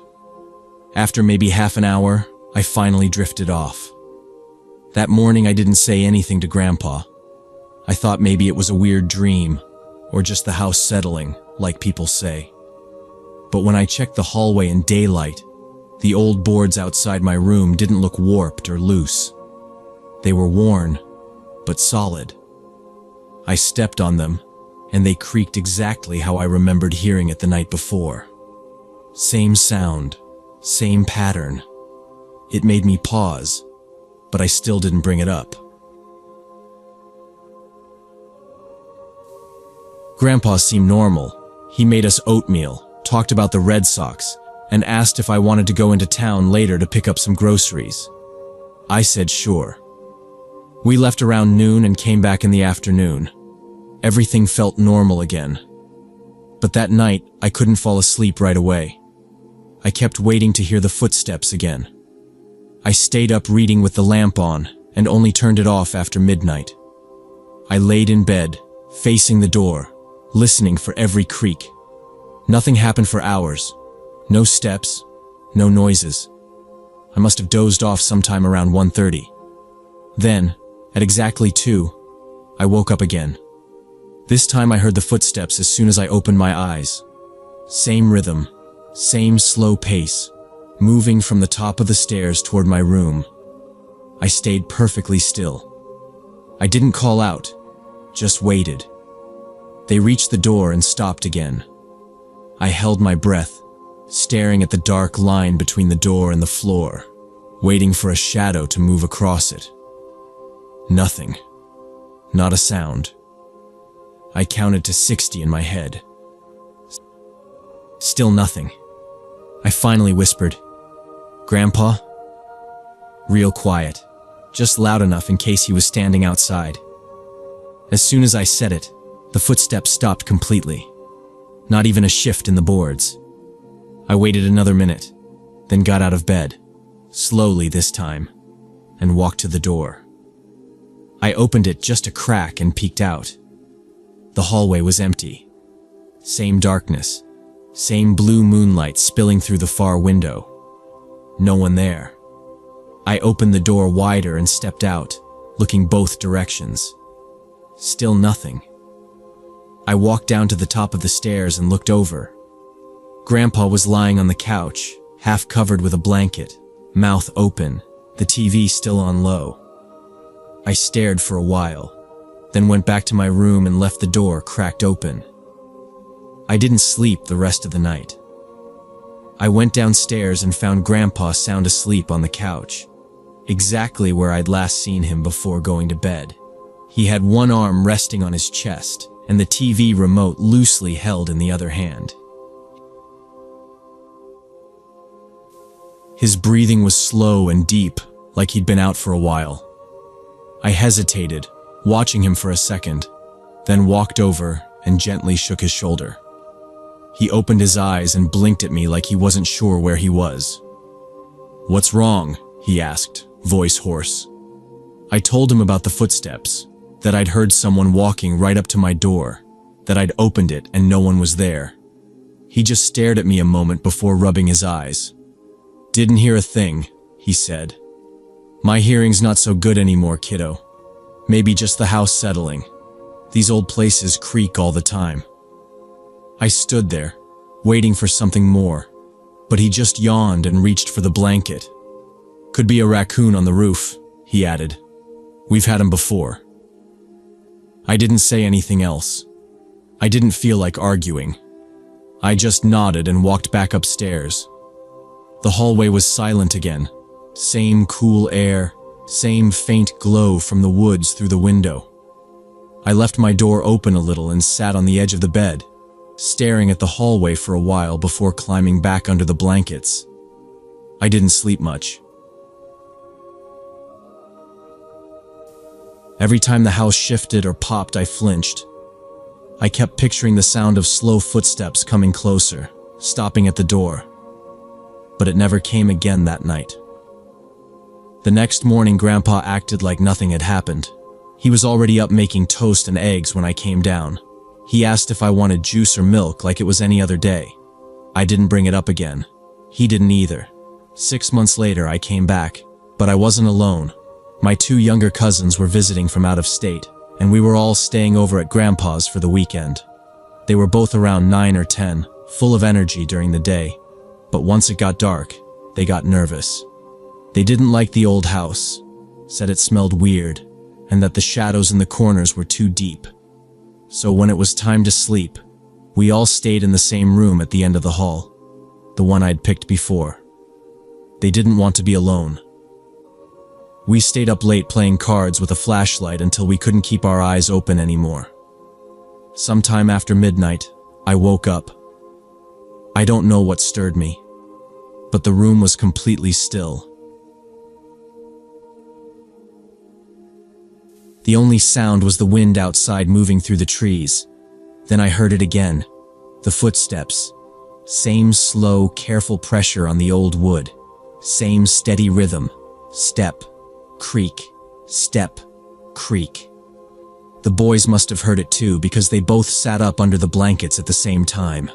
After maybe half an hour, I finally drifted off. That morning I didn't say anything to Grandpa. I thought maybe it was a weird dream, or just the house settling, like people say. But when I checked the hallway in daylight, the old boards outside my room didn't look warped or loose. They were worn, but solid. I stepped on them, and they creaked exactly how I remembered hearing it the night before. Same sound, same pattern. It made me pause, but I still didn't bring it up. Grandpa seemed normal. He made us oatmeal, talked about the Red Sox, and asked if I wanted to go into town later to pick up some groceries. I said sure. We left around noon and came back in the afternoon. Everything felt normal again. But that night, I couldn't fall asleep right away. I kept waiting to hear the footsteps again. I stayed up reading with the lamp on and only turned it off after midnight. I laid in bed, facing the door, listening for every creak. Nothing happened for hours. No steps, no noises. I must have dozed off sometime around 1:30. Then, at exactly 2, I woke up again. This time I heard the footsteps as soon as I opened my eyes. Same rhythm, same slow pace, moving from the top of the stairs toward my room. I stayed perfectly still. I didn't call out, just waited. They reached the door and stopped again. I held my breath, staring at the dark line between the door and the floor, waiting for a shadow to move across it. Nothing. Not a sound. I counted to 60 in my head. Still nothing. I finally whispered, "Grandpa?" Real quiet, just loud enough in case he was standing outside. As soon as I said it, the footsteps stopped completely. Not even a shift in the boards. I waited another minute, then got out of bed, slowly this time, and walked to the door. I opened it just a crack and peeked out. The hallway was empty. Same darkness, same blue moonlight spilling through the far window. No one there. I opened the door wider and stepped out, looking both directions. Still nothing. I walked down to the top of the stairs and looked over. Grandpa was lying on the couch, half covered with a blanket, mouth open, the TV still on low. I stared for a while, then went back to my room and left the door cracked open. I didn't sleep the rest of the night. I went downstairs and found Grandpa sound asleep on the couch, exactly where I'd last seen him before going to bed. He had one arm resting on his chest, and the TV remote loosely held in the other hand. His breathing was slow and deep, like he'd been out for a while. I hesitated, watching him for a second, then walked over and gently shook his shoulder. He opened his eyes and blinked at me like he wasn't sure where he was. "What's wrong?" he asked, voice hoarse. I told him about the footsteps, that I'd heard someone walking right up to my door, that I'd opened it and no one was there. He just stared at me a moment before rubbing his eyes. "Didn't hear a thing," he said. "My hearing's not so good anymore, kiddo. Maybe just the house settling. These old places creak all the time." I stood there, waiting for something more, but he just yawned and reached for the blanket. "Could be a raccoon on the roof," he added. "We've had 'em before." I didn't say anything else. I didn't feel like arguing. I just nodded and walked back upstairs. The hallway was silent again. Same cool air, same faint glow from the woods through the window. I left my door open a little and sat on the edge of the bed, staring at the hallway for a while before climbing back under the blankets. I didn't sleep much. Every time the house shifted or popped, I flinched. I kept picturing the sound of slow footsteps coming closer, stopping at the door. But it never came again that night. The next morning, Grandpa acted like nothing had happened. He was already up making toast and eggs when I came down. He asked if I wanted juice or milk like it was any other day. I didn't bring it up again. He didn't either. 6 months later, I came back, but I wasn't alone. My 2 younger cousins were visiting from out of state, and we were all staying over at Grandpa's for the weekend. They were both around 9 or 10, full of energy during the day, but once it got dark, they got nervous. They didn't like the old house, said it smelled weird, and that the shadows in the corners were too deep. So when it was time to sleep, we all stayed in the same room at the end of the hall, the one I'd picked before. They didn't want to be alone. We stayed up late playing cards with a flashlight until we couldn't keep our eyes open anymore. Sometime after midnight, I woke up. I don't know what stirred me, but the room was completely still. The only sound was the wind outside moving through the trees. Then I heard it again, the footsteps. Same slow, careful pressure on the old wood. Same steady rhythm. Step, creak, step, creak. The boys must have heard it too because they both sat up under the blankets at the same time.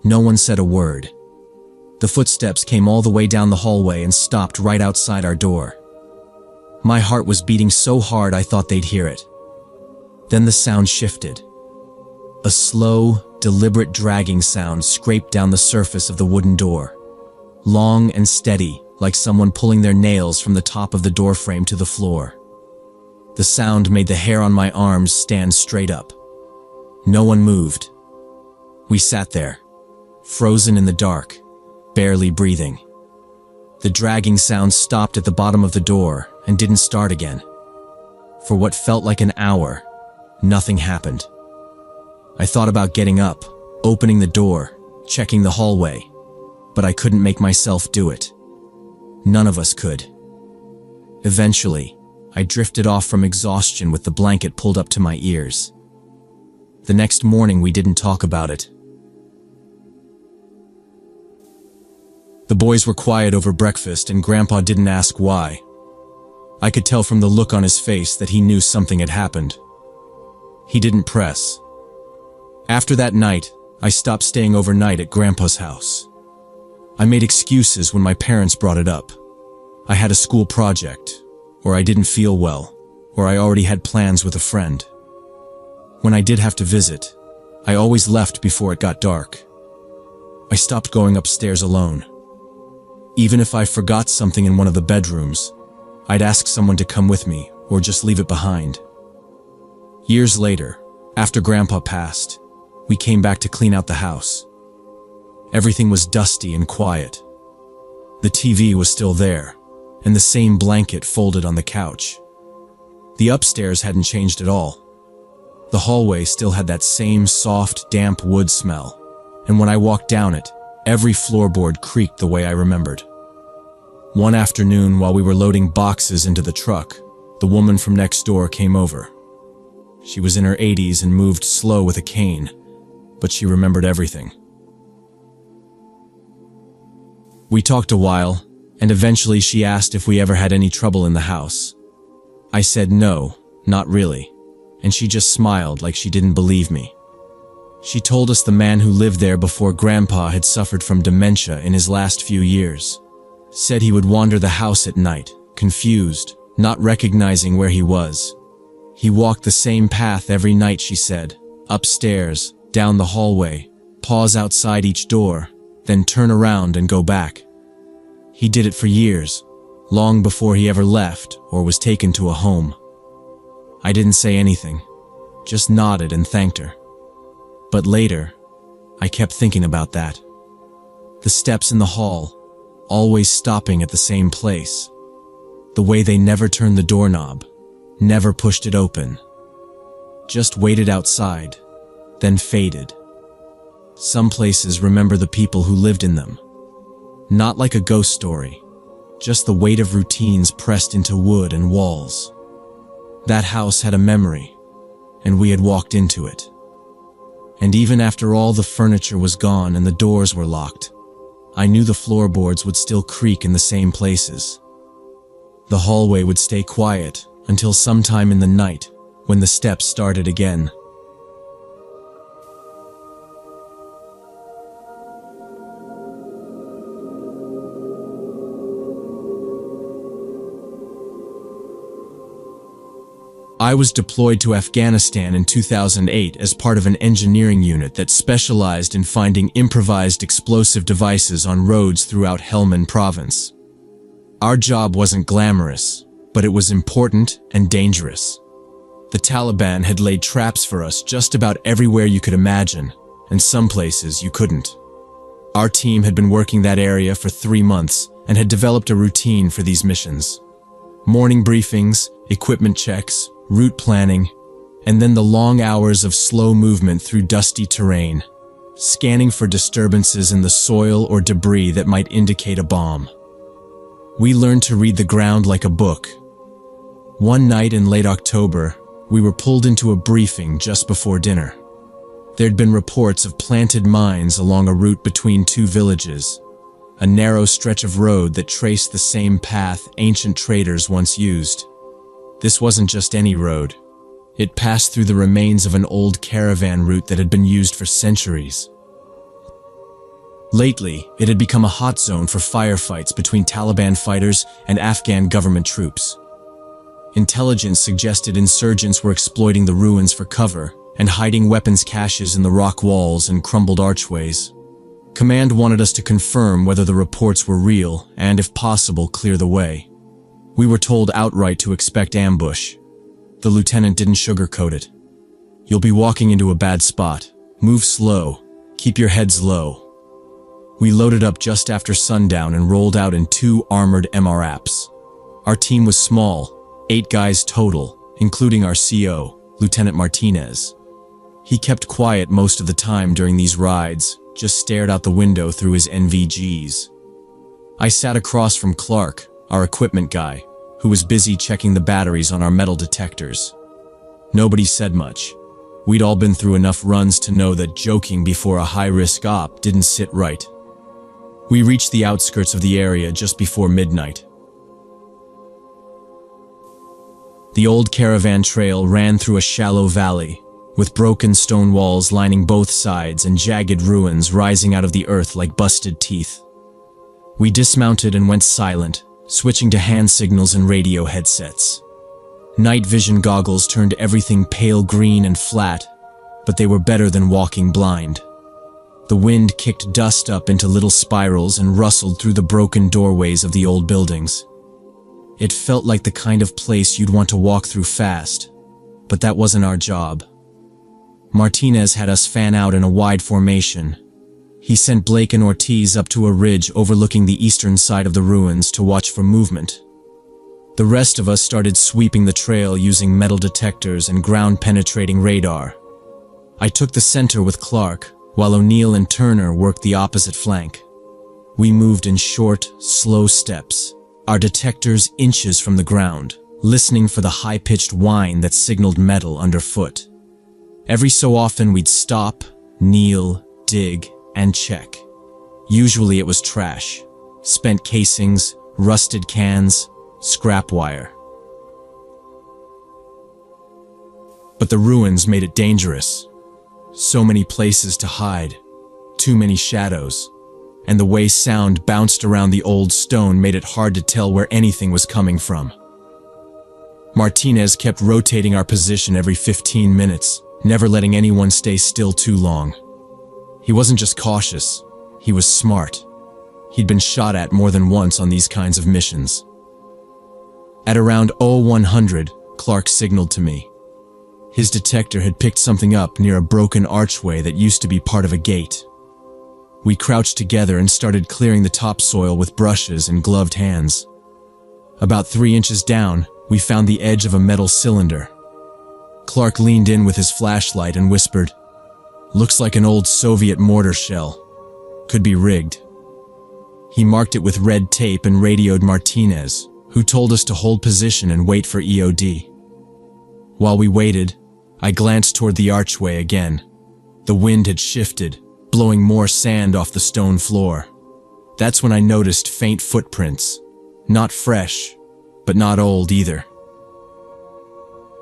No one said a word. The footsteps came all the way down the hallway and stopped right outside our door. My heart was beating so hard I thought they'd hear it. Then the sound shifted. A slow, deliberate dragging sound scraped down the surface of the wooden door. Long and steady, like someone pulling their nails from the top of the doorframe to the floor. The sound made the hair on my arms stand straight up. No one moved. We sat there, frozen in the dark, barely breathing. The dragging sound stopped at the bottom of the door and didn't start again. For what felt like an hour, nothing happened. I thought about getting up, opening the door, checking the hallway, but I couldn't make myself do it. None of us could. Eventually, I drifted off from exhaustion with the blanket pulled up to my ears. The next morning, we didn't talk about it. The boys were quiet over breakfast, and Grandpa didn't ask why. I could tell from the look on his face that he knew something had happened. He didn't press. After that night, I stopped staying overnight at Grandpa's house. I made excuses when my parents brought it up. I had a school project, or I didn't feel well, or I already had plans with a friend. When I did have to visit, I always left before it got dark. I stopped going upstairs alone. Even if I forgot something in one of the bedrooms, I'd ask someone to come with me or just leave it behind. Years later, after Grandpa passed, we came back to clean out the house. Everything was dusty and quiet. The TV was still there, and the same blanket folded on the couch. The upstairs hadn't changed at all. The hallway still had that same soft, damp wood smell, and when I walked down it, every floorboard creaked the way I remembered. One afternoon, while we were loading boxes into the truck, the woman from next door came over. She was in her 80s and moved slow with a cane, but she remembered everything. We talked a while, and eventually she asked if we ever had any trouble in the house. I said no, not really, and she just smiled like she didn't believe me. She told us the man who lived there before Grandpa had suffered from dementia in his last few years. Said he would wander the house at night, confused, not recognizing where he was. He walked the same path every night, she said, upstairs, down the hallway, pause outside each door, then turn around and go back. He did it for years, long before he ever left or was taken to a home. I didn't say anything, just nodded and thanked her. But later, I kept thinking about that. The steps in the hall, always stopping at the same place. The way they never turned the doorknob, never pushed it open. Just waited outside, then faded. Some places remember the people who lived in them. Not like a ghost story, just the weight of routines pressed into wood and walls. That house had a memory, and we had walked into it. And even after all the furniture was gone and the doors were locked, I knew the floorboards would still creak in the same places. The hallway would stay quiet until sometime in the night when the steps started again. I was deployed to Afghanistan in 2008 as part of an engineering unit that specialized in finding improvised explosive devices on roads throughout Helmand province. Our job wasn't glamorous, but it was important and dangerous. The Taliban had laid traps for us just about everywhere you could imagine, and some places you couldn't. Our team had been working that area for 3 months and had developed a routine for these missions. Morning briefings, equipment checks, route planning, and then the long hours of slow movement through dusty terrain, scanning for disturbances in the soil or debris that might indicate a bomb. We learned to read the ground like a book. One night in late October, we were pulled into a briefing just before dinner. There'd been reports of planted mines along a route between 2 villages, a narrow stretch of road that traced the same path ancient traders once used. This wasn't just any road. It passed through the remains of an old caravan route that had been used for centuries. Lately, it had become a hot zone for firefights between Taliban fighters and Afghan government troops. Intelligence suggested insurgents were exploiting the ruins for cover and hiding weapons caches in the rock walls and crumbled archways. Command wanted us to confirm whether the reports were real and, if possible, clear the way. We were told outright to expect ambush. The lieutenant didn't sugarcoat it. You'll be walking into a bad spot. Move slow. Keep your heads low. We loaded up just after sundown and rolled out in 2 armored MRAPs. Our team was small, 8 guys total, including our CO, Lieutenant Martinez. He kept quiet most of the time during these rides, just stared out the window through his NVGs. I sat across from Clark, our equipment guy, who was busy checking the batteries on our metal detectors. Nobody said much. We'd all been through enough runs to know that joking before a high-risk op didn't sit right. We reached the outskirts of the area just before midnight. The old caravan trail ran through a shallow valley, with broken stone walls lining both sides and jagged ruins rising out of the earth like busted teeth. We dismounted and went silent, switching to hand signals and radio headsets. Night vision goggles turned everything pale green and flat, but they were better than walking blind. The wind kicked dust up into little spirals and rustled through the broken doorways of the old buildings. It felt like the kind of place you'd want to walk through fast, but that wasn't our job. Martinez had us fan out in a wide formation. He sent Blake and Ortiz up to a ridge overlooking the eastern side of the ruins to watch for movement. The rest of us started sweeping the trail using metal detectors and ground-penetrating radar. I took the center with Clark, while O'Neill and Turner worked the opposite flank. We moved in short, slow steps, our detectors inches from the ground, listening for the high-pitched whine that signaled metal underfoot. Every so often we'd stop, kneel, dig, and check. Usually it was trash, spent casings, rusted cans, scrap wire. But the ruins made it dangerous. So many places to hide, too many shadows, and the way sound bounced around the old stone made it hard to tell where anything was coming from. Martinez kept rotating our position every 15 minutes, never letting anyone stay still too long. He wasn't just cautious, he was smart. He'd been shot at more than once on these kinds of missions. At around 0100, Clark signaled to me. His detector had picked something up near a broken archway that used to be part of a gate. We crouched together and started clearing the topsoil with brushes and gloved hands. About 3 inches down, we found the edge of a metal cylinder. Clark leaned in with his flashlight and whispered, "Looks like an old Soviet mortar shell. Could be rigged." He marked it with red tape and radioed Martinez, who told us to hold position and wait for EOD. While we waited, I glanced toward the archway again. The wind had shifted, blowing more sand off the stone floor. That's when I noticed faint footprints. Not fresh, but not old either.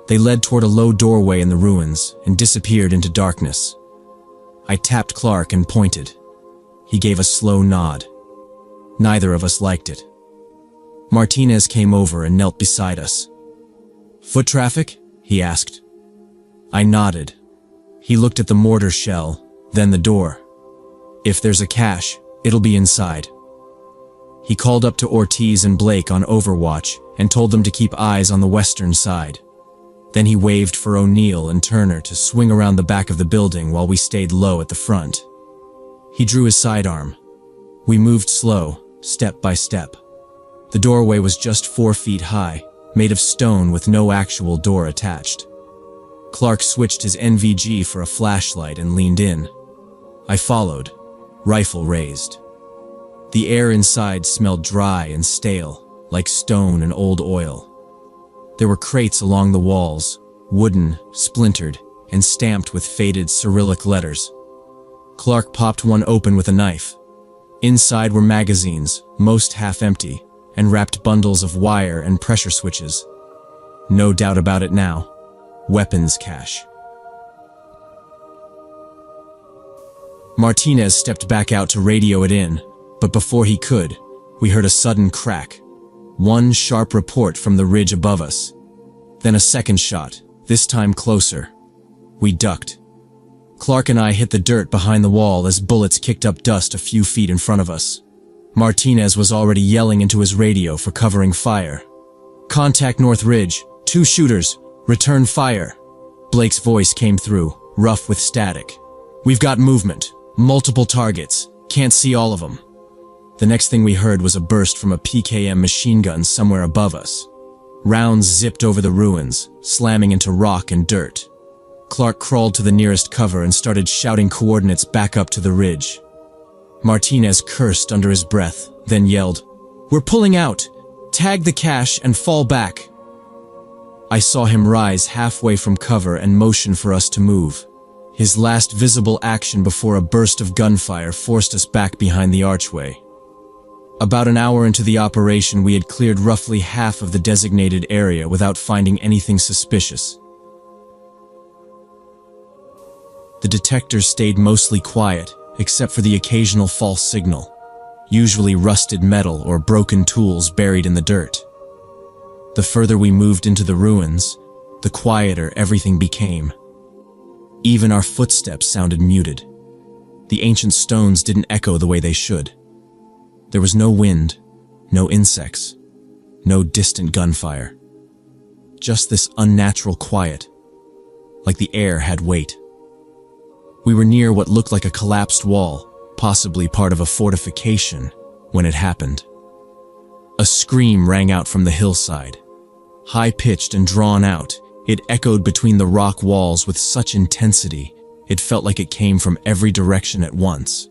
They led toward a low doorway in the ruins and disappeared into darkness. I tapped Clark and pointed. He gave a slow nod. Neither of us liked it. Martinez came over and knelt beside us. "Foot traffic?" he asked. I nodded. He looked at the mortar shell, then the door. "If there's a cache, it'll be inside." He called up to Ortiz and Blake on Overwatch and told them to keep eyes on the western side. Then he waved for O'Neill and Turner to swing around the back of the building while we stayed low at the front. He drew his sidearm. We moved slow, step by step. The doorway was just 4 feet high, made of stone with no actual door attached. Clark switched his NVG for a flashlight and leaned in. I followed, rifle raised. The air inside smelled dry and stale, like stone and old oil. There were crates along the walls, wooden, splintered, and stamped with faded Cyrillic letters. Clark popped one open with a knife. Inside were magazines, most half empty, and wrapped bundles of wire and pressure switches. No doubt about it now. Weapons cache. Martinez stepped back out to radio it in, but before he could, we heard a sudden crack. One sharp report from the ridge above us. Then a second shot, this time closer. We ducked. Clark and I hit the dirt behind the wall as bullets kicked up dust a few feet in front of us. Martinez was already yelling into his radio for covering fire. "Contact North Ridge, 2 shooters, return fire." Blake's voice came through, rough with static. "We've got movement, multiple targets, can't see all of them." The next thing we heard was a burst from a PKM machine gun somewhere above us. Rounds zipped over the ruins, slamming into rock and dirt. Clark crawled to the nearest cover and started shouting coordinates back up to the ridge. Martinez cursed under his breath, then yelled, "We're pulling out! Tag the cache and fall back!" I saw him rise halfway from cover and motion for us to move. His last visible action before a burst of gunfire forced us back behind the archway. About an hour into the operation, we had cleared roughly half of the designated area without finding anything suspicious. The detectors stayed mostly quiet, except for the occasional false signal, usually rusted metal or broken tools buried in the dirt. The further we moved into the ruins, the quieter everything became. Even our footsteps sounded muted. The ancient stones didn't echo the way they should. There was no wind, no insects, no distant gunfire. Just this unnatural quiet, like the air had weight. We were near what looked like a collapsed wall, possibly part of a fortification, when it happened. A scream rang out from the hillside. High-pitched and drawn out, it echoed between the rock walls with such intensity, it felt like it came from every direction at once.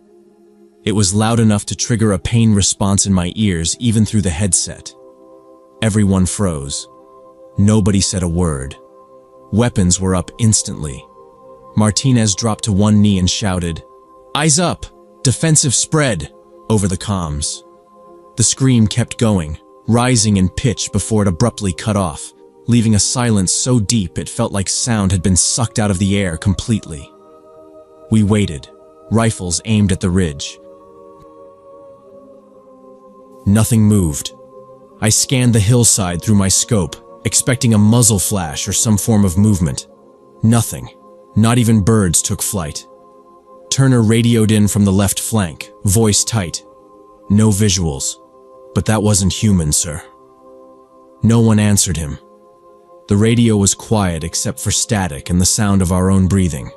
It was loud enough to trigger a pain response in my ears even through the headset. Everyone froze. Nobody said a word. Weapons were up instantly. Martinez dropped to one knee and shouted, "Eyes up! Defensive spread!" over the comms. The scream kept going, rising in pitch before it abruptly cut off, leaving a silence so deep it felt like sound had been sucked out of the air completely. We waited, rifles aimed at the ridge. Nothing moved. I scanned the hillside through my scope, expecting a muzzle flash or some form of movement. Nothing. Not even birds took flight. Turner radioed in from the left flank, voice tight. "No visuals. But that wasn't human, sir." No one answered him. The radio was quiet except for static and the sound of our own breathing.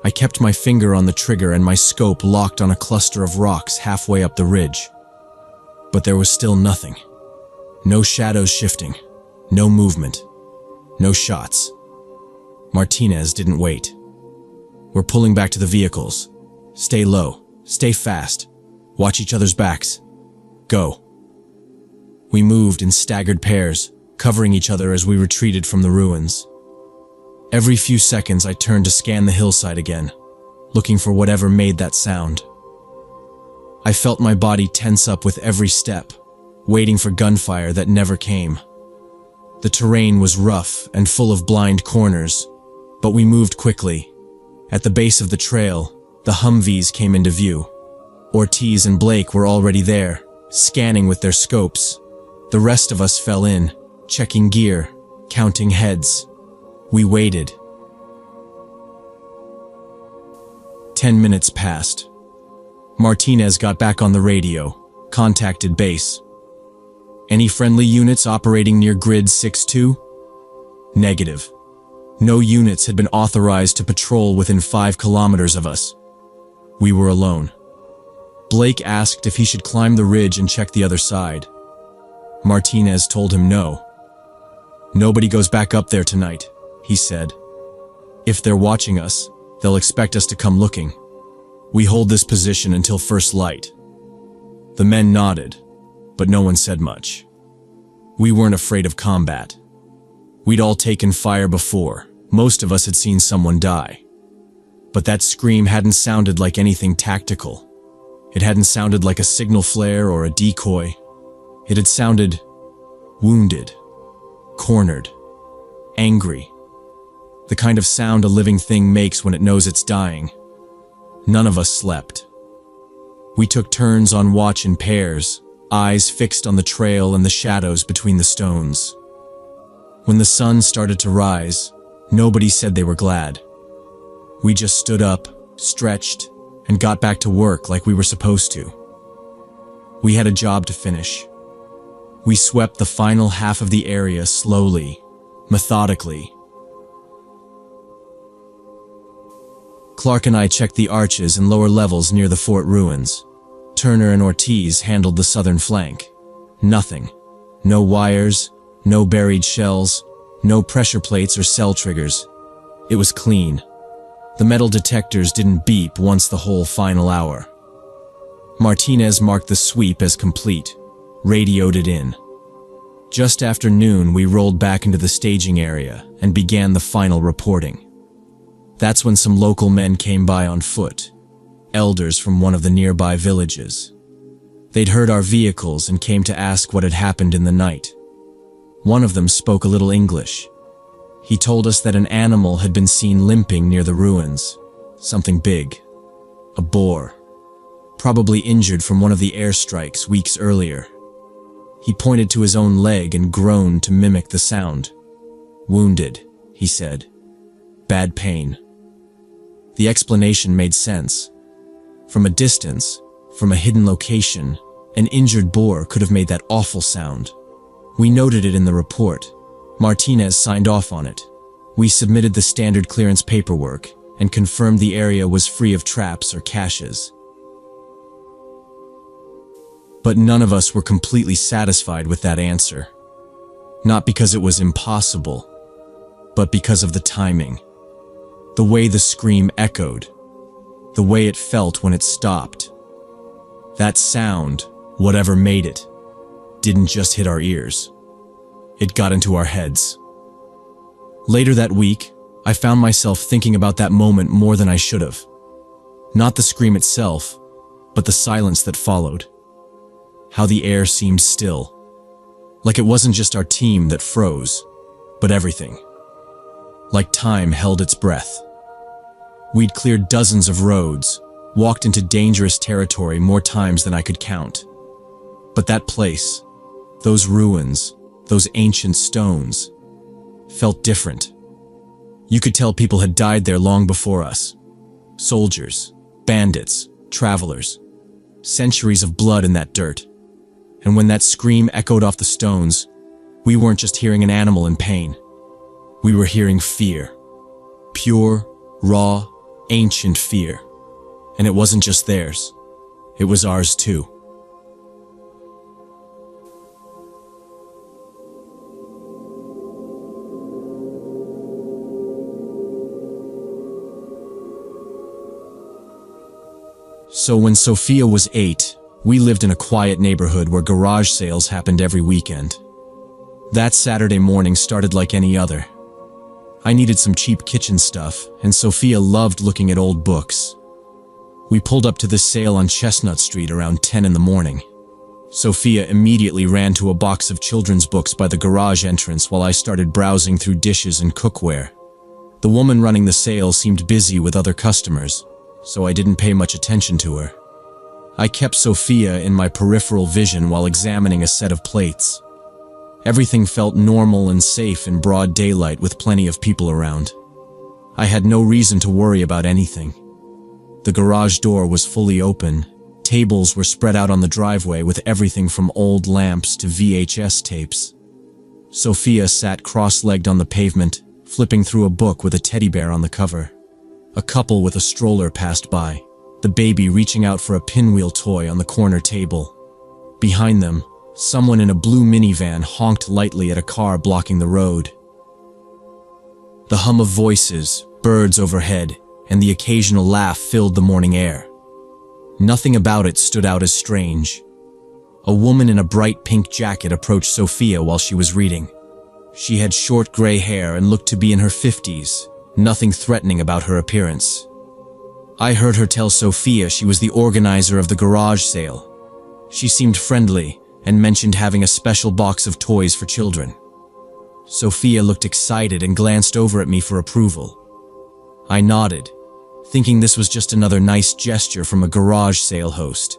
I kept my finger on the trigger and my scope locked on a cluster of rocks halfway up the ridge. But there was still nothing. No shadows shifting, no movement, no shots. Martinez didn't wait. "We're pulling back to the vehicles. Stay low, stay fast, watch each other's backs." Go." We moved in staggered pairs, covering each other as we retreated from the ruins. Every few seconds I turned to scan the hillside again, looking for whatever made that sound. I felt my body tense up with every step, waiting for gunfire that never came. The terrain was rough and full of blind corners, but we moved quickly. At the base of the trail, the Humvees came into view. Ortiz and Blake were already there, scanning with their scopes. The rest of us fell in, checking gear, counting heads. We waited. 10 minutes passed. Martinez got back on the radio, contacted base. "Any friendly units operating near Grid 6-2? Negative. No units had been authorized to patrol within 5 kilometers of us. We were alone. Blake asked if he should climb the ridge and check the other side. Martinez told him no. "Nobody goes back up there tonight," he said. "If they're watching us, they'll expect us to come looking. We hold this position until first light." The men nodded, but no one said much. We weren't afraid of combat. We'd all taken fire before. Most of us had seen someone die. But that scream hadn't sounded like anything tactical. It hadn't sounded like a signal flare or a decoy. It had sounded wounded, cornered, angry. The kind of sound a living thing makes when it knows it's dying. None of us slept. We took turns on watch in pairs, eyes fixed on the trail and the shadows between the stones. When the sun started to rise, nobody said they were glad. We just stood up, stretched, and got back to work like we were supposed to. We had a job to finish. We swept the final half of the area slowly, methodically. Clark and I checked the arches and lower levels near the fort ruins. Turner and Ortiz handled the southern flank. Nothing. No wires, no buried shells, no pressure plates or cell triggers. It was clean. The metal detectors didn't beep once the whole final hour. Martinez marked the sweep as complete, radioed it in. Just after noon, we rolled back into the staging area and began the final reporting. That's when some local men came by on foot, elders from one of the nearby villages. They'd heard our vehicles and came to ask what had happened in the night. One of them spoke a little English. He told us that an animal had been seen limping near the ruins. Something big. A boar. Probably injured from one of the airstrikes weeks earlier. He pointed to his own leg and groaned to mimic the sound. "Wounded," he said. "Bad pain." The explanation made sense. From a distance, from a hidden location, an injured boar could have made that awful sound. We noted it in the report. Martinez signed off on it. We submitted the standard clearance paperwork and confirmed the area was free of traps or caches. But none of us were completely satisfied with that answer. Not because it was impossible, but because of the timing. The way the scream echoed, the way it felt when it stopped. That sound, whatever made it, didn't just hit our ears. It got into our heads. Later that week, I found myself thinking about that moment more than I should have. Not the scream itself, but the silence that followed. How the air seemed still. Like it wasn't just our team that froze, but everything. Like time held its breath. We'd cleared dozens of roads, walked into dangerous territory more times than I could count. But that place, those ruins, those ancient stones, felt different. You could tell people had died there long before us. Soldiers, bandits, travelers. Centuries of blood in that dirt. And when that scream echoed off the stones, we weren't just hearing an animal in pain. We were hearing fear. Pure, raw, ancient fear. And it wasn't just theirs. It was ours too. So when Sophia was 8, We lived in a quiet neighborhood where garage sales happened every weekend. That Saturday morning started like any other. I needed some cheap kitchen stuff, and Sophia loved looking at old books. We pulled up to this sale on Chestnut Street around 10 in the morning. Sophia immediately ran to a box of children's books by the garage entrance while I started browsing through dishes and cookware. The woman running the sale seemed busy with other customers, so I didn't pay much attention to her. I kept Sophia in my peripheral vision while examining a set of plates. Everything felt normal and safe in broad daylight with plenty of people around. I had no reason to worry about anything. The garage door was fully open. Tables were spread out on the driveway with everything from old lamps to VHS tapes. Sophia sat cross-legged on the pavement, flipping through a book with a teddy bear on the cover. A couple with a stroller passed by, the baby reaching out for a pinwheel toy on the corner table. Behind them, someone in a blue minivan honked lightly at a car blocking the road. The hum of voices, birds overhead, and the occasional laugh filled the morning air. Nothing about it stood out as strange. A woman in a bright pink jacket approached Sophia while she was reading. She had short gray hair and looked to be in her 50s, nothing threatening about her appearance. I heard her tell Sophia she was the organizer of the garage sale. She seemed friendly and mentioned having a special box of toys for children. Sophia looked excited and glanced over at me for approval. I nodded, thinking this was just another nice gesture from a garage sale host.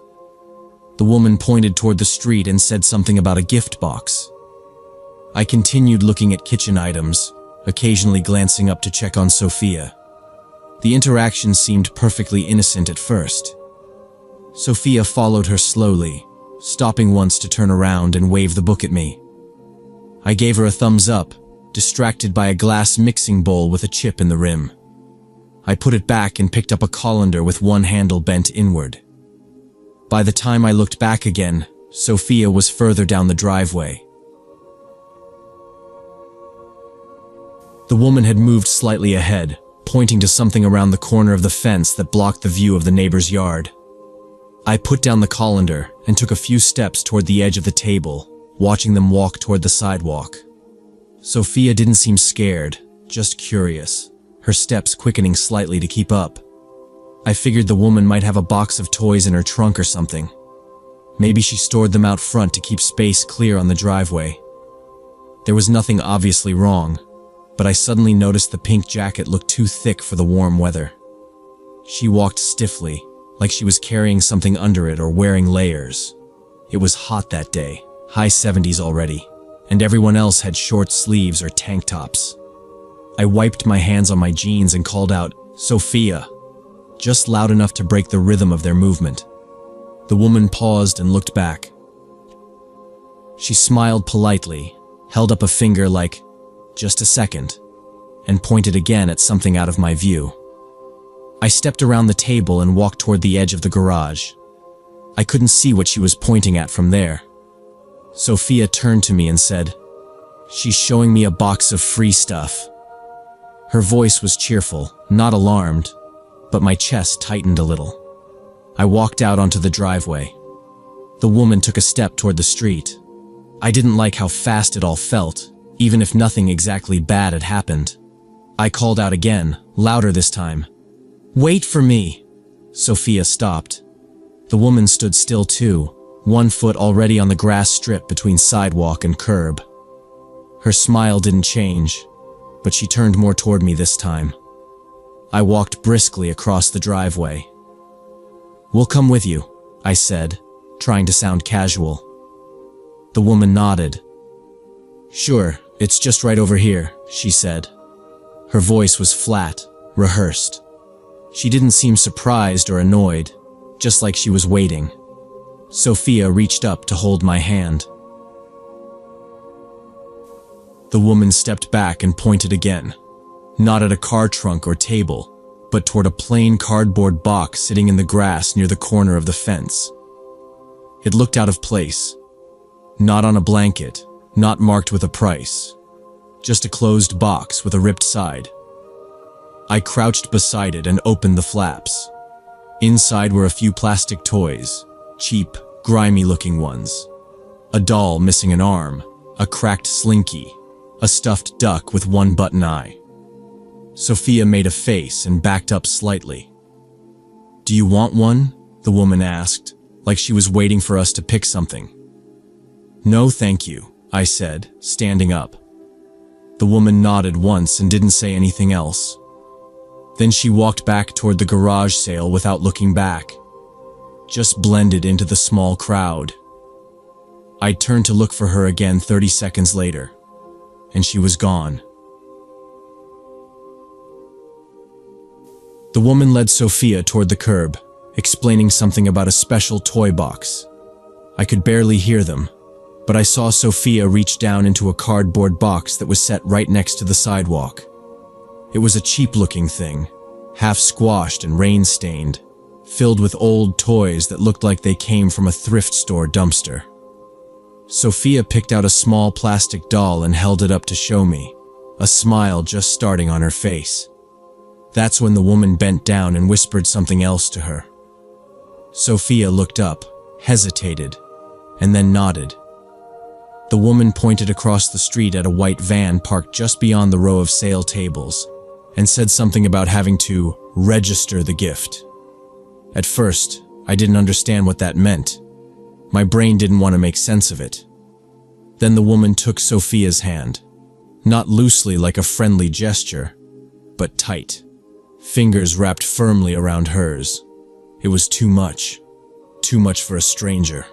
The woman pointed toward the street and said something about a gift box. I continued looking at kitchen items, occasionally glancing up to check on Sophia. The interaction seemed perfectly innocent at first. Sophia followed her slowly, stopping once to turn around and wave the book at me. I gave her a thumbs up, distracted by a glass mixing bowl with a chip in the rim. I put it back and picked up a colander with one handle bent inward. By the time I looked back again, Sophia was further down the driveway. The woman had moved slightly ahead, pointing to something around the corner of the fence that blocked the view of the neighbor's yard. I put down the colander and took a few steps toward the edge of the table, watching them walk toward the sidewalk. Sophia didn't seem scared, just curious, her steps quickening slightly to keep up. I figured the woman might have a box of toys in her trunk or something. Maybe she stored them out front to keep space clear on the driveway. There was nothing obviously wrong, but I suddenly noticed the pink jacket looked too thick for the warm weather. She walked stiffly, like she was carrying something under it or wearing layers. It was hot that day, high 70s already, and everyone else had short sleeves or tank tops. I wiped my hands on my jeans and called out, "Sophia," just loud enough to break the rhythm of their movement. The woman paused and looked back. She smiled politely, held up a finger like, "Just a second," and pointed again at something out of my view. I stepped around the table and walked toward the edge of the garage. I couldn't see what she was pointing at from there. Sophia turned to me and said, "She's showing me a box of free stuff." Her voice was cheerful, not alarmed, but my chest tightened a little. I walked out onto the driveway. The woman took a step toward the street. I didn't like how fast it all felt, even if nothing exactly bad had happened. I called out again, louder this time. "Wait for me!" Sophia stopped. The woman stood still too, one foot already on the grass strip between sidewalk and curb. Her smile didn't change, but she turned more toward me this time. I walked briskly across the driveway. "We'll come with you," I said, trying to sound casual. The woman nodded. "Sure, it's just right over here," she said. Her voice was flat, rehearsed. She didn't seem surprised or annoyed, just like she was waiting. Sophia reached up to hold my hand. The woman stepped back and pointed again, not at a car trunk or table, but toward a plain cardboard box sitting in the grass near the corner of the fence. It looked out of place. Not on a blanket, not marked with a price. Just a closed box with a ripped side. I crouched beside it and opened the flaps. Inside were a few plastic toys, cheap, grimy-looking ones. A doll missing an arm, a cracked slinky, a stuffed duck with one button eye. Sophia made a face and backed up slightly. "Do you want one?" the woman asked, like she was waiting for us to pick something. "No, thank you," I said, standing up. The woman nodded once and didn't say anything else. Then she walked back toward the garage sale without looking back, just blended into the small crowd. I turned to look for her again 30 seconds later, and she was gone. The woman led Sophia toward the curb, explaining something about a special toy box. I could barely hear them, but I saw Sophia reach down into a cardboard box that was set right next to the sidewalk. It was a cheap-looking thing, half squashed and rain-stained, filled with old toys that looked like they came from a thrift store dumpster. Sophia picked out a small plastic doll and held it up to show me, a smile just starting on her face. That's when the woman bent down and whispered something else to her. Sophia looked up, hesitated, and then nodded. The woman pointed across the street at a white van parked just beyond the row of sale tables and said something about having to register the gift. At first, I didn't understand what that meant. My brain didn't want to make sense of it. Then the woman took Sophia's hand, not loosely like a friendly gesture, but tight, fingers wrapped firmly around hers. It was too much for a stranger.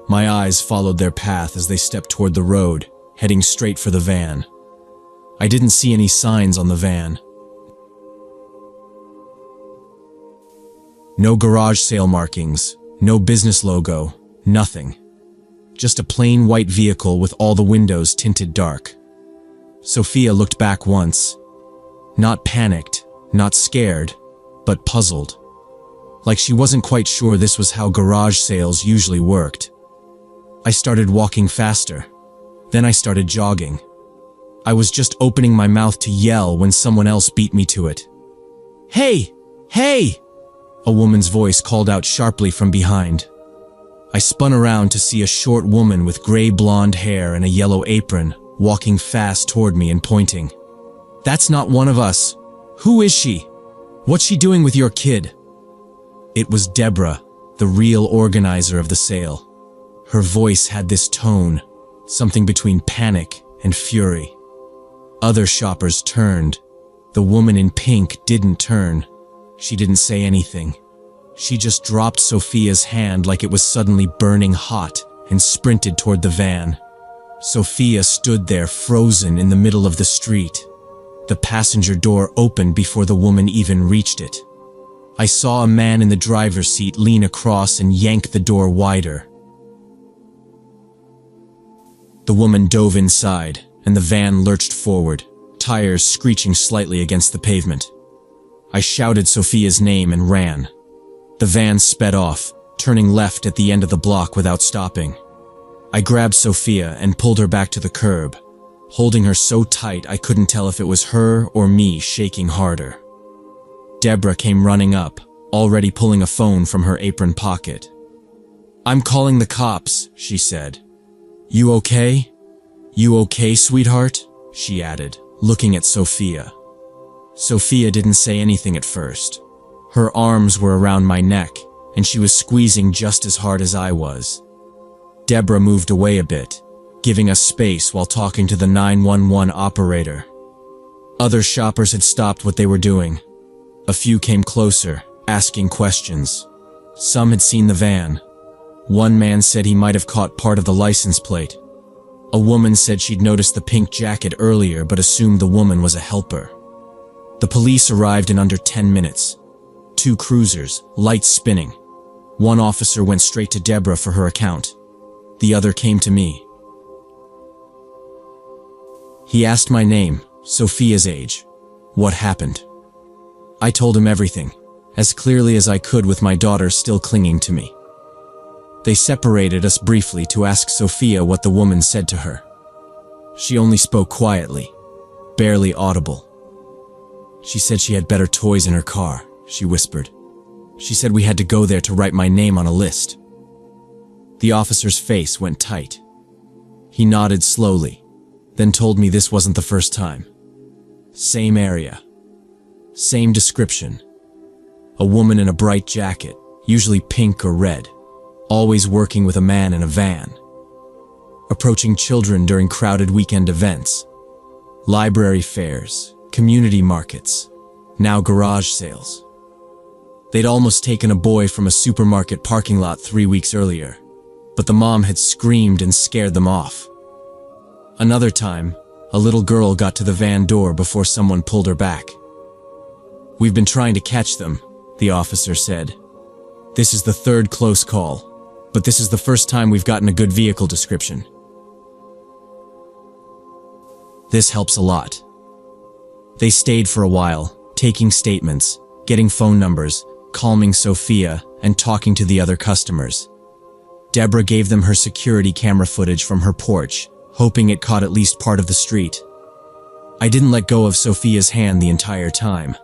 My eyes followed their path as they stepped toward the road, heading straight for the van. I didn't see any signs on the van. No garage sale markings, no business logo, nothing. Just a plain white vehicle with all the windows tinted dark. Sophia looked back once. Not panicked, not scared, but puzzled. Like she wasn't quite sure this was how garage sales usually worked. I started walking faster. Then I started jogging. I was just opening my mouth to yell when someone else beat me to it. "Hey! Hey!" a woman's voice called out sharply from behind. I spun around to see a short woman with gray blonde hair and a yellow apron walking fast toward me and pointing. "That's not one of us. Who is she? What's she doing with your kid?" It was Deborah, the real organizer of the sale. Her voice had this tone, something between panic and fury. Other shoppers turned. The woman in pink didn't turn. She didn't say anything. She just dropped Sophia's hand like it was suddenly burning hot and sprinted toward the van. Sophia stood there frozen in the middle of the street. The passenger door opened before the woman even reached it. I saw a man in the driver's seat lean across and yank the door wider. The woman dove inside, and the van lurched forward, tires screeching slightly against the pavement. I shouted Sophia's name and ran. The van sped off, turning left at the end of the block without stopping. I grabbed Sophia and pulled her back to the curb, holding her so tight I couldn't tell if it was her or me shaking harder. Deborah came running up, already pulling a phone from her apron pocket. "I'm calling the cops," she said. "You okay? You okay, sweetheart?" she added, looking at Sophia. Sophia didn't say anything at first. Her arms were around my neck, and she was squeezing just as hard as I was. Deborah moved away a bit, giving us space while talking to the 911 operator. Other shoppers had stopped what they were doing. A few came closer, asking questions. Some had seen the van. One man said he might have caught part of the license plate. A woman said she'd noticed the pink jacket earlier but assumed the woman was a helper. The police arrived in under 10 minutes. 2 cruisers, lights spinning. One officer went straight to Deborah for her account. The other came to me. He asked my name, Sophia's age. What happened? I told him everything, as clearly as I could with my daughter still clinging to me. They separated us briefly to ask Sophia what the woman said to her. She only spoke quietly, barely audible. She said she had better toys in her car, she whispered. She said we had to go there to write my name on a list. The officer's face went tight. He nodded slowly, then told me this wasn't the first time. Same area. Same description. A woman in a bright jacket, usually pink or red, always working with a man in a van. Approaching children during crowded weekend events. Library fairs, community markets, now garage sales. They'd almost taken a boy from a supermarket parking lot 3 weeks earlier, but the mom had screamed and scared them off. Another time, a little girl got to the van door before someone pulled her back. "We've been trying to catch them," the officer said. "This is the third close call, but this is the first time we've gotten a good vehicle description." This helps a lot. They stayed for a while, taking statements, getting phone numbers, calming Sophia, and talking to the other customers. Deborah gave them her security camera footage from her porch, hoping it caught at least part of the street. I didn't let go of Sophia's hand the entire time.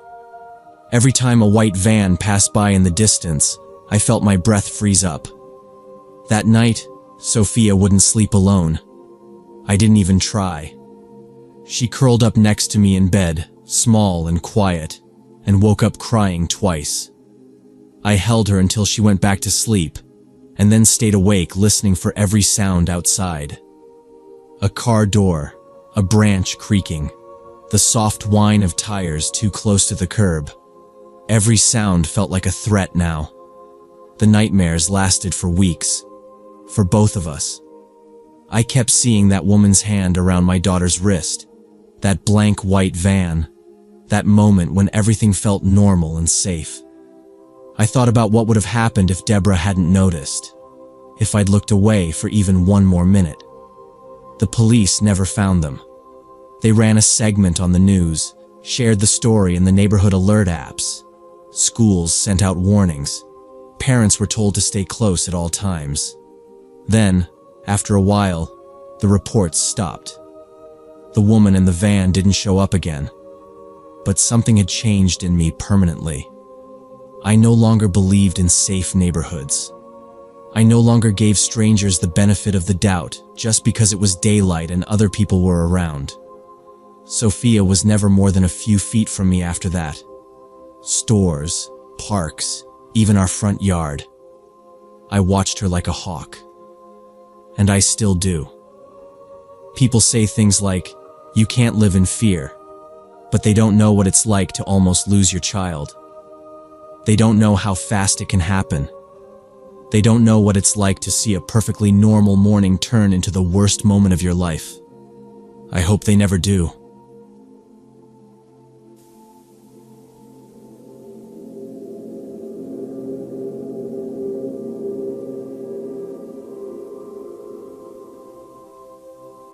Every time a white van passed by in the distance, I felt my breath freeze up. That night, Sophia wouldn't sleep alone. I didn't even try. She curled up next to me in bed, small and quiet, and woke up crying twice. I held her until she went back to sleep, and then stayed awake listening for every sound outside. A car door, a branch creaking, the soft whine of tires too close to the curb. Every sound felt like a threat now. The nightmares lasted for weeks, for both of us. I kept seeing that woman's hand around my daughter's wrist, that blank white van, that moment when everything felt normal and safe. I thought about what would have happened if Deborah hadn't noticed, if I'd looked away for even one more minute. The police never found them. They ran a segment on the news, shared the story in the neighborhood alert apps. Schools sent out warnings. Parents were told to stay close at all times. Then, after a while, the reports stopped. The woman in the van didn't show up again. But something had changed in me permanently. I no longer believed in safe neighborhoods. I no longer gave strangers the benefit of the doubt just because it was daylight and other people were around. Sophia was never more than a few feet from me after that. Stores, parks, even our front yard. I watched her like a hawk. And I still do. People say things like, "You can't live in fear," but they don't know what it's like to almost lose your child. They don't know how fast it can happen. They don't know what it's like to see a perfectly normal morning turn into the worst moment of your life. I hope they never do.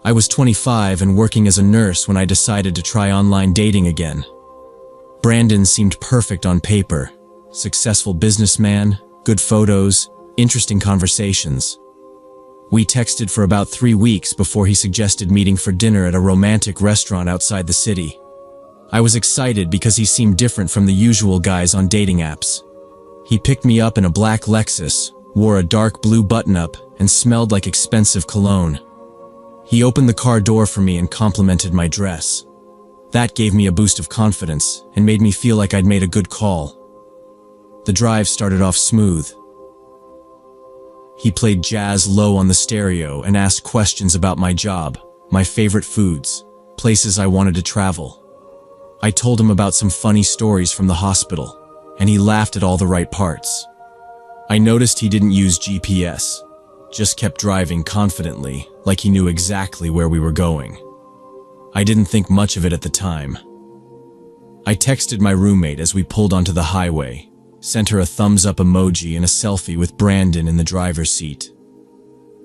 I was 25 and working as a nurse when I decided to try online dating again. Brandon seemed perfect on paper. Successful businessman, good photos, interesting conversations. We texted for about 3 weeks before he suggested meeting for dinner at a romantic restaurant outside the city. I was excited because he seemed different from the usual guys on dating apps. He picked me up in a black Lexus, wore a dark blue button-up, and smelled like expensive cologne. He opened the car door for me and complimented my dress. That gave me a boost of confidence and made me feel like I'd made a good call. The drive started off smooth. He played jazz low on the stereo and asked questions about my job, my favorite foods, places I wanted to travel. I told him about some funny stories from the hospital, and he laughed at all the right parts. I noticed he didn't use GPS, just kept driving confidently, like he knew exactly where we were going. I didn't think much of it at the time. I texted my roommate as we pulled onto the highway, sent her a thumbs-up emoji and a selfie with Brandon in the driver's seat.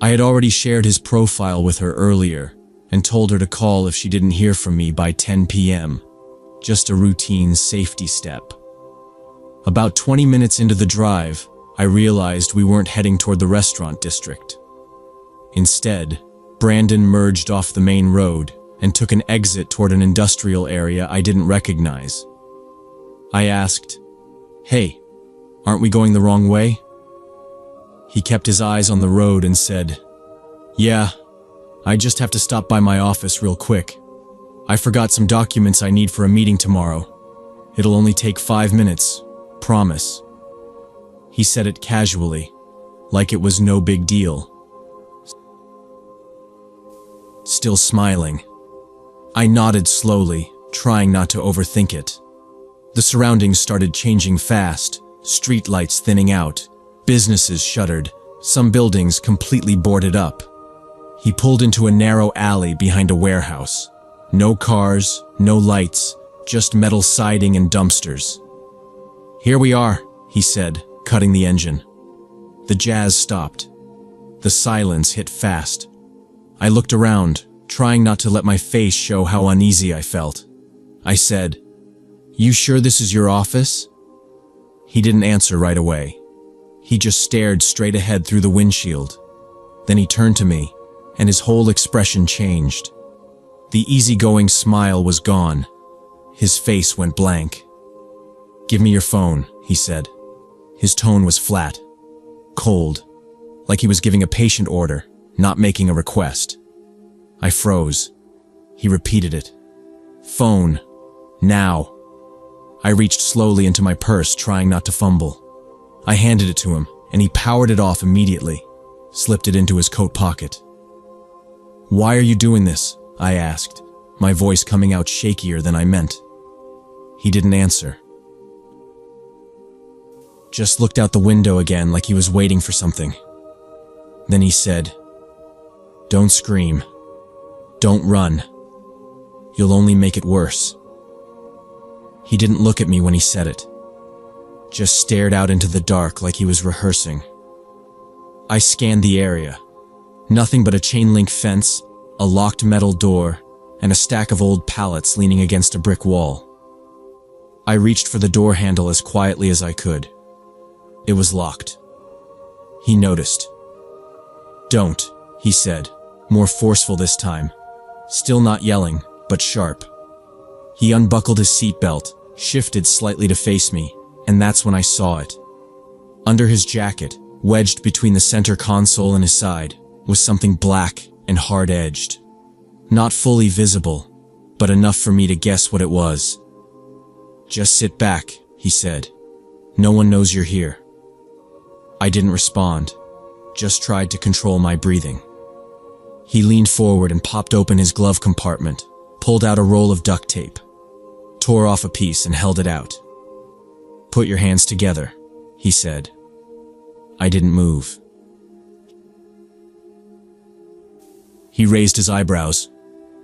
I had already shared his profile with her earlier and told her to call if she didn't hear from me by 10 p.m., just a routine safety step. About 20 minutes into the drive, I realized we weren't heading toward the restaurant district. Instead, Brandon merged off the main road and took an exit toward an industrial area I didn't recognize. I asked, "Hey, aren't we going the wrong way?" He kept his eyes on the road and said, "Yeah, I just have to stop by my office real quick. I forgot some documents I need for a meeting tomorrow. It'll only take 5 minutes, promise." He said it casually, like it was no big deal. Still smiling, I nodded slowly, trying not to overthink it. The surroundings started changing fast, streetlights thinning out, businesses shuttered, some buildings completely boarded up. He pulled into a narrow alley behind a warehouse. No cars, no lights, just metal siding and dumpsters. "Here we are," he said, cutting the engine. The jazz stopped. The silence hit fast. I looked around, trying not to let my face show how uneasy I felt. I said, "You sure this is your office?" He didn't answer right away. He just stared straight ahead through the windshield. Then he turned to me, and his whole expression changed. The easygoing smile was gone. His face went blank. "Give me your phone," he said. His tone was flat, cold, like he was giving a patient order, not making a request. I froze. He repeated it. "Phone. Now." I reached slowly into my purse, trying not to fumble. I handed it to him, and he powered it off immediately, slipped it into his coat pocket. "Why are you doing this?" I asked, my voice coming out shakier than I meant. He didn't answer. Just looked out the window again like he was waiting for something. Then he said, "Don't scream. Don't run. You'll only make it worse." He didn't look at me when he said it. Just stared out into the dark like he was rehearsing. I scanned the area. Nothing but a chain-link fence, a locked metal door, and a stack of old pallets leaning against a brick wall. I reached for the door handle as quietly as I could. It was locked. He noticed. "Don't," he said, more forceful this time. Still not yelling, but sharp. He unbuckled his seatbelt, shifted slightly to face me, and that's when I saw it. Under his jacket, wedged between the center console and his side, was something black and hard-edged. Not fully visible, but enough for me to guess what it was. "Just sit back," he said. "No one knows you're here." I didn't respond, just tried to control my breathing. He leaned forward and popped open his glove compartment, pulled out a roll of duct tape, tore off a piece and held it out. "Put your hands together," he said. I didn't move. He raised his eyebrows.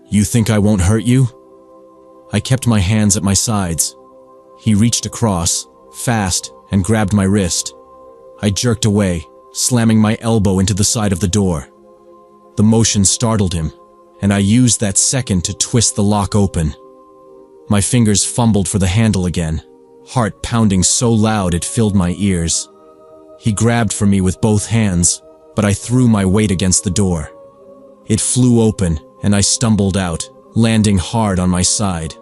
"You think I won't hurt you?" I kept my hands at my sides. He reached across, fast, and grabbed my wrist. I jerked away, slamming my elbow into the side of the door. The motion startled him, and I used that second to twist the lock open. My fingers fumbled for the handle again, heart pounding so loud it filled my ears. He grabbed for me with both hands, but I threw my weight against the door. It flew open, and I stumbled out, landing hard on my side.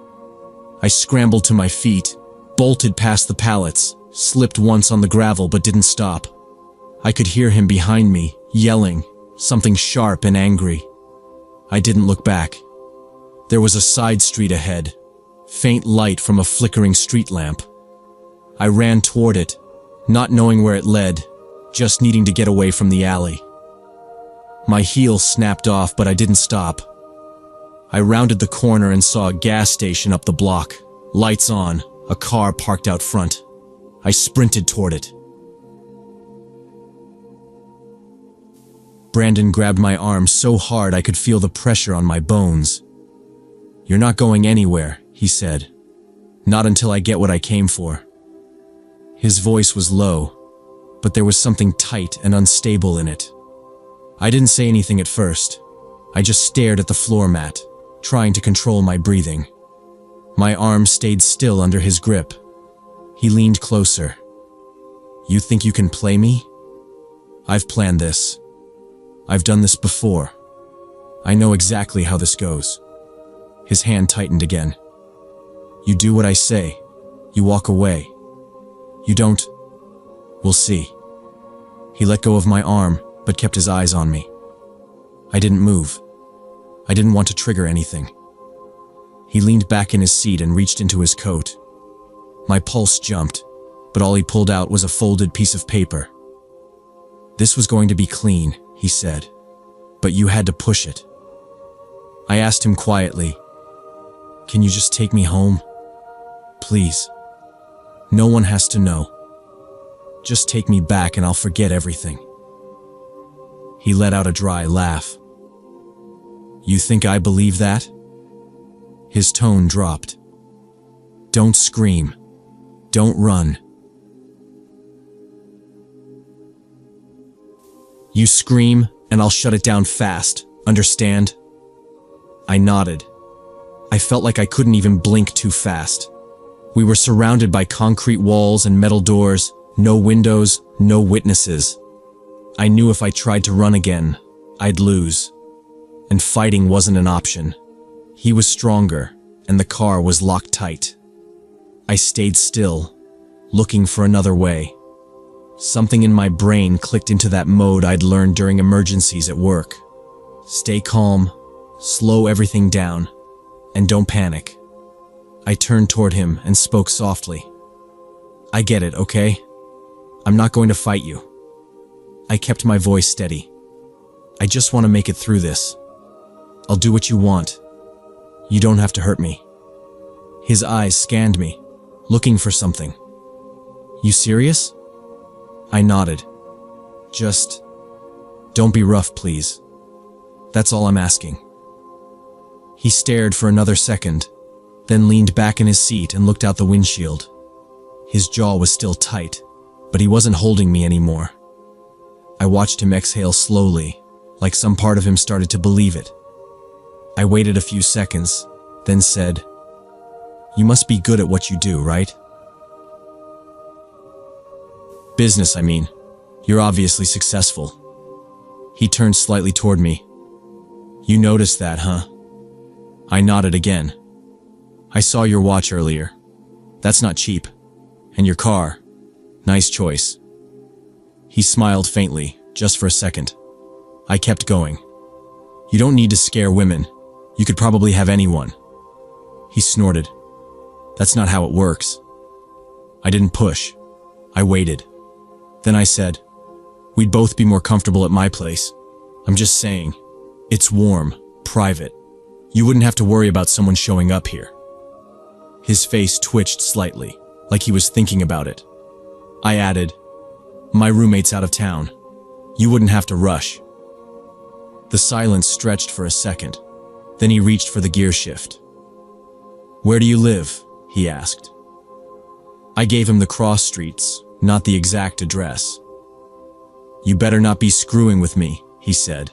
I scrambled to my feet, bolted past the pallets, slipped once on the gravel but didn't stop. I could hear him behind me, yelling, something sharp and angry. I didn't look back. There was a side street ahead, faint light from a flickering street lamp. I ran toward it, not knowing where it led, just needing to get away from the alley. My heel snapped off, but I didn't stop. I rounded the corner and saw a gas station up the block, lights on, a car parked out front. I sprinted toward it. Brandon grabbed my arm so hard I could feel the pressure on my bones. "You're not going anywhere," he said. "Not until I get what I came for." His voice was low, but there was something tight and unstable in it. I didn't say anything at first. I just stared at the floor mat, trying to control my breathing. My arm stayed still under his grip. He leaned closer. "You think you can play me? I've planned this. I've done this before. I know exactly how this goes." His hand tightened again. "You do what I say. You walk away. You don't. We'll see." He let go of my arm, but kept his eyes on me. I didn't move. I didn't want to trigger anything. He leaned back in his seat and reached into his coat. My pulse jumped, but all he pulled out was a folded piece of paper. "This was going to be clean," he said, "but you had to push it." I asked him quietly, "Can you just take me home? Please. No one has to know. Just take me back and I'll forget everything." He let out a dry laugh. "You think I believe that?" His tone dropped. "Don't scream. Don't run. You scream and I'll shut it down fast, understand?" I nodded. I felt like I couldn't even blink too fast. We were surrounded by concrete walls and metal doors, no windows, no witnesses. I knew if I tried to run again, I'd lose. And fighting wasn't an option. He was stronger, and the car was locked tight. I stayed still, looking for another way. Something in my brain clicked into that mode I'd learned during emergencies at work. Stay calm, slow everything down, and don't panic. I turned toward him and spoke softly. "I get it, okay? I'm not going to fight you." I kept my voice steady. "I just want to make it through this. I'll do what you want. You don't have to hurt me." His eyes scanned me, looking for something. "You serious?" I nodded. "Just don't be rough, please. That's all I'm asking." He stared for another second, then leaned back in his seat and looked out the windshield. His jaw was still tight, but he wasn't holding me anymore. I watched him exhale slowly, like some part of him started to believe it. I waited a few seconds, then said, "You must be good at what you do, right? Business, I mean. You're obviously successful." He turned slightly toward me. "You noticed that, huh?" I nodded again. "I saw your watch earlier. That's not cheap. And your car. Nice choice." He smiled faintly, just for a second. I kept going. "You don't need to scare women. You could probably have anyone." He snorted. "That's not how it works." I didn't push. I waited. Then I said, "We'd both be more comfortable at my place. I'm just saying. It's warm, private. You wouldn't have to worry about someone showing up here." His face twitched slightly, like he was thinking about it. I added, "My roommate's out of town. You wouldn't have to rush." The silence stretched for a second. Then he reached for the gear shift. "Where do you live?" he asked. I gave him the cross streets, not the exact address. "You better not be screwing with me," he said.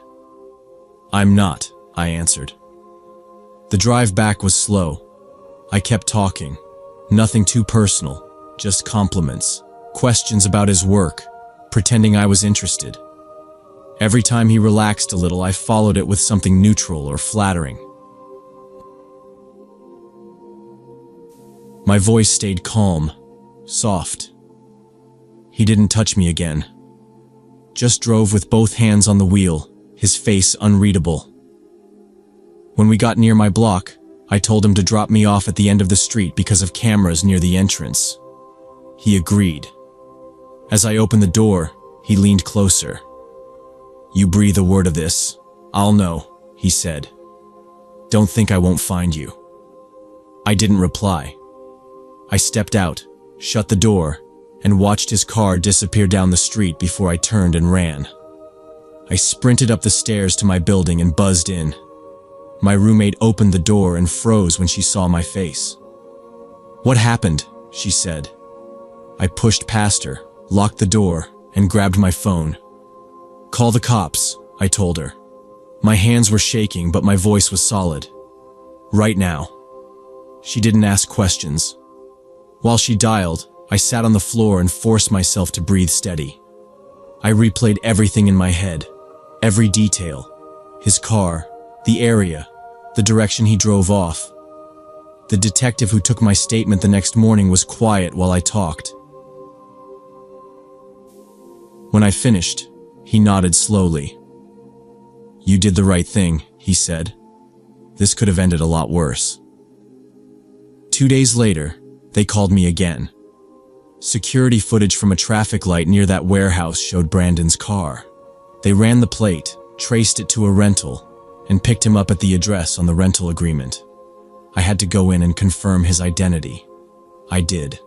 "I'm not," I answered. The drive back was slow. I kept talking. Nothing too personal, just compliments, questions about his work, pretending I was interested. Every time he relaxed a little, I followed it with something neutral or flattering. My voice stayed calm, soft. He didn't touch me again. Just drove with both hands on the wheel, his face unreadable. When we got near my block, I told him to drop me off at the end of the street because of cameras near the entrance. He agreed. As I opened the door, he leaned closer. "You breathe a word of this, I'll know," he said. "Don't think I won't find you." I didn't reply. I stepped out, shut the door, and watched his car disappear down the street before I turned and ran. I sprinted up the stairs to my building and buzzed in. My roommate opened the door and froze when she saw my face. "What happened?" she said. I pushed past her, locked the door, and grabbed my phone. "Call the cops," I told her. My hands were shaking, but my voice was solid. "Right now." She didn't ask questions. While she dialed, I sat on the floor and forced myself to breathe steady. I replayed everything in my head, every detail. His car, the area, the direction he drove off. The detective who took my statement the next morning was quiet while I talked. When I finished, he nodded slowly. "You did the right thing," he said. "This could have ended a lot worse." 2 days later, they called me again. Security footage from a traffic light near that warehouse showed Brandon's car. They ran the plate, traced it to a rental, and picked him up at the address on the rental agreement. I had to go in and confirm his identity. I did.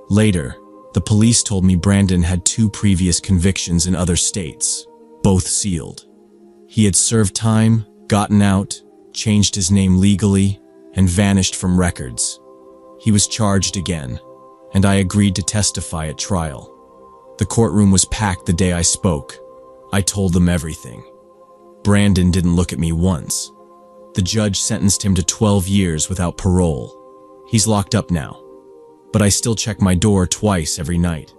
Later, the police told me Brandon had 2 previous convictions in other states, both sealed. He had served time, gotten out, changed his name legally, and vanished from records. He was charged again, and I agreed to testify at trial. The courtroom was packed the day I spoke. I told them everything. Brandon didn't look at me once. The judge sentenced him to 12 years without parole. He's locked up now. But I still check my door twice every night.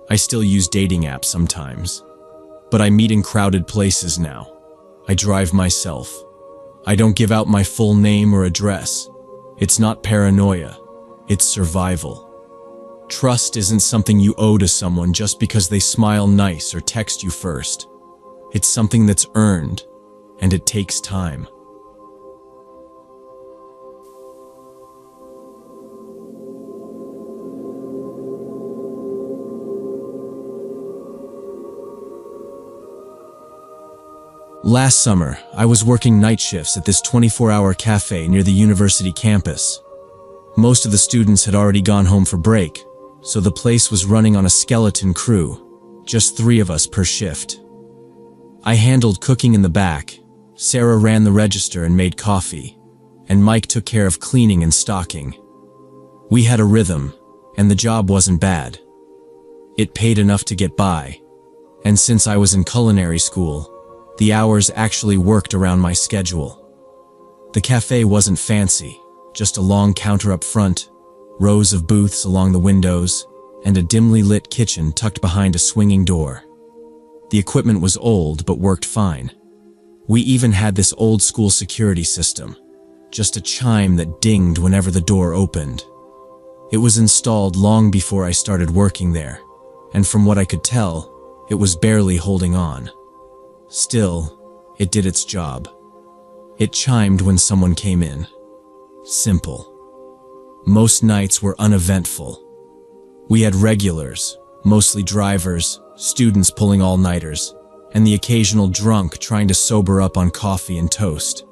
I still use dating apps sometimes. But I meet in crowded places now. I drive myself. I don't give out my full name or address. It's not paranoia. It's survival. Trust isn't something you owe to someone just because they smile nice or text you first. It's something that's earned, and it takes time. Last summer, I was working night shifts at this 24-hour cafe near the university campus. Most of the students had already gone home for break, so the place was running on a skeleton crew, just 3 of us per shift. I handled cooking in the back, Sarah ran the register and made coffee, and Mike took care of cleaning and stocking. We had a rhythm, and the job wasn't bad. It paid enough to get by, and since I was in culinary school, the hours actually worked around my schedule. The cafe wasn't fancy, just a long counter up front, rows of booths along the windows, and a dimly lit kitchen tucked behind a swinging door. The equipment was old but worked fine. We even had this old-school security system, just a chime that dinged whenever the door opened. It was installed long before I started working there, and from what I could tell, it was barely holding on. Still, it did its job. It chimed when someone came in. Simple. Most nights were uneventful. We had regulars, mostly drivers, students pulling all-nighters, and the occasional drunk trying to sober up on coffee and toast.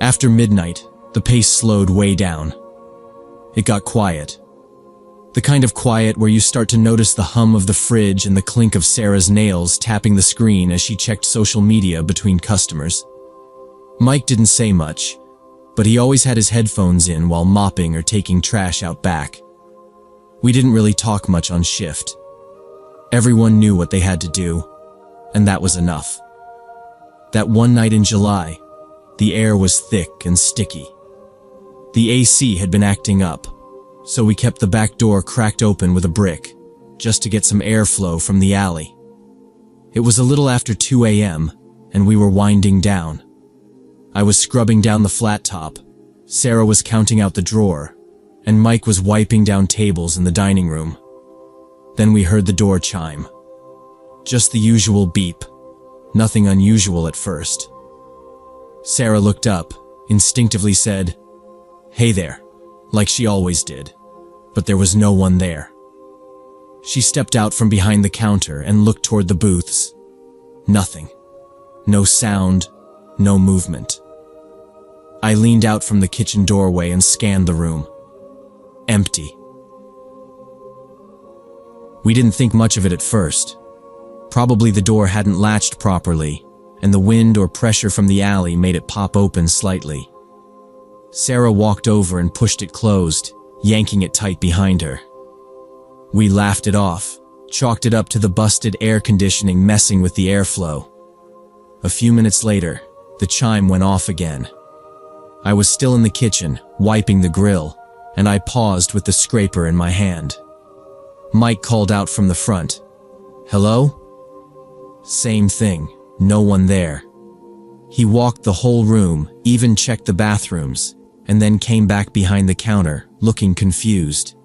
After midnight, the pace slowed way down. It got quiet. The kind of quiet where you start to notice the hum of the fridge and the clink of Sarah's nails tapping the screen as she checked social media between customers. Mike didn't say much, but he always had his headphones in while mopping or taking trash out back. We didn't really talk much on shift. Everyone knew what they had to do, and that was enough. That one night in July, the air was thick and sticky. The AC had been acting up, so we kept the back door cracked open with a brick, just to get some airflow from the alley. It was a little after 2 a.m., and we were winding down. I was scrubbing down the flat top, Sarah was counting out the drawer, and Mike was wiping down tables in the dining room. Then we heard the door chime. Just the usual beep, nothing unusual at first. Sarah looked up, instinctively said, "Hey there," like she always did, but there was no one there. She stepped out from behind the counter and looked toward the booths. Nothing. No sound, no movement. I leaned out from the kitchen doorway and scanned the room. Empty. We didn't think much of it at first. Probably the door hadn't latched properly, and the wind or pressure from the alley made it pop open slightly. Sarah walked over and pushed it closed, yanking it tight behind her. We laughed it off, chalked it up to the busted air conditioning messing with the airflow. A few minutes later, the chime went off again. I was still in the kitchen, wiping the grill, and I paused with the scraper in my hand. Mike called out from the front, "Hello?" Same thing, no one there. He walked the whole room, even checked the bathrooms, and then came back behind the counter, looking confused.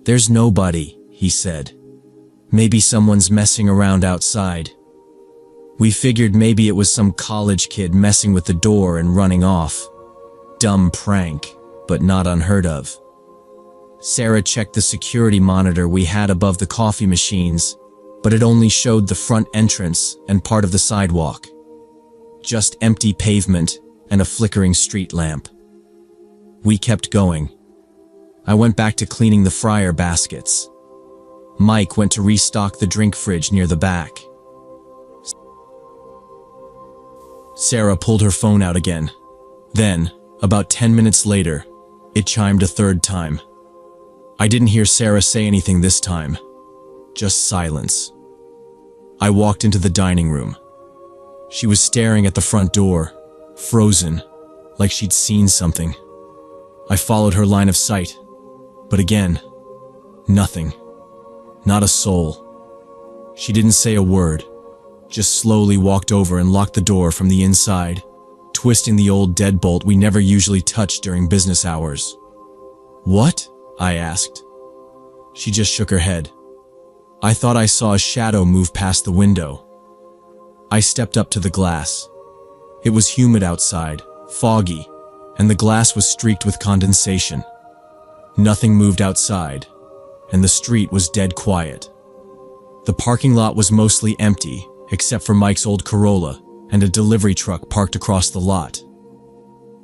"There's nobody," he said. Maybe someone's messing around outside. We figured maybe it was some college kid messing with the door and running off. Dumb prank, but not unheard of. Sarah checked the security monitor we had above the coffee machines, but it only showed the front entrance and part of the sidewalk. Just empty pavement and a flickering street lamp. We kept going. I went back to cleaning the fryer baskets. Mike went to restock the drink fridge near the back. Sarah pulled her phone out again. Then, about 10 minutes later, it chimed a third time. I didn't hear Sarah say anything this time. Just silence. I walked into the dining room. She was staring at the front door, frozen, like she'd seen something. I followed her line of sight, but again, nothing. Not a soul. She didn't say a word, just slowly walked over and locked the door from the inside, twisting the old deadbolt we never usually touch during business hours. "What?" I asked. She just shook her head. I thought I saw a shadow move past the window. I stepped up to the glass. It was humid outside, foggy, and the glass was streaked with condensation. Nothing moved outside, and the street was dead quiet. The parking lot was mostly empty, except for Mike's old Corolla and a delivery truck parked across the lot.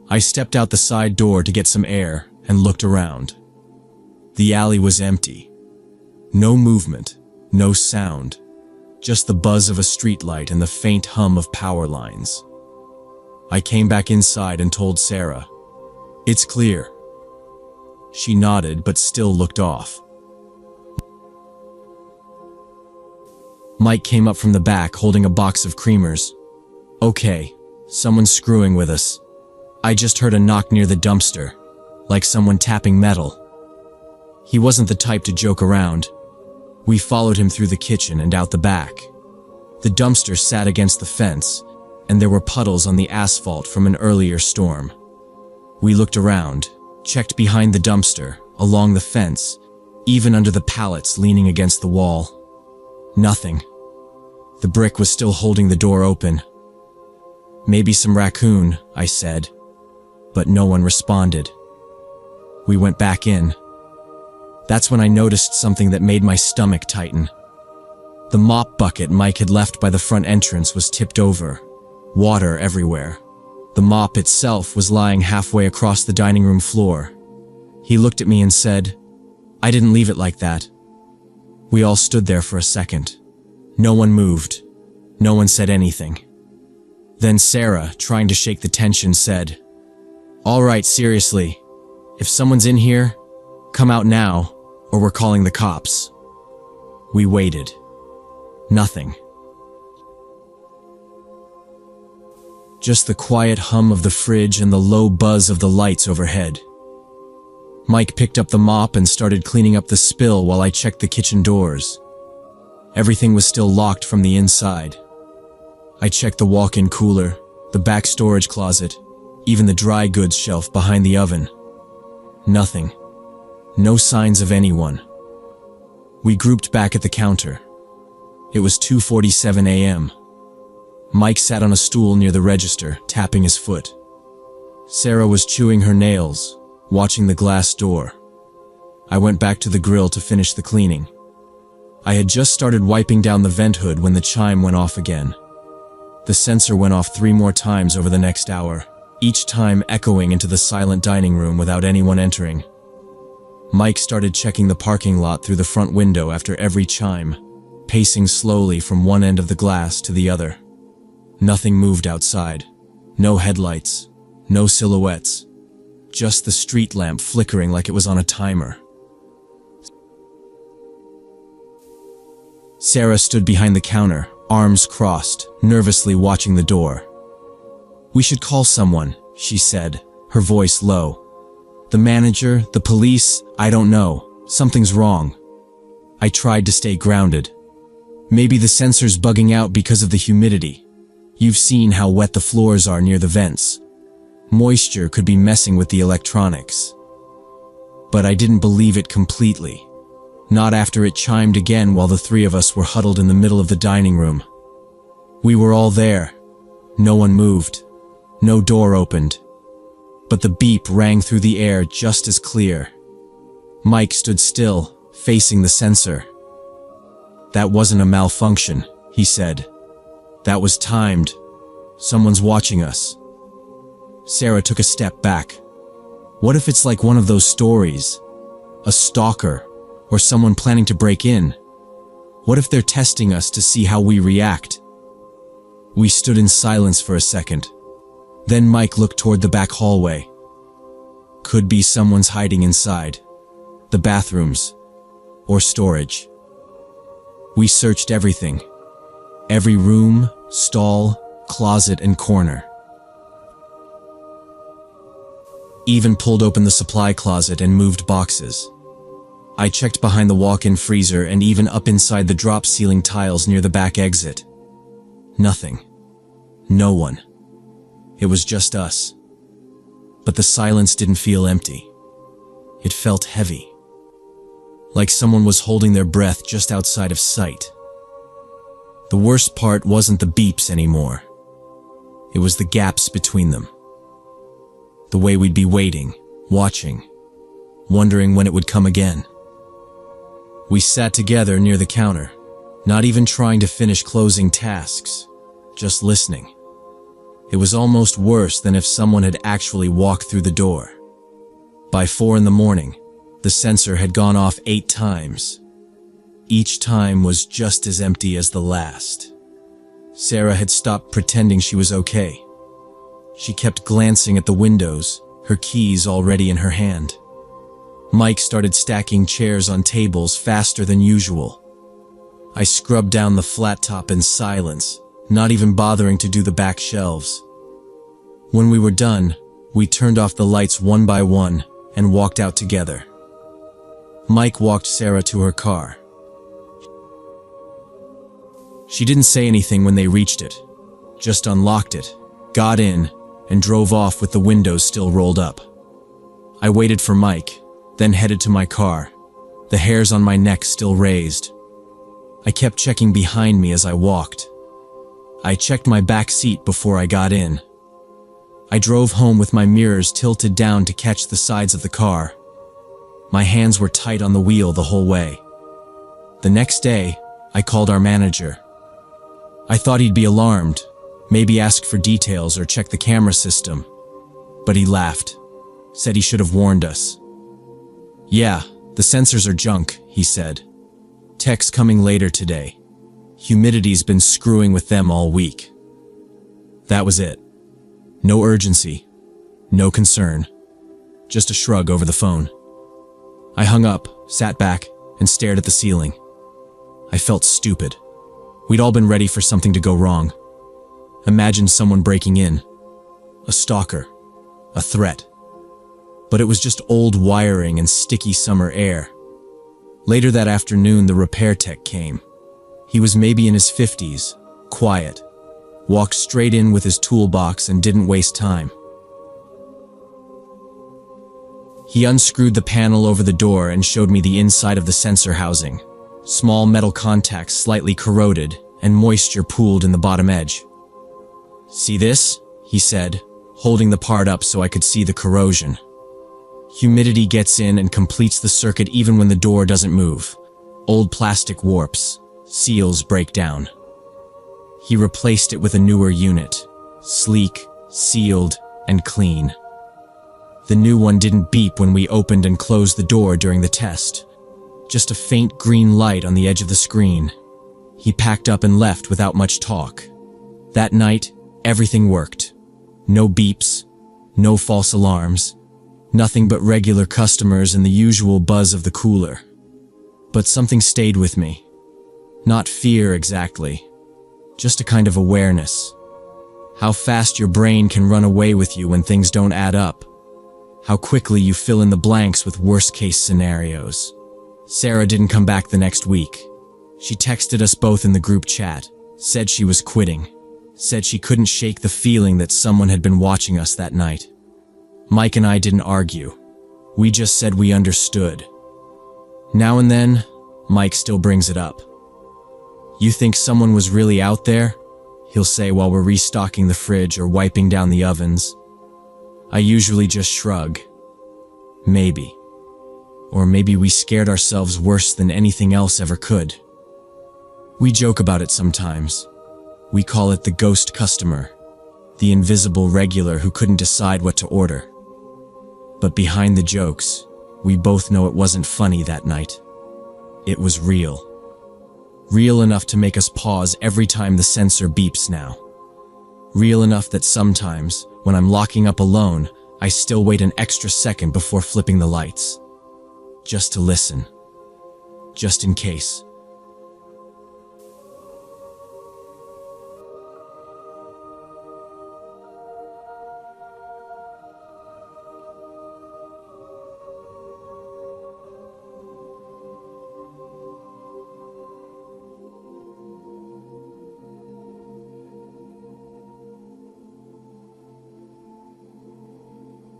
I stepped out the side door to get some air and looked around. The alley was empty. No movement, no sound, just the buzz of a streetlight and the faint hum of power lines. I came back inside and told Sarah, "It's clear." She nodded but still looked off. Mike came up from the back holding a box of creamers. "Okay, someone's screwing with us. I just heard a knock near the dumpster, like someone tapping metal." He wasn't the type to joke around. We followed him through the kitchen and out the back. The dumpster sat against the fence, and there were puddles on the asphalt from an earlier storm. We looked around, checked behind the dumpster, along the fence, even under the pallets leaning against the wall. Nothing. The brick was still holding the door open. "Maybe some raccoon," I said, but no one responded. We went back in. That's when I noticed something that made my stomach tighten. The mop bucket Mike had left by the front entrance was tipped over, water everywhere. The mop itself was lying halfway across the dining room floor. He looked at me and said, "I didn't leave it like that." We all stood there for a second. No one moved. No one said anything. Then Sarah, trying to shake the tension, said, "All right, seriously. If someone's in here, come out now, or we're calling the cops." We waited. Nothing. Just the quiet hum of the fridge and the low buzz of the lights overhead. Mike picked up the mop and started cleaning up the spill while I checked the kitchen doors. Everything was still locked from the inside. I checked the walk-in cooler, the back storage closet, even the dry goods shelf behind the oven. Nothing. No signs of anyone. We grouped back at the counter. It was 2:47 a.m. Mike sat on a stool near the register, tapping his foot. Sarah was chewing her nails, watching the glass door. I went back to the grill to finish the cleaning. I had just started wiping down the vent hood when the chime went off again. The sensor went off 3 more times over the next hour, each time echoing into the silent dining room without anyone entering. Mike started checking the parking lot through the front window after every chime, pacing slowly from one end of the glass to the other. Nothing moved outside. No headlights. No silhouettes. Just the street lamp flickering like it was on a timer. Sarah stood behind the counter, arms crossed, nervously watching the door. "We should call someone," she said, her voice low. "The manager, the police, I don't know. Something's wrong." I tried to stay grounded. "Maybe the sensor's bugging out because of the humidity. You've seen how wet the floors are near the vents. Moisture could be messing with the electronics." But I didn't believe it completely. Not after it chimed again while the three of us were huddled in the middle of the dining room. We were all there. No one moved. No door opened. But the beep rang through the air just as clear. Mike stood still, facing the sensor. "That wasn't a malfunction," he said. "That was timed. Someone's watching us." Sarah took a step back. "What if it's like one of those stories? A stalker, or someone planning to break in? What if they're testing us to see how we react?" We stood in silence for a second. Then Mike looked toward the back hallway. Could be someone's hiding inside. The bathrooms. Or storage. We searched everything. Every room, stall, closet, and corner. Even pulled open the supply closet and moved boxes. I checked behind the walk-in freezer and even up inside the drop ceiling tiles near the back exit. Nothing. No one. It was just us. But the silence didn't feel empty. It felt heavy. Like someone was holding their breath just outside of sight. The worst part wasn't the beeps anymore. It was the gaps between them. The way we'd be waiting, watching, wondering when it would come again. We sat together near the counter, not even trying to finish closing tasks, just listening. It was almost worse than if someone had actually walked through the door. By 4 a.m, the sensor had gone off 8 times. Each time was just as empty as the last. Sarah had stopped pretending she was okay. She kept glancing at the windows, her keys already in her hand. Mike started stacking chairs on tables faster than usual. I scrubbed down the flat top in silence, not even bothering to do the back shelves. When we were done, we turned off the lights one by one and walked out together. Mike walked Sarah to her car. She didn't say anything when they reached it, just unlocked it, got in, and drove off with the windows still rolled up. I waited for Mike, then headed to my car, the hairs on my neck still raised. I kept checking behind me as I walked. I checked my back seat before I got in. I drove home with my mirrors tilted down to catch the sides of the car. My hands were tight on the wheel the whole way. The next day, I called our manager. I thought he'd be alarmed, maybe ask for details or check the camera system. But he laughed, said he should have warned us. "Yeah, the sensors are junk," he said. "Tech's coming later today. Humidity's been screwing with them all week." That was it. No urgency, no concern, just a shrug over the phone. I hung up, sat back, and stared at the ceiling. I felt stupid. We'd all been ready for something to go wrong. Imagine someone breaking in. A stalker. A threat. But it was just old wiring and sticky summer air. Later that afternoon, the repair tech came. He was maybe in his 50s, quiet, walked straight in with his toolbox and didn't waste time. He unscrewed the panel over the door and showed me the inside of the sensor housing. Small metal contacts slightly corroded and moisture pooled in the bottom edge. "See this?" he said, holding the part up so I could see the corrosion. Humidity gets in and completes the circuit even when the door doesn't move. Old plastic warps. Seals break down. He replaced it with a newer unit. Sleek, sealed, and clean. The new one didn't beep when we opened and closed the door during the test. Just a faint green light on the edge of the screen. He packed up and left without much talk. That night, everything worked. No beeps, no false alarms, nothing but regular customers and the usual buzz of the cooler. But something stayed with me. Not fear exactly, just a kind of awareness. How fast your brain can run away with you when things don't add up. How quickly you fill in the blanks with worst-case scenarios. Sarah didn't come back the next week. She texted us both in the group chat, said she was quitting, said she couldn't shake the feeling that someone had been watching us that night. Mike and I didn't argue. We just said we understood. Now and then, Mike still brings it up. You think someone was really out there? He'll say while we're restocking the fridge or wiping down the ovens. I usually just shrug. Maybe. Or maybe we scared ourselves worse than anything else ever could. We joke about it sometimes. We call it the ghost customer, the invisible regular who couldn't decide what to order. But behind the jokes, we both know it wasn't funny that night. It was real. Real enough to make us pause every time the sensor beeps now. Real enough that sometimes, when I'm locking up alone, I still wait an extra second before flipping the lights. Just to listen. Just in case.